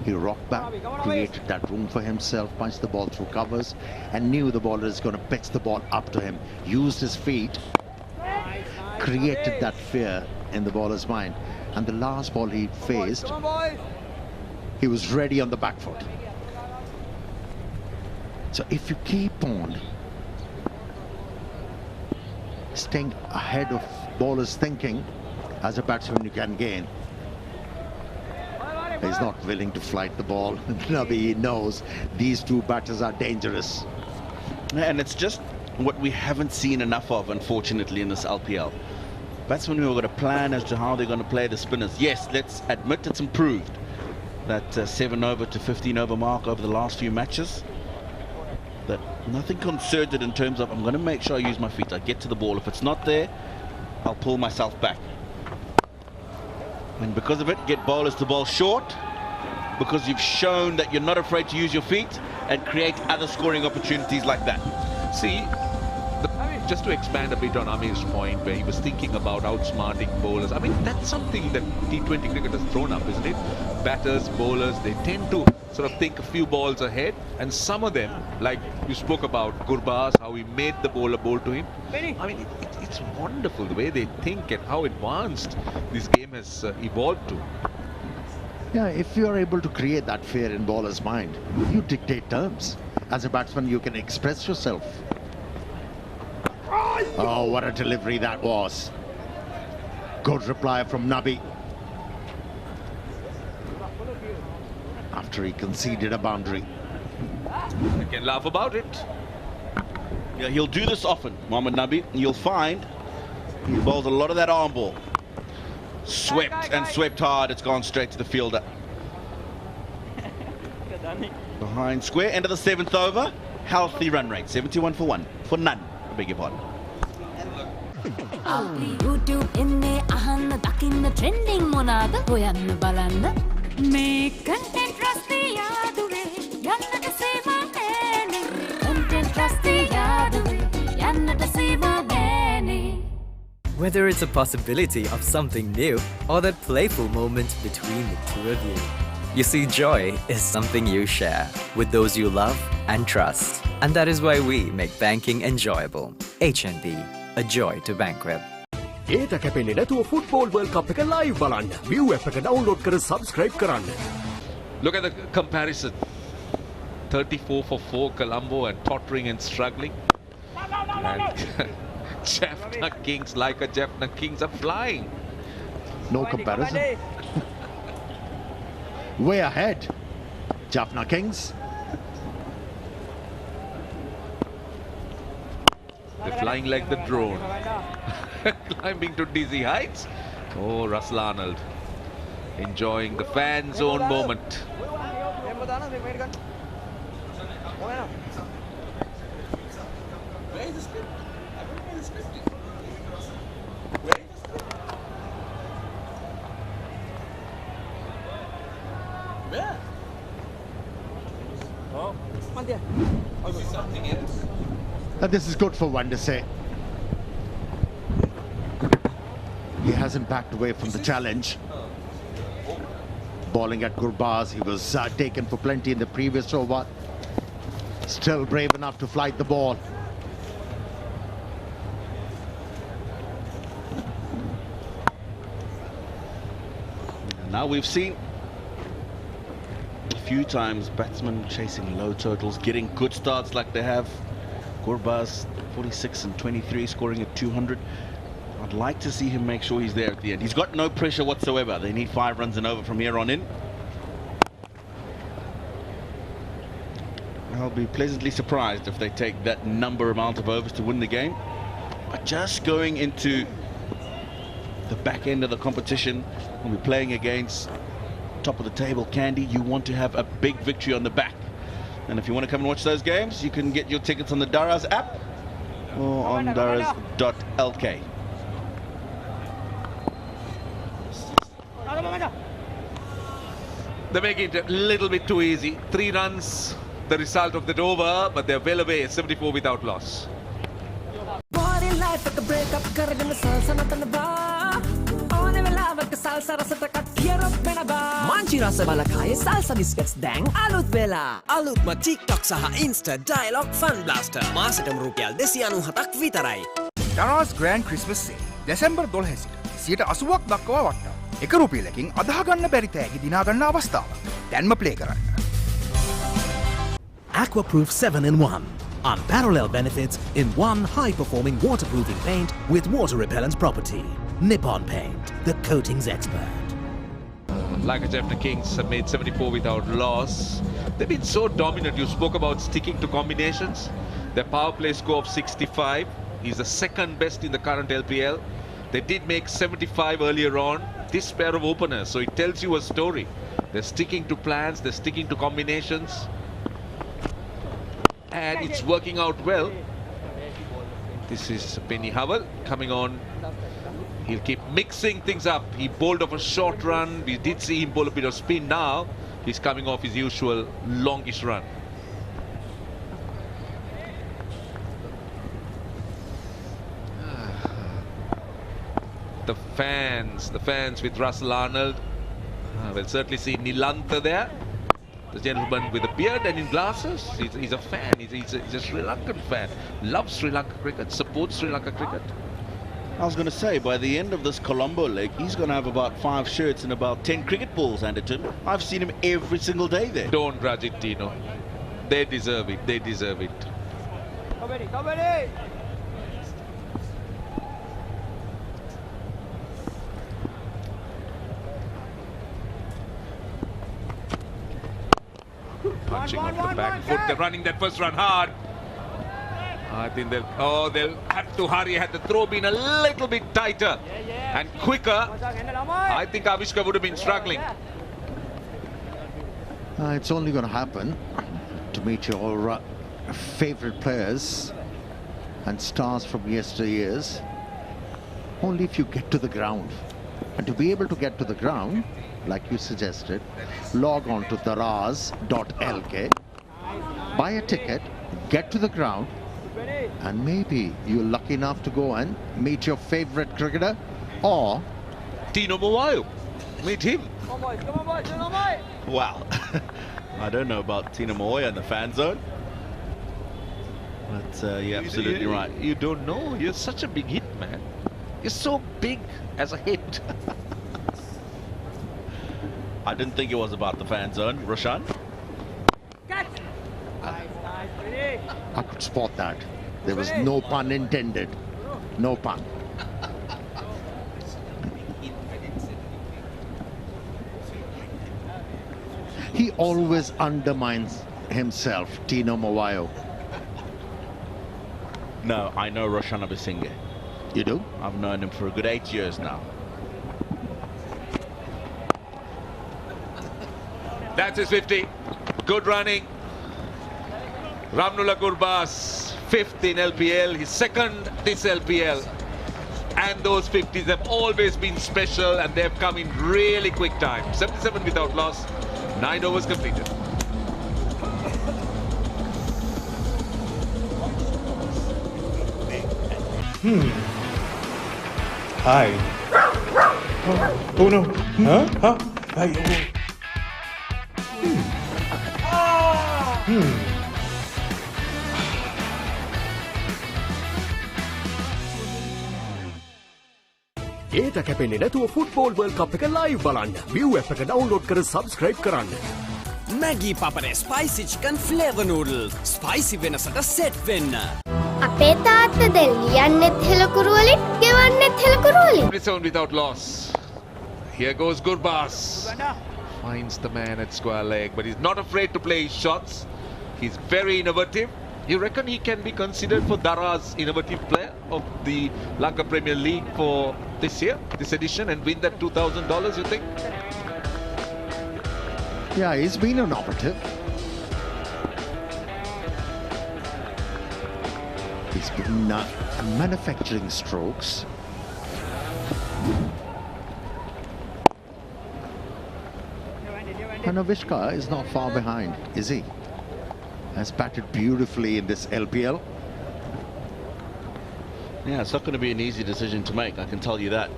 he rocked back, created that room for himself, punched the ball through covers, and knew the bowler is going to pitch the ball up to him. Used his feet, created that fear in the bowler's mind. And the last ball he faced, he was ready on the back foot. So if you keep on staying ahead of bowlers' thinking, as a batsman you can gain. He's not willing to flight the ball. Nabi knows these two batters are dangerous. And it's just what we haven't seen enough of, unfortunately, in this LPL. Batsmen who have got a plan as to how they're going to play the spinners. Yes, let's admit it's improved. That 7 over to 15 over mark over the last few matches. But nothing concerted in terms of, I'm going to make sure I use my feet. I get to the ball. If it's not there, I'll pull myself back. And because of it, get bowlers to bowl short, because you've shown that you're not afraid to use your feet and create other scoring opportunities like that. See, just to expand a bit on Amir's point where he was thinking about outsmarting bowlers, I mean, that's something that T20 cricket has thrown up, isn't it? Batters, bowlers, they tend to sort of think a few balls ahead, and some of them, like you spoke about Gurbaz, how he made the bowler bowl to him. I mean, it's wonderful the way they think and how advanced this game has evolved to. Yeah, if you are able to create that fear in bowler's mind, you dictate terms. As a batsman, you can express yourself. Oh, what a delivery that was. Good reply from Nabi. After he conceded a boundary. I can laugh about it. Yeah, he'll do this often, Mohamed Nabi. You'll find he bowls a lot of that arm ball. Swept and swept hard. It's gone straight to the fielder. Behind square, end of the 7th over. Healthy run rate, 71 for 1. For none, I beg your pardon. YouTube ඉන්නේ අහන්න දකින්න trending මොනාද හොයන්න බලන්න මේ content රස්ති යාදුවේ යන්නට සීමා නැනේ content රස්ති යාදුවේ යන්නට සීමා නැනේ. Whether it's a possibility of something new or that playful moment between the two of you. You see, joy is something you share with those you love and trust. And that is why we make banking enjoyable. HNB, a joy to bank with. ඒට කැපෙන්නේ නැතුව football world කප් එක live බලන්න. View app එක download කර subscribe කරන්න. Look at the comparison. 34 for 4, Colombo, and tottering and struggling. And Jaffna Kings, like a Jaffna Kings, are flying. No comparison. Way ahead. Jaffna Kings. They're flying like the drone. Climbing to dizzy heights. Oh, Russell Arnold enjoying the fan zone moment. This is good for one to say. He hasn't backed away from the challenge. Bowling at Gurbaz, he was taken for plenty in the previous over. Still brave enough to flight the ball. Now we've seen a few times batsmen chasing low totals, getting good starts like they have. Gurbaz 46 and 23, scoring at 200. I'd like to see him make sure he's there at the end. He's got no pressure whatsoever. They need 5 runs and over from here on in. I'll be pleasantly surprised if they take that amount of overs to win the game. But just going into the back end of the competition, when we're playing against top of the table Candy, you want to have a big victory on the back. And if you want to come and watch those games, you can get your tickets on the Daraz app or on daraz.lk. They make it a little bit too easy. 3 runs, the result of that over, but they're well away, 74 without loss. Manchi rasa balakaye salsa biscuits dang alut vela alut ma TikTok saha Insta dialogue fun blaster මාසෙටම රුපියල් 297ක් විතරයි. Darana's Grand Christmas Sale December 12 සිට 80ක් දක්වා වට්ටා. එක රුපියලකින් අදහ ගන්න බැරි තෑගි දිනා ගන්න අවස්ථාව. දැන්ම ප්ලේ කරන්න. Aquaproof 7-in-1. Unparalleled benefits in one high-performing waterproofing paint with water-repellent property. Nippon Paint, the coatings expert. Like a Jaffna Kings have made 74 without loss. They've been so dominant. You spoke about sticking to combinations. Their power play score of 65 is the second best in the current LPL. They did make 75 earlier on. This pair of openers, so it tells you a story. They're sticking to plans, they're sticking to combinations. And it's working out well. This is Penny Howell coming on. He'll keep mixing things up. He bowled off a short run. We did see him bowl a bit of spin. Now he's coming off his usual longish run. The fans with Russell Arnold. We'll certainly see Nilantha there. The gentleman with a beard and in glasses. He's a fan. He's a Sri Lankan fan. Loves Sri Lanka cricket. Supports Sri Lanka cricket. I was going to say, by the end of this Colombo leg, he's going to have about 5 shirts and about 10 cricket balls handed to him. I've seen him every single day there. Don't grudge it, Tino. They deserve it. They deserve it. launching off the back foot. They're running that first run hard. I think they'll have to hurry. Had the throw been a little bit tighter and quicker, I think Avishka would have been struggling. It's only going to happen to meet your favorite players and stars from yesteryears only if you get to the ground. And to be able to get to the ground, like you suggested, log on to daraz.lk, buy a ticket, get to the ground, and maybe you're lucky enough to go and meet your favorite cricketer or Tino Mowayo. Meet him. Wow. I don't know about Tino Mowayo in the fan zone. But you're absolutely right. You don't know. You're such a big hit, man. You're so big as a hit. I didn't think it was about the fan zone. Roshan? I could spot that. There was no pun intended. No pun. He always undermines himself, Tino Mowayo. No, I know Roshan Abisinghe. You do? I've known him for a good 8 years now. That's his 50. Good running. Ramnullah Gurbaz, 5th in LPL, his 2nd this LPL. And those 50s have always been special and they've come in really quick time. 77 without loss, 9 overs completed. Hi. Oh no. Huh? Huh? Hi. ඒට කැපෙන්නේ නැතුව football world කප් එක live බලන්න. View app එක download කර subscribe කරන්න. Maggi Papare spicy chicken flavor noodle. Spicy වෙනසට set වෙන්න. අපේ තාත්තා දැන් ලියන්නෙත් හෙලකුරු වලින්, ගෙවන්නෙත් හෙලකුරු වලින්. 27 without loss. Here goes Gurbaz. Finds the man at square leg, but he's not afraid to play his shots. He's very innovative. You reckon he can be considered for Dara's innovative player of the Lanka Premier League for this year, this edition, and win that $2,000, you think? Yeah, he's been an operative. He's been manufacturing strokes. And Avishka is not far behind, is he? Has batted beautifully in this LPL. Yeah, it's not going to be an easy decision to make, I can tell you that.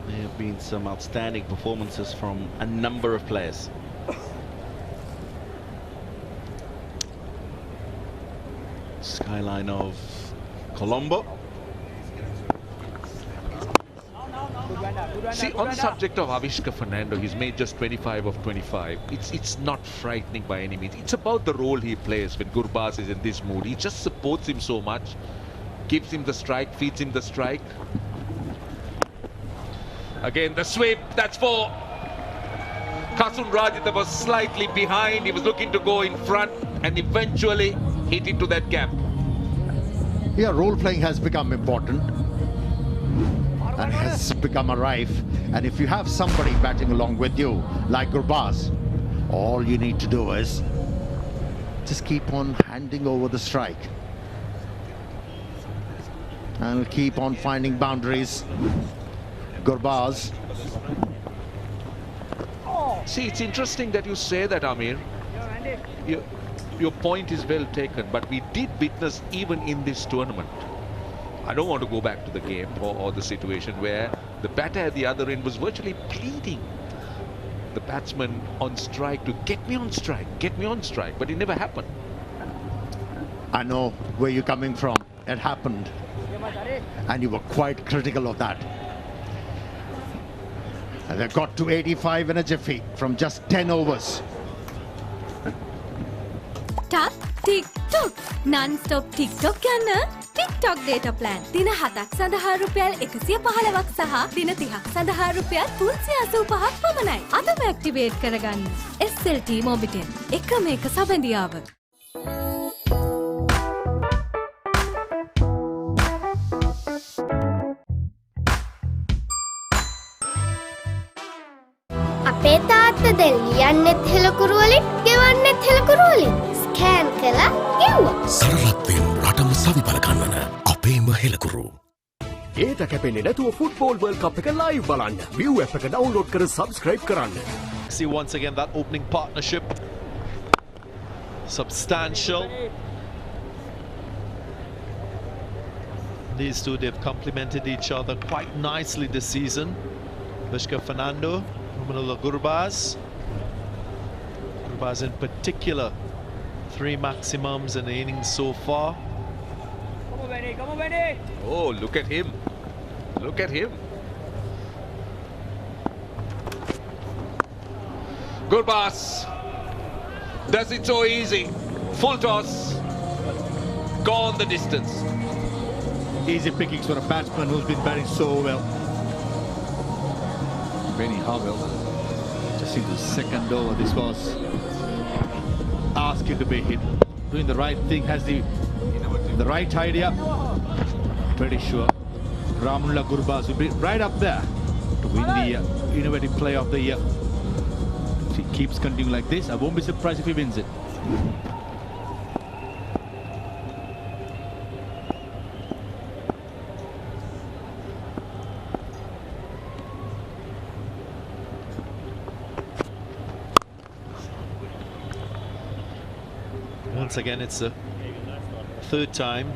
There have been some outstanding performances from a number of players. Skyline of Colombo. See, on the subject of Avishka Fernando, he's made just 25 of 25. It's not frightening by any means. It's about the role he plays when Gurbaz is in this mood. He just supports him so much, gives him the strike, feeds him the strike. Again, the sweep, that's 4. Kasun Rajitha was slightly behind. He was looking to go in front and eventually hit into that gap. Yeah, role playing has become important and has become a rife. And if you have somebody batting along with you, like Gurbaz, all you need to do is just keep on handing over the strike and keep on finding boundaries. Gurbaz. See, it's interesting that you say that, Amir. Your point is well taken, but we did witness even in this tournament. I don't want to go back to the game or the situation where the batter at the other end was virtually pleading the batsman on strike to get me on strike, but it never happened. I know where you're coming from. It happened. And you were quite critical of that. And they got to 85 in a jiffy from just 10 overs. Tap, TikTok, non-stop TikTok යන්න TikTok data plan. දින 7ක් සඳහා රුපියල් 115ක් සහ දින 30ක් සඳහා රුපියල් 385ක් පමණයි. අදම ඇක්ටිවේට් කරගන්න. SLT Mobitel. එකම එක සබඳියාව. අපේ තාත්තා දැන් ලියන්නෙත් හෙළකුරු වලින්, ගෙවන්නෙත් හෙළකුරු වලින්. ස්කෑන් කළා, ගෙව්වා. සරලත්වයෙන් රටම සවිපල ගන්නන අපේම හෙළකුරු. ඒත කැපෙන්නේ නැතුව ෆුට්බෝල් වර්ල්ඩ් කප් එක ලයිව් බලන්න. view app එක download කර subscribe කරන්න. See once again that opening partnership. Substantial. These two, they've complemented each other quite nicely this season. Vishka Fernando, Romanolo Gurbaz. Gurbaz in particular, 3 maximums in the innings so far. Oh, look at him. Look at him. Gurbaz does it so easy. Full toss. Gone the distance. Easy pickings for a batsman who's been batting so well. Benny Howell, just into the second over. This was asking to be hit. Doing the right thing, has the right idea. Pretty sure Romanolo Gurbaz will be right up there to win the Innovative Player of the Year. If he keeps continuing like this, I won't be surprised if he wins it. Once again, it's the third time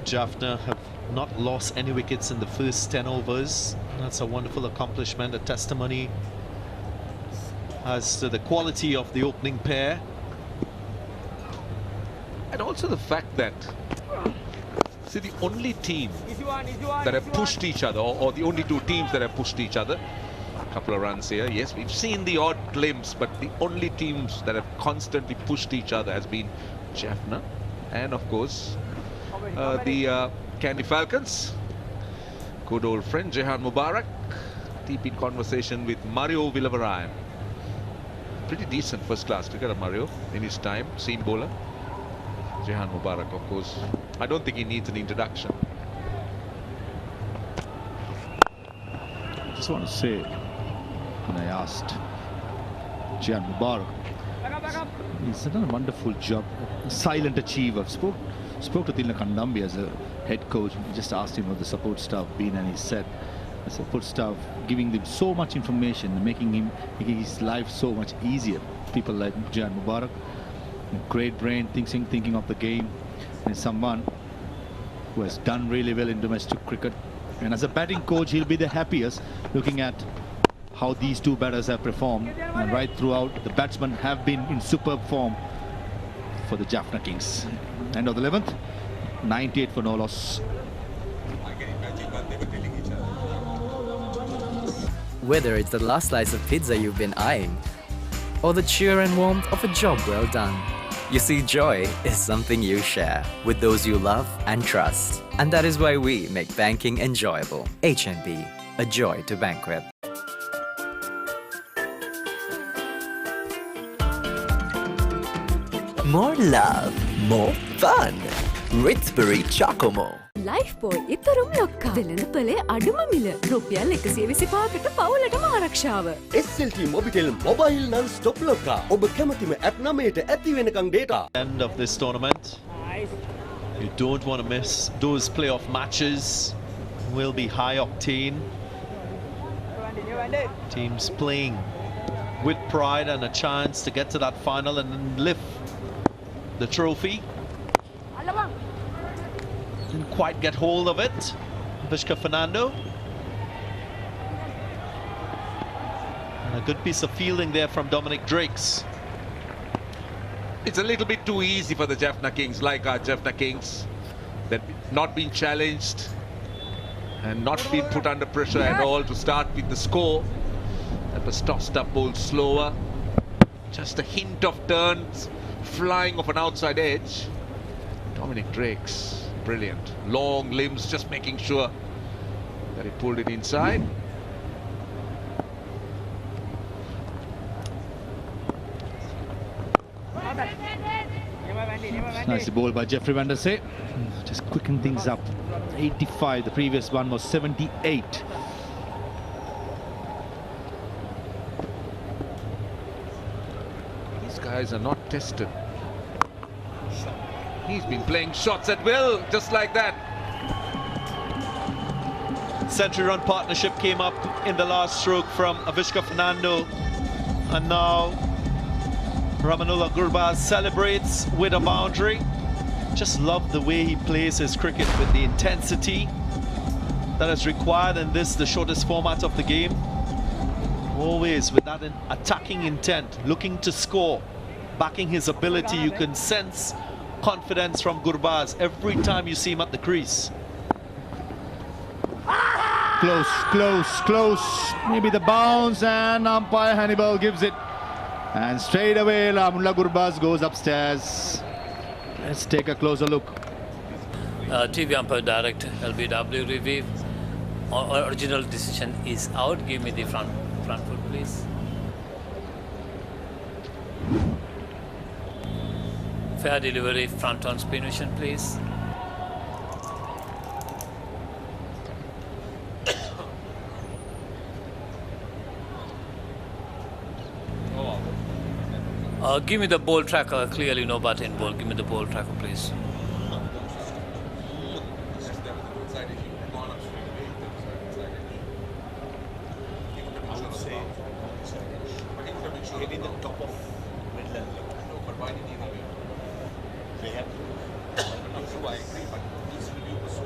Jaffna have not lost any wickets in the first 10 overs. That's a wonderful accomplishment, a testimony as to the quality of the opening pair. And also the fact that, see, the only team that have pushed each other, or the only two teams that have pushed each other, a couple of runs here, yes, we've seen the odd glimpse, but the only teams that have constantly pushed each other has been Jaffna and, of course, the Candy Falcons. Good old friend Jehan Mubarak, deep in conversation with Mario Villavarayan. Pretty decent first-class cricketer, Mario, in his time, seam bowler. Jehan Mubarak, of course, I don't think he needs an introduction. I just want to say, when I asked Jehan Mubarak, he's done a wonderful job, a silent achiever. Spoke to Tilna Kandambi as a head coach. We just asked him what the support staff been, and he said the support staff giving them so much information, making his life so much easier. People like Jehan Mubarak, great brain, thinking of the game, and someone who has done really well in domestic cricket. And as a batting coach, he'll be the happiest looking at how these two batters have performed, and right throughout the batsmen have been in superb form for the Jaffna Kings. End of the 11th, 98 for no loss. Whether it's the last slice of pizza you've been eyeing, or the cheer and warmth of a job well done, you see, joy is something you share with those you love and trust. And that is why we make banking enjoyable. HNB, a joy to bank with. More love, more fun. Ritsbury Chocomo. Lifebuoy ඉතරම් ලොක්කා වෙළඳ පොලේ අඩුම මිල රුපියල් 125කට පවුලටම ආරක්ෂාව. SLT Mobitel Mobile Non-Stop ලොක්කා. ඔබ කැමතිම app 9ට ඇති වෙනකන් data. End of this tournament. You don't want to miss those playoff matches. Will be high octane. Teams playing with pride and a chance to get to that final and lift the trophy. Didn't quite get hold of it. Vishka Fernando. And a good piece of fielding there from Dominic Drakes. It's a little bit too easy for the Jaffna Kings, like our Jaffna Kings. They've not been challenged and not been put under pressure at all to start with the score. That was tossed up ball slower. Just a hint of turns, flying off an outside edge. Dominic Drakes Brilliant. Long limbs, just making sure that he pulled it inside. Nice ball by Jeffrey Van der Sey. Just quicken things up. 85, the previous one was 78. These guys are not tested. He's been playing shots at will, just like that. Century run partnership came up in the last stroke from Avishka Fernando. And now Ramanullah Gurbaz celebrates with a boundary. Just love the way he plays his cricket with the intensity that is required in this, the shortest format of the game. Always with that attacking intent, looking to score, backing his ability. You can sense confidence from Gurbaz every time you see him at the crease. Close, close, close. Maybe the bounce, and umpire Hannibal gives it. And straight away, Ramanullah Gurbaz goes upstairs. Let's take a closer look. TV umpire direct LBW review. Original decision is out. Give me the front foot, please. Fair delivery, front on spin vision, please. Give me the ball tracker. Clearly no button ball. Give me the ball tracker, please. Hitting the top of midland. No, but why did he have it? They had I agree, but his review was so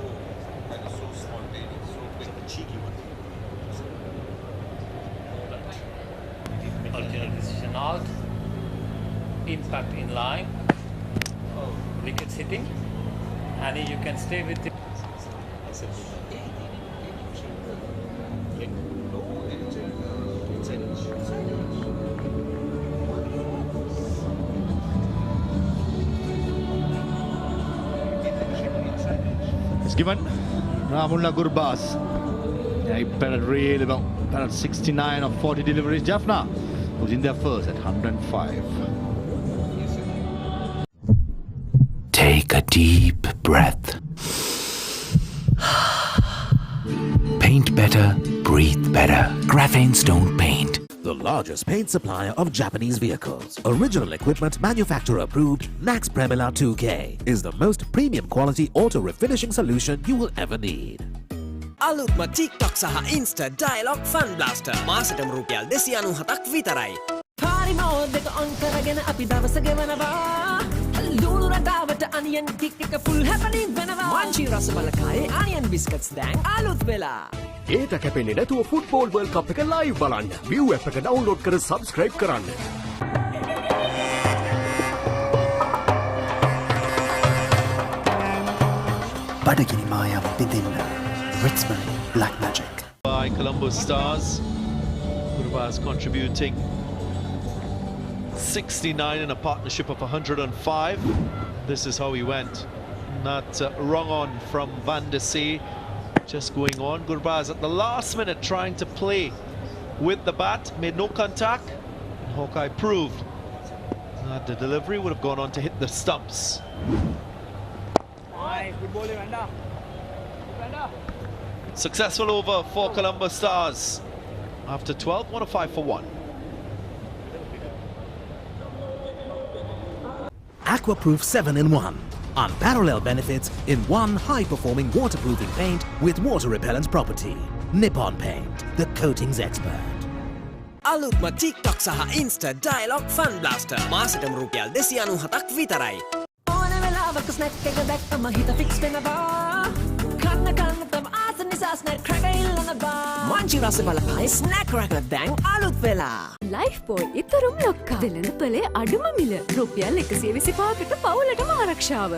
spontaneous, so big and cheeky one. Original decision out. Impact in line. Wickets hitting. Annie, you can stay with it. It's given Ramanullah Gurbaz. Yeah, he batted really well. Batted 69 of 40 deliveries. Jaffna was in there first at 105. Take a deep breath. Paint better, breathe better. Graphene Stone Paint. The largest paint supplier of Japanese vehicles. Original equipment manufacturer approved, Nax Premila 2K is the most premium quality auto refinishing solution you will ever need. අලුත්ම TikTok සහ Insta Dialogue Fun Blaster මාසෙටම රුපියල් 297ක් විතරයි. පාරි mode එක on කරගෙන අපි දවස ගෙවනවා. ලුණු රටාවට අනියන් කික් එක full happening වෙනවා. මංචි රස බලකායේ අනියන් බිස්කට්ස් දැන් අලුත් වෙලා. ඒට කැපෙන්නේ නැතුව ෆුට්බෝල් වර්ල්ඩ් කප් එක ලයිව් බලන්න. View app එක ඩවුන්ලෝඩ් කර subscribe කරන්න. බඩගිනි මායාව බිඳින්න. Ritzbury Black Magic. By Colombo Stars. Gurbaz contributing 69 in a partnership of 105. This is how he went. Not wrong on from Van der Sey. Just going on. Gurbaz at the last minute trying to play with the bat. Made no contact. And Hawkeye proved that the delivery would have gone on to hit the stumps. Successful over for Colombo Stars. After 12, 105 for 1. Aquaproof 7-in-1. Unparalleled benefits in one high-performing waterproofing paint with water-repellent property. Nippon Paint, the coatings expert. අලුත්ම TikTok සහ Insta Dialogue Fun Blaster මාසෙටම රුපියල් 297ක් විතරයි. ඕන වෙලාවක snack එක දැක්කම හිත ෆික්ස් වෙනවා. කන්න තම ආස නිසා ස්නැක් ක්‍රැකර් ඉල්ලනවා. මංචි රස බලකායේ ස්නැක් ක්‍රැකර් දැන් අලුත් වෙලා. ලයිෆ් බෝයි ඉතරුම් ලොක්කා. දෙලන පලේ අඩුම මිල. රුපියල් 125කට පවුලටම ආරක්ෂාව.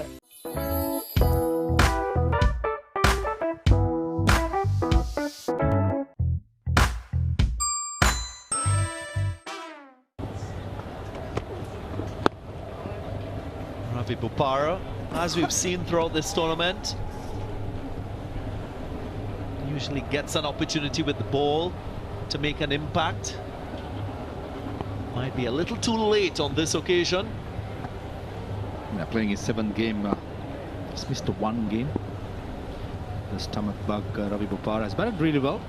Ravi Bopara as we've seen throughout this tournament. Usually gets an opportunity with the ball to make an impact. Might be a little too late on this occasion. Yeah, playing his 7th game, he's missed one game. The stomach bug, Ravi Bopara has batted really well.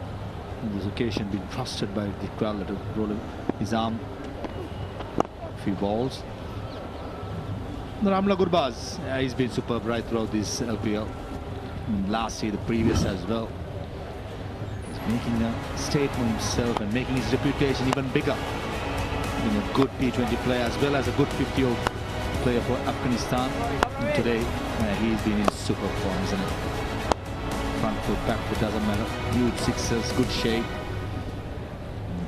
On this occasion, been trusted by the crowd to roll his arm. A few balls. Ramla Gurbaz, he's been superb right throughout this LPL. Last year, the previous as well. He's making a statement himself and making his reputation even bigger. Being a good T20 player as well as a good 50-over player for Afghanistan. And today, he's been in super form, isn't it? Front foot, back foot, doesn't matter. Huge sixes, good shape.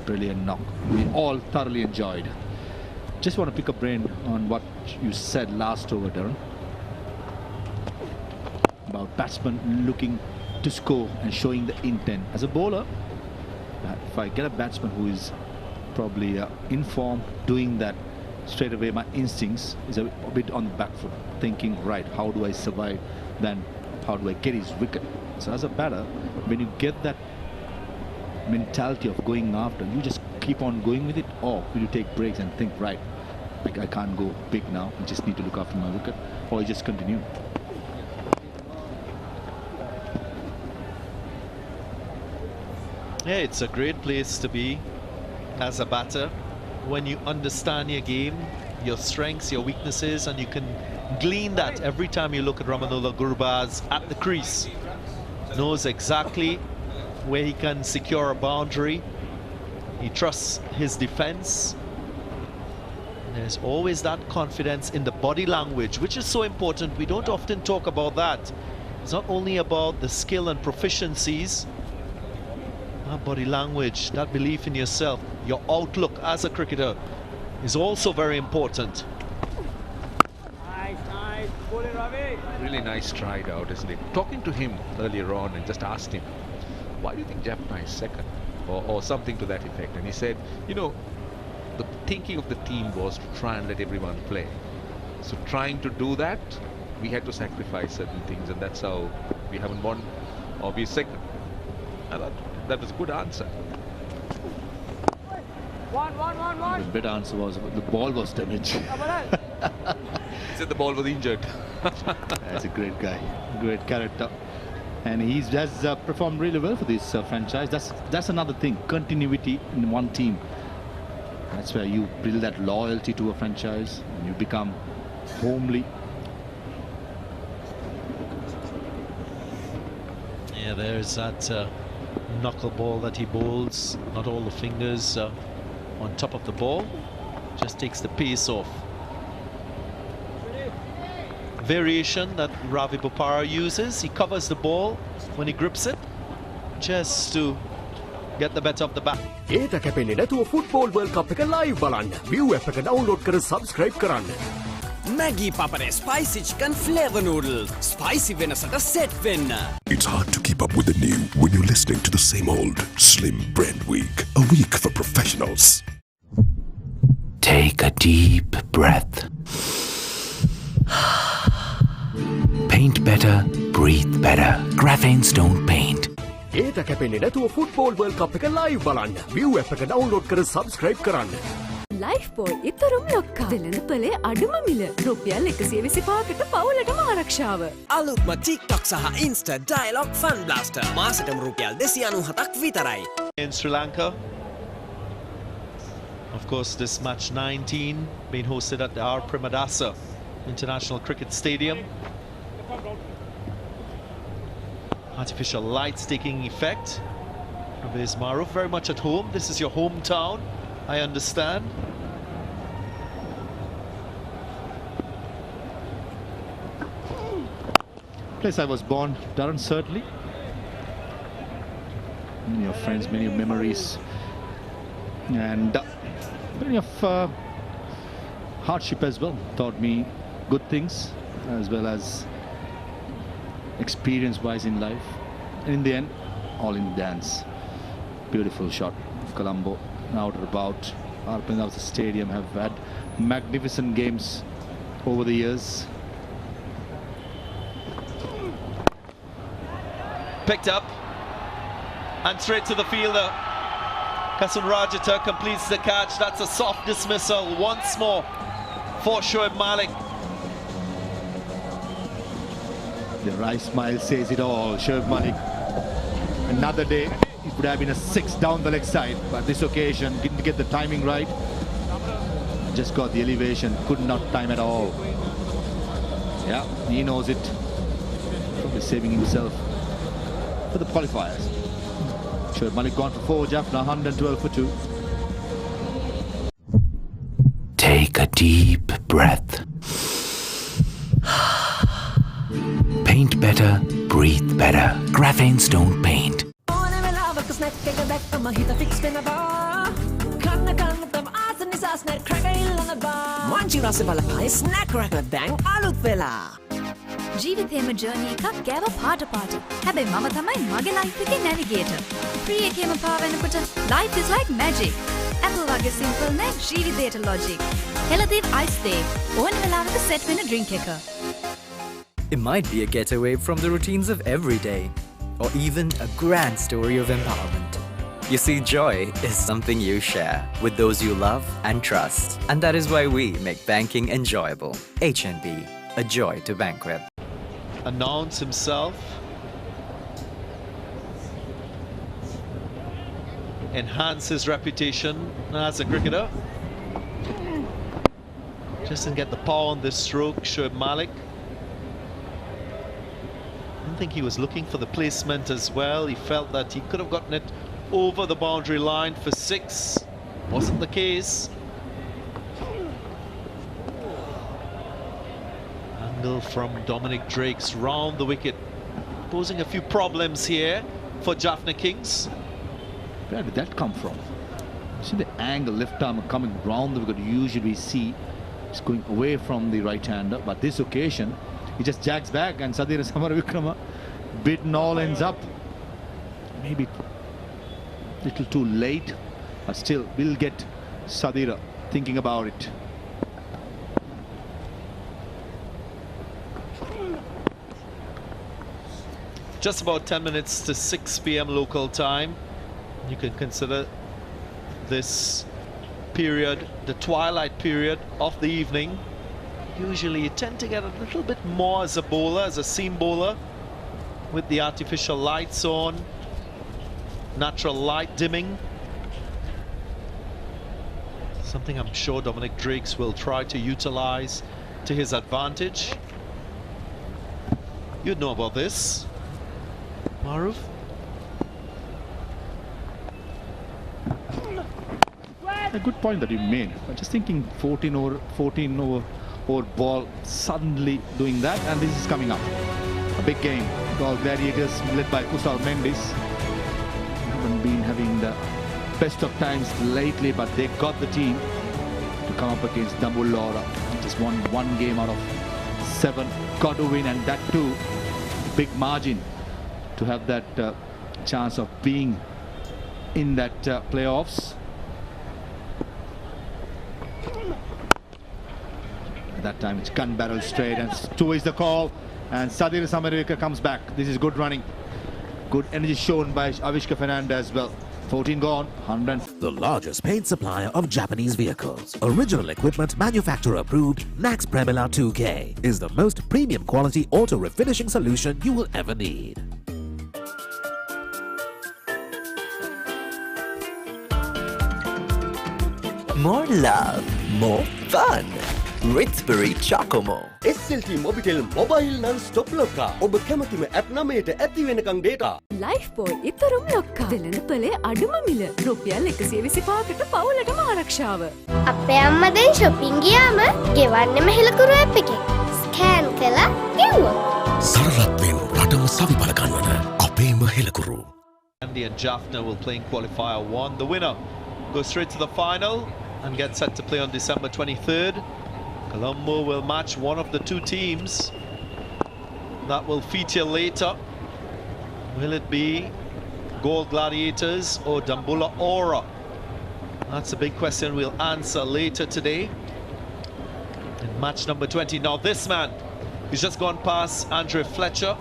Brilliant knock. We all thoroughly enjoyed. Just want to pick a brain on what you said last over, Darren. About batsmen looking to score and showing the intent. As a bowler, if I get a batsman who is probably in form, doing that straight away, my instincts is a bit on the back foot, thinking, right, how do I survive, then how do I get his wicket? So as a batter, when you get that mentality of going after, you just keep on going with it, or will you take breaks and think, right, I can't go big now, I just need to look after my wicket, or you just continue? Yeah, it's a great place to be as a batter when you understand your game, your strengths, your weaknesses, and you can glean that every time you look at Ramanullah Gurbaz at the crease. Knows exactly where he can secure a boundary. He trusts his defense. There's always that confidence in the body language, which is so important. We don't often talk about that. It's not only about the skill and proficiencies. That body language, that belief in yourself, your outlook as a cricketer is also very important. Nice. Really nice stride out, isn't it? Talking to him earlier on and just asked him, why do you think Jaffna is second? Or something to that effect. And he said, you know, the thinking of the team was to try and let everyone play. So trying to do that, we had to sacrifice certain things, and that's how we haven't won or be second. I thought that was a good answer. The better answer was the ball was damaged. He said the ball was injured. That's a great guy, great character, and he has performed really well for this franchise. That's another thing, continuity in one team. That's where you build that loyalty to a franchise and you become homely. Yeah, there's that knuckle ball that he bowls. Not all the fingers on top of the ball. Just takes the pace off. Variation that Ravi Bopara uses. He covers the ball when he grips it, just to get the better of the bat. ඒට කැපෙන්නේ නැතුව football world කප් එක live බලන්න. View app එක download කර subscribe කරන්න. Maggie Papare spicy chicken flavor noodles. Spicy වෙනසට set වෙන්න. It's hard to keep up with the new when you're listening to the same old Slim Brand Week. A week for professionals. Take a deep breath. Paint better, breathe better. Graphenes don't paint. ඒට කැපෙන්නේ නැතුව football world කප් එක live බලන්න. View app එක download කර subscribe කරන්න. Life boy ඉතුරුම් ලොක්කා වෙළඳ පොලේ අඩුම මිල රුපියල් 125කට පවුලටම ආරක්ෂාව. අලුත්ම TikTok සහ Insta Dialogue Fun Blaster මාසෙටම රුපියල් 297ක් විතරයි. In Sri Lanka, of course, this match 19 being hosted at the R. Premadasa International Cricket Stadium. Artificial lights taking effect. Pervez Maruf very much at home. This is your hometown, I understand. Place I was born, Darren, certainly. Many of friends, many of memories, and many of hardship as well. Taught me good things as well as experience-wise in life. And in the end, all in the dance. Beautiful shot of Colombo. Out and about. Our Premadasa Stadium have had magnificent games over the years. Picked up and straight to the fielder. Kasun Rajata completes the catch. That's a soft dismissal once more for Shoaib Malik. The right smile says it all. Shoaib Malik, another day, it would have been a 6 down the leg side, but this occasion didn't get the timing right. Just got the elevation, could not time at all. Yeah, he knows it. Probably saving himself for the qualifiers. Shoaib Malik gone for 4, Jaffna 112 for 2. Take a deep breath. Paint better, breathe better. Graphene Stone Paint. Manchi rasa balapai snack cracker dang alut vela. ජීවිතේම journey එකක් ගෑව පාට පාට. හැබැයි මම තමයි මගේ life එකේ නැවිගේටර්. Free එකේම පාවෙනකොට life is like magic. Apple වගේ simple නේ ජීවිතේට logic. හෙලදින් ice day. ඕන වෙලාවක set වෙන drink එක. It might be a getaway from the routines of every day, or even a grand story of empowerment. You see, joy is something you share with those you love and trust. And that is why we make banking enjoyable. HNB, a joy to bank with. Announce himself. Enhance his reputation as a cricketer. Just didn't get the power on this stroke, Shoaib Malik. I don't think he was looking for the placement as well. He felt that he could have gotten it over the boundary line for 6. Wasn't the case. Angle from Dominic Drakes round the wicket, posing a few problems here for Jaffna Kings. Where did that come from? See the angle, left arm coming round the wicket. Usually we see it's going away from the right-hander, but this occasion he just jags back and Sadira Samaravikrama bitten all ends up. Maybe a little too late, but still we'll get Sadira thinking about it. Just about 10 minutes to 6 p.m. local time. You can consider this period the twilight period of the evening. Usually you tend to get a little bit more as a bowler, as a seam bowler, with the artificial lights on, natural light dimming. Something I'm sure Dominic Drakes will try to utilize to his advantage. You'd know about this, Maruf. A good point that you made. I'm just thinking 14 over ball, suddenly doing that, and this is coming up. A big game. All Gladiators led by Kusal Mendes. Haven't been having the best of times lately, but they got the team to come up against Dambullora. Just won 1 game out of 7. Got to win, and that too, big margin to have that chance of being in that playoffs. At that time it's gun barrel straight, and 2 is the call, and Sadir Samarika comes back. This is good running, good energy shown by Avishka Fernandez as well. 14 gone, 100. The largest paint supplier of Japanese vehicles. Original equipment, manufacturer approved, Nax Premila 2K is the most premium quality auto refinishing solution you will ever need. More love, more fun. Ritsbury Chocomo. SLT Mobitel Mobile Non-Stop Lokka. ඔබ කැමතිම app 9ට ඇති වෙනකන් data. Lifebuoy ඉතරුම් ලොක්කා. වෙළඳ පොලේ අඩුම මිල. රුපියල් 125කට පවුලටම ආරක්ෂාව. අපේ අම්මා දැන් shopping ගියාම ගෙවන්නෙම හෙලකුරු app එකෙන්. ස්කෑන් කළා ගෙව්වා. සරලත්වෙන් රටම සවිබල ගන්නවන අපේම හෙලකුරු. Andy and Jaffna will play in qualifier 1. The winner goes straight to the final and gets set to play on December 23rd. Colombo will match one of the 2 teams that will feature later. Will it be Gold Gladiators or Dambulla Aura? That's a big question we'll answer later today. In match number 20. Now this man, he's just gone past Andre Fletcher,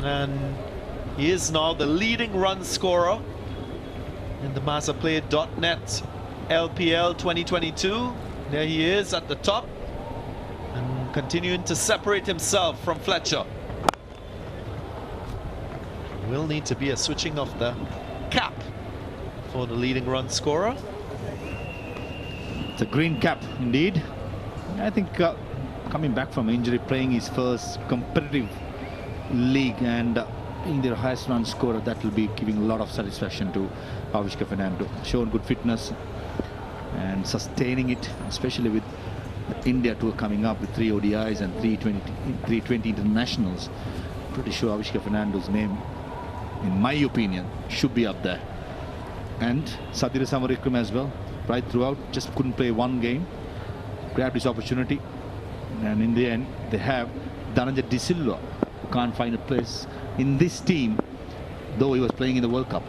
and He is now the leading run scorer in the masterplay.net LPL 2022. There he is at the top and continuing to separate himself from Fletcher. Will need to be a switching of the cap for the leading run scorer. It's a green cap indeed. I think coming back from injury, playing his first competitive league and being their highest run scorer, that will be giving a lot of satisfaction to Avishka Fernando. Shown good fitness and sustaining it, especially with India tour coming up with 3 ODIs and 320 internationals. Pretty sure Avishka Fernando's name, in my opinion, should be up there. And Sadira Samarikram as well, right throughout, just couldn't play one game, grabbed his opportunity, and in the end they have Dhananjay De Silva, who can't find a place in this team, though he was playing in the World Cup.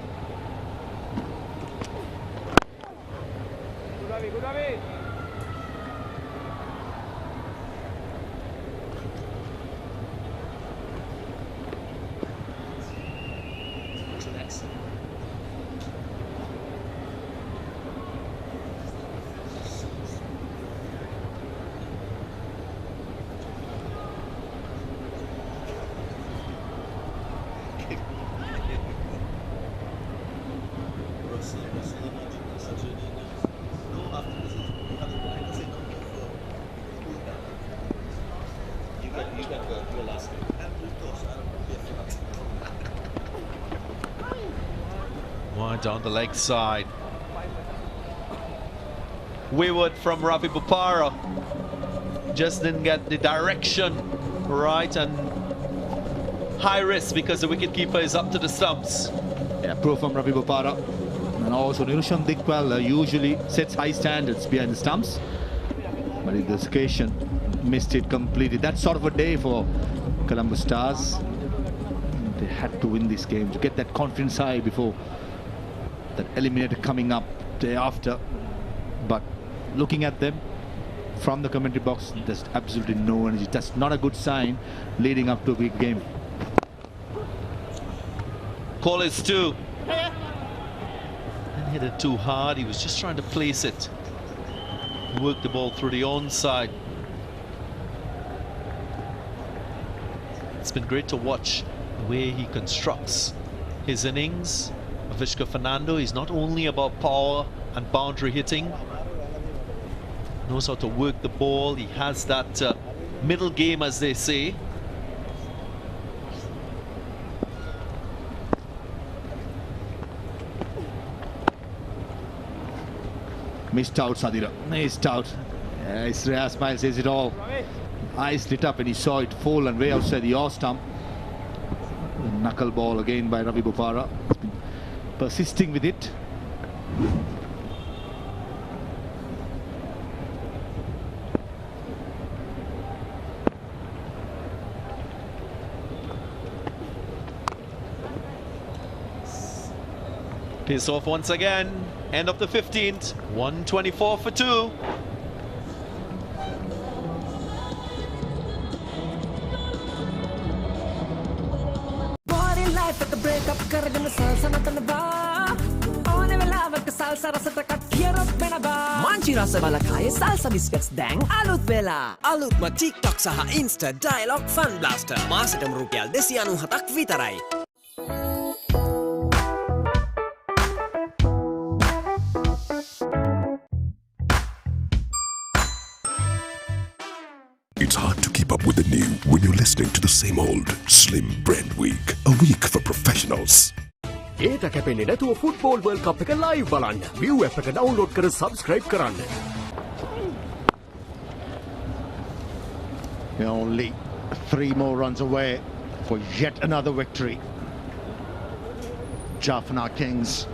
Wide down the leg side. Wayward from Ravi Bopara. Just didn't get the direction right, and high risk because the wicketkeeper is up to the stumps. Yeah, pro from Ravi Bopara. And also Nirushan Dikwal usually sets high standards behind the stumps, but in this occasion missed it completely. That's sort of a day for Colombo Stars. They had to win this game to get that confidence high before that eliminator coming up day after. But looking at them from the commentary box, there's absolutely no energy. That's not a good sign leading up to a big game. Call is 2. And hit it too hard. He was just trying to place it. Work the ball through the onside. It's been great to watch the way he constructs his innings. Avishka Fernando is not only about power and boundary hitting, knows how to work the ball. He has that middle game, as they say. Missed out, Sadira. Missed out. Sreya Smile says it all. Eyes lit up and he saw it fall and way outside the off stump. The knuckle ball again by Ravi Bopara. He's been persisting with it. Piss off once again. End of the 15th. 124 for 2. Manchi rasa balakaya salsa biscuits dang alut vela. Alut ma TikTok saha Insta Dialogue Fun Blaster. Masatam rupial 297 vitarai. It's hard to keep up with the new when you're listening to the same old Slim Brand Week. A week for professionals. ඒට කැපෙන්නේ නැතුව football world කප් එක live බලන්න. View app එක download කර subscribe කරන්න. They're only 3 more runs away for yet another victory. Jaffna Kings,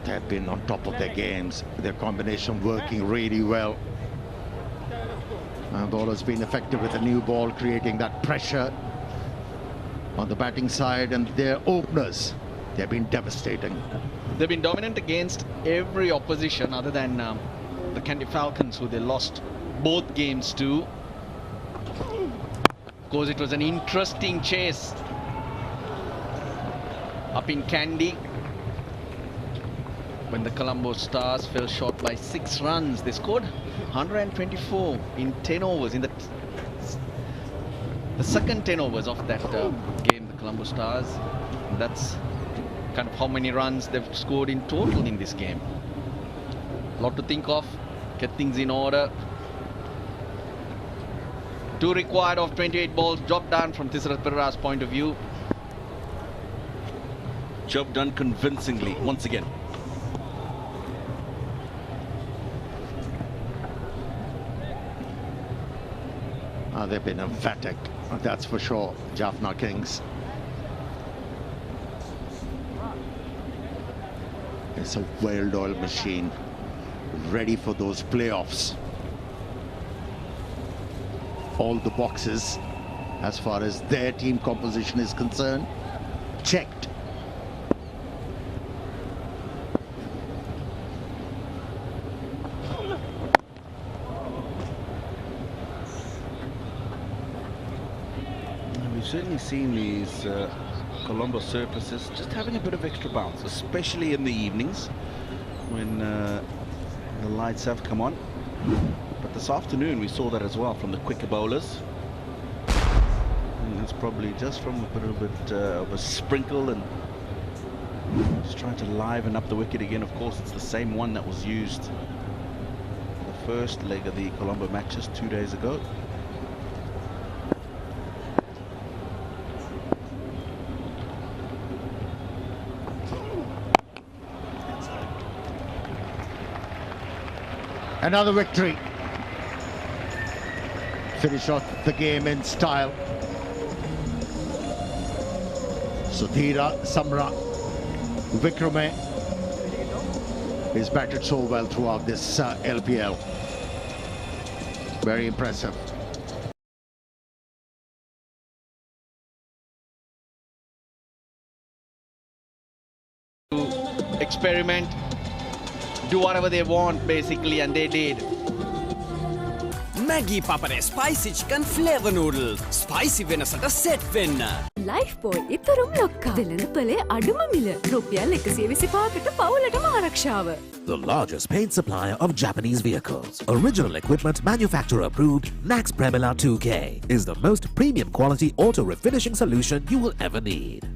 they've been on top of their games. Their combination working really well. And bowler's been effective with the new ball, creating that pressure on the batting side, and their openers, they've been devastating. They've been dominant against every opposition other than the Kandy Falcons, who they lost both games to. Of course, it was an interesting chase up in Kandy when the Colombo Stars fell short by 6 runs. They scored 124 in 10 overs in the second 10 overs of that game, the Colombo Stars. And that's kind of how many runs they've scored in total in this game. A lot to think of, get things in order. 2 required of 28 balls, job done from Tisrat Pereira's point of view. Job done convincingly, once again. They've been emphatic, that's for sure, Jaffna Kings. It's a well-oiled machine, ready for those playoffs. All the boxes, as far as their team composition is concerned, checked. We've certainly seen these Colombo surfaces just having a bit of extra bounce, especially in the evenings when the lights have come on. But this afternoon we saw that as well from the quicker bowlers. And that's probably just from a little bit of a sprinkle and just trying to liven up the wicket again. Of course, it's the same one that was used for the first leg of the Colombo matches 2 days ago. Another victory. Finish off the game in style. Sudhira, Samra, Vikrame is batted so well throughout this LPL. Very impressive. Experiment, do whatever they want basically, and they did. Maggi Papare spicy chicken flavor noodles. Spicy වෙනසට set වෙන්න. Lifebuoy ඉතුරුම් ලොක්කා. වෙළඳ පොලේ අඩුම මිල. රුපියල් 125කට පවුලටම ආරක්ෂාව. The largest paint supplier of Japanese vehicles. Original equipment manufacturer approved, Max Premila 2K is the most premium quality auto refinishing solution you will ever need.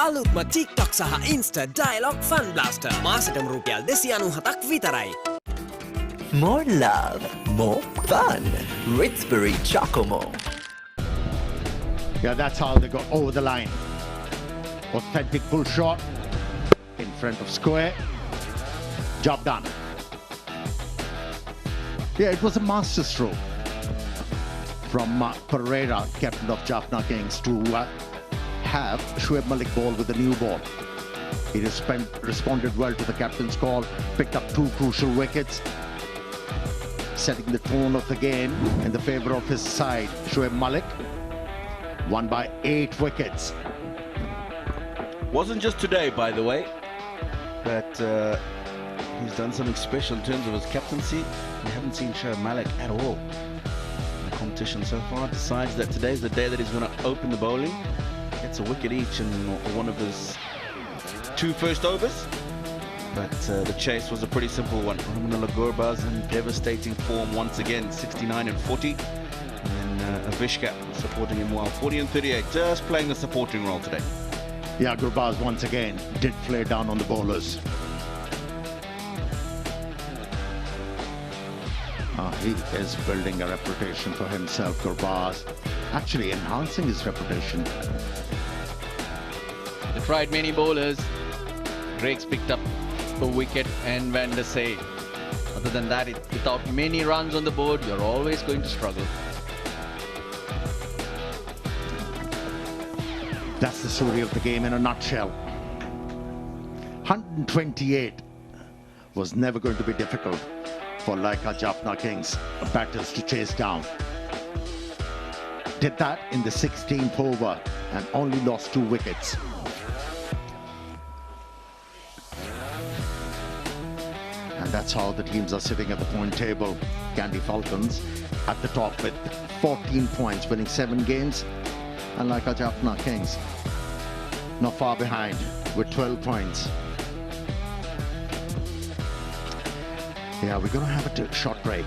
අලුත්ම TikTok සහ Insta Dialogue Fun Blaster. මාසෙටම රුපියල් 297ක් විතරයි. More love, more fun. Ritsbury Chocomo. Yeah, that's how they got over the line. Authentic full shot in front of square. Job done. Yeah, it was a master stroke from Pereira, captain of Jaffna Kings, to have Shoaib Malik ball with the new ball. He responded well to the captain's call, picked up 2 crucial wickets, setting the tone of the game in the favor of his side. Shoaib Malik won by 8 wickets. Wasn't just today, by the way, but he's done something special in terms of his captaincy. We haven't seen Shoaib Malik at all in the competition so far. Decides that today's the day that he's going to open the bowling. Gets a wicket each in one of his 2 first overs. But the chase was a pretty simple one. Ramanullah Gurbaz in devastating form once again, 69 and 40. And Avishka supporting him well, 40 and 38, just playing the supporting role today. Yeah, Gurbaz once again did flare down on the bowlers. He is building a reputation for himself, Gurbaz. Actually enhancing his reputation. They tried many bowlers. Drake's picked up a wicket and Van der Sey. Other than that, without many runs on the board, you're always going to struggle. That's the story of the game in a nutshell. 128 was never going to be difficult for Laika Jaffna Kings batters to chase down. Did that in the 16th over and only lost 2 That's how the teams are sitting at the point table. Candy Falcons at the top with 14 points, winning 7 games. And like our Jaffna Kings, not far behind with 12 points. Yeah, we're going to have a short break.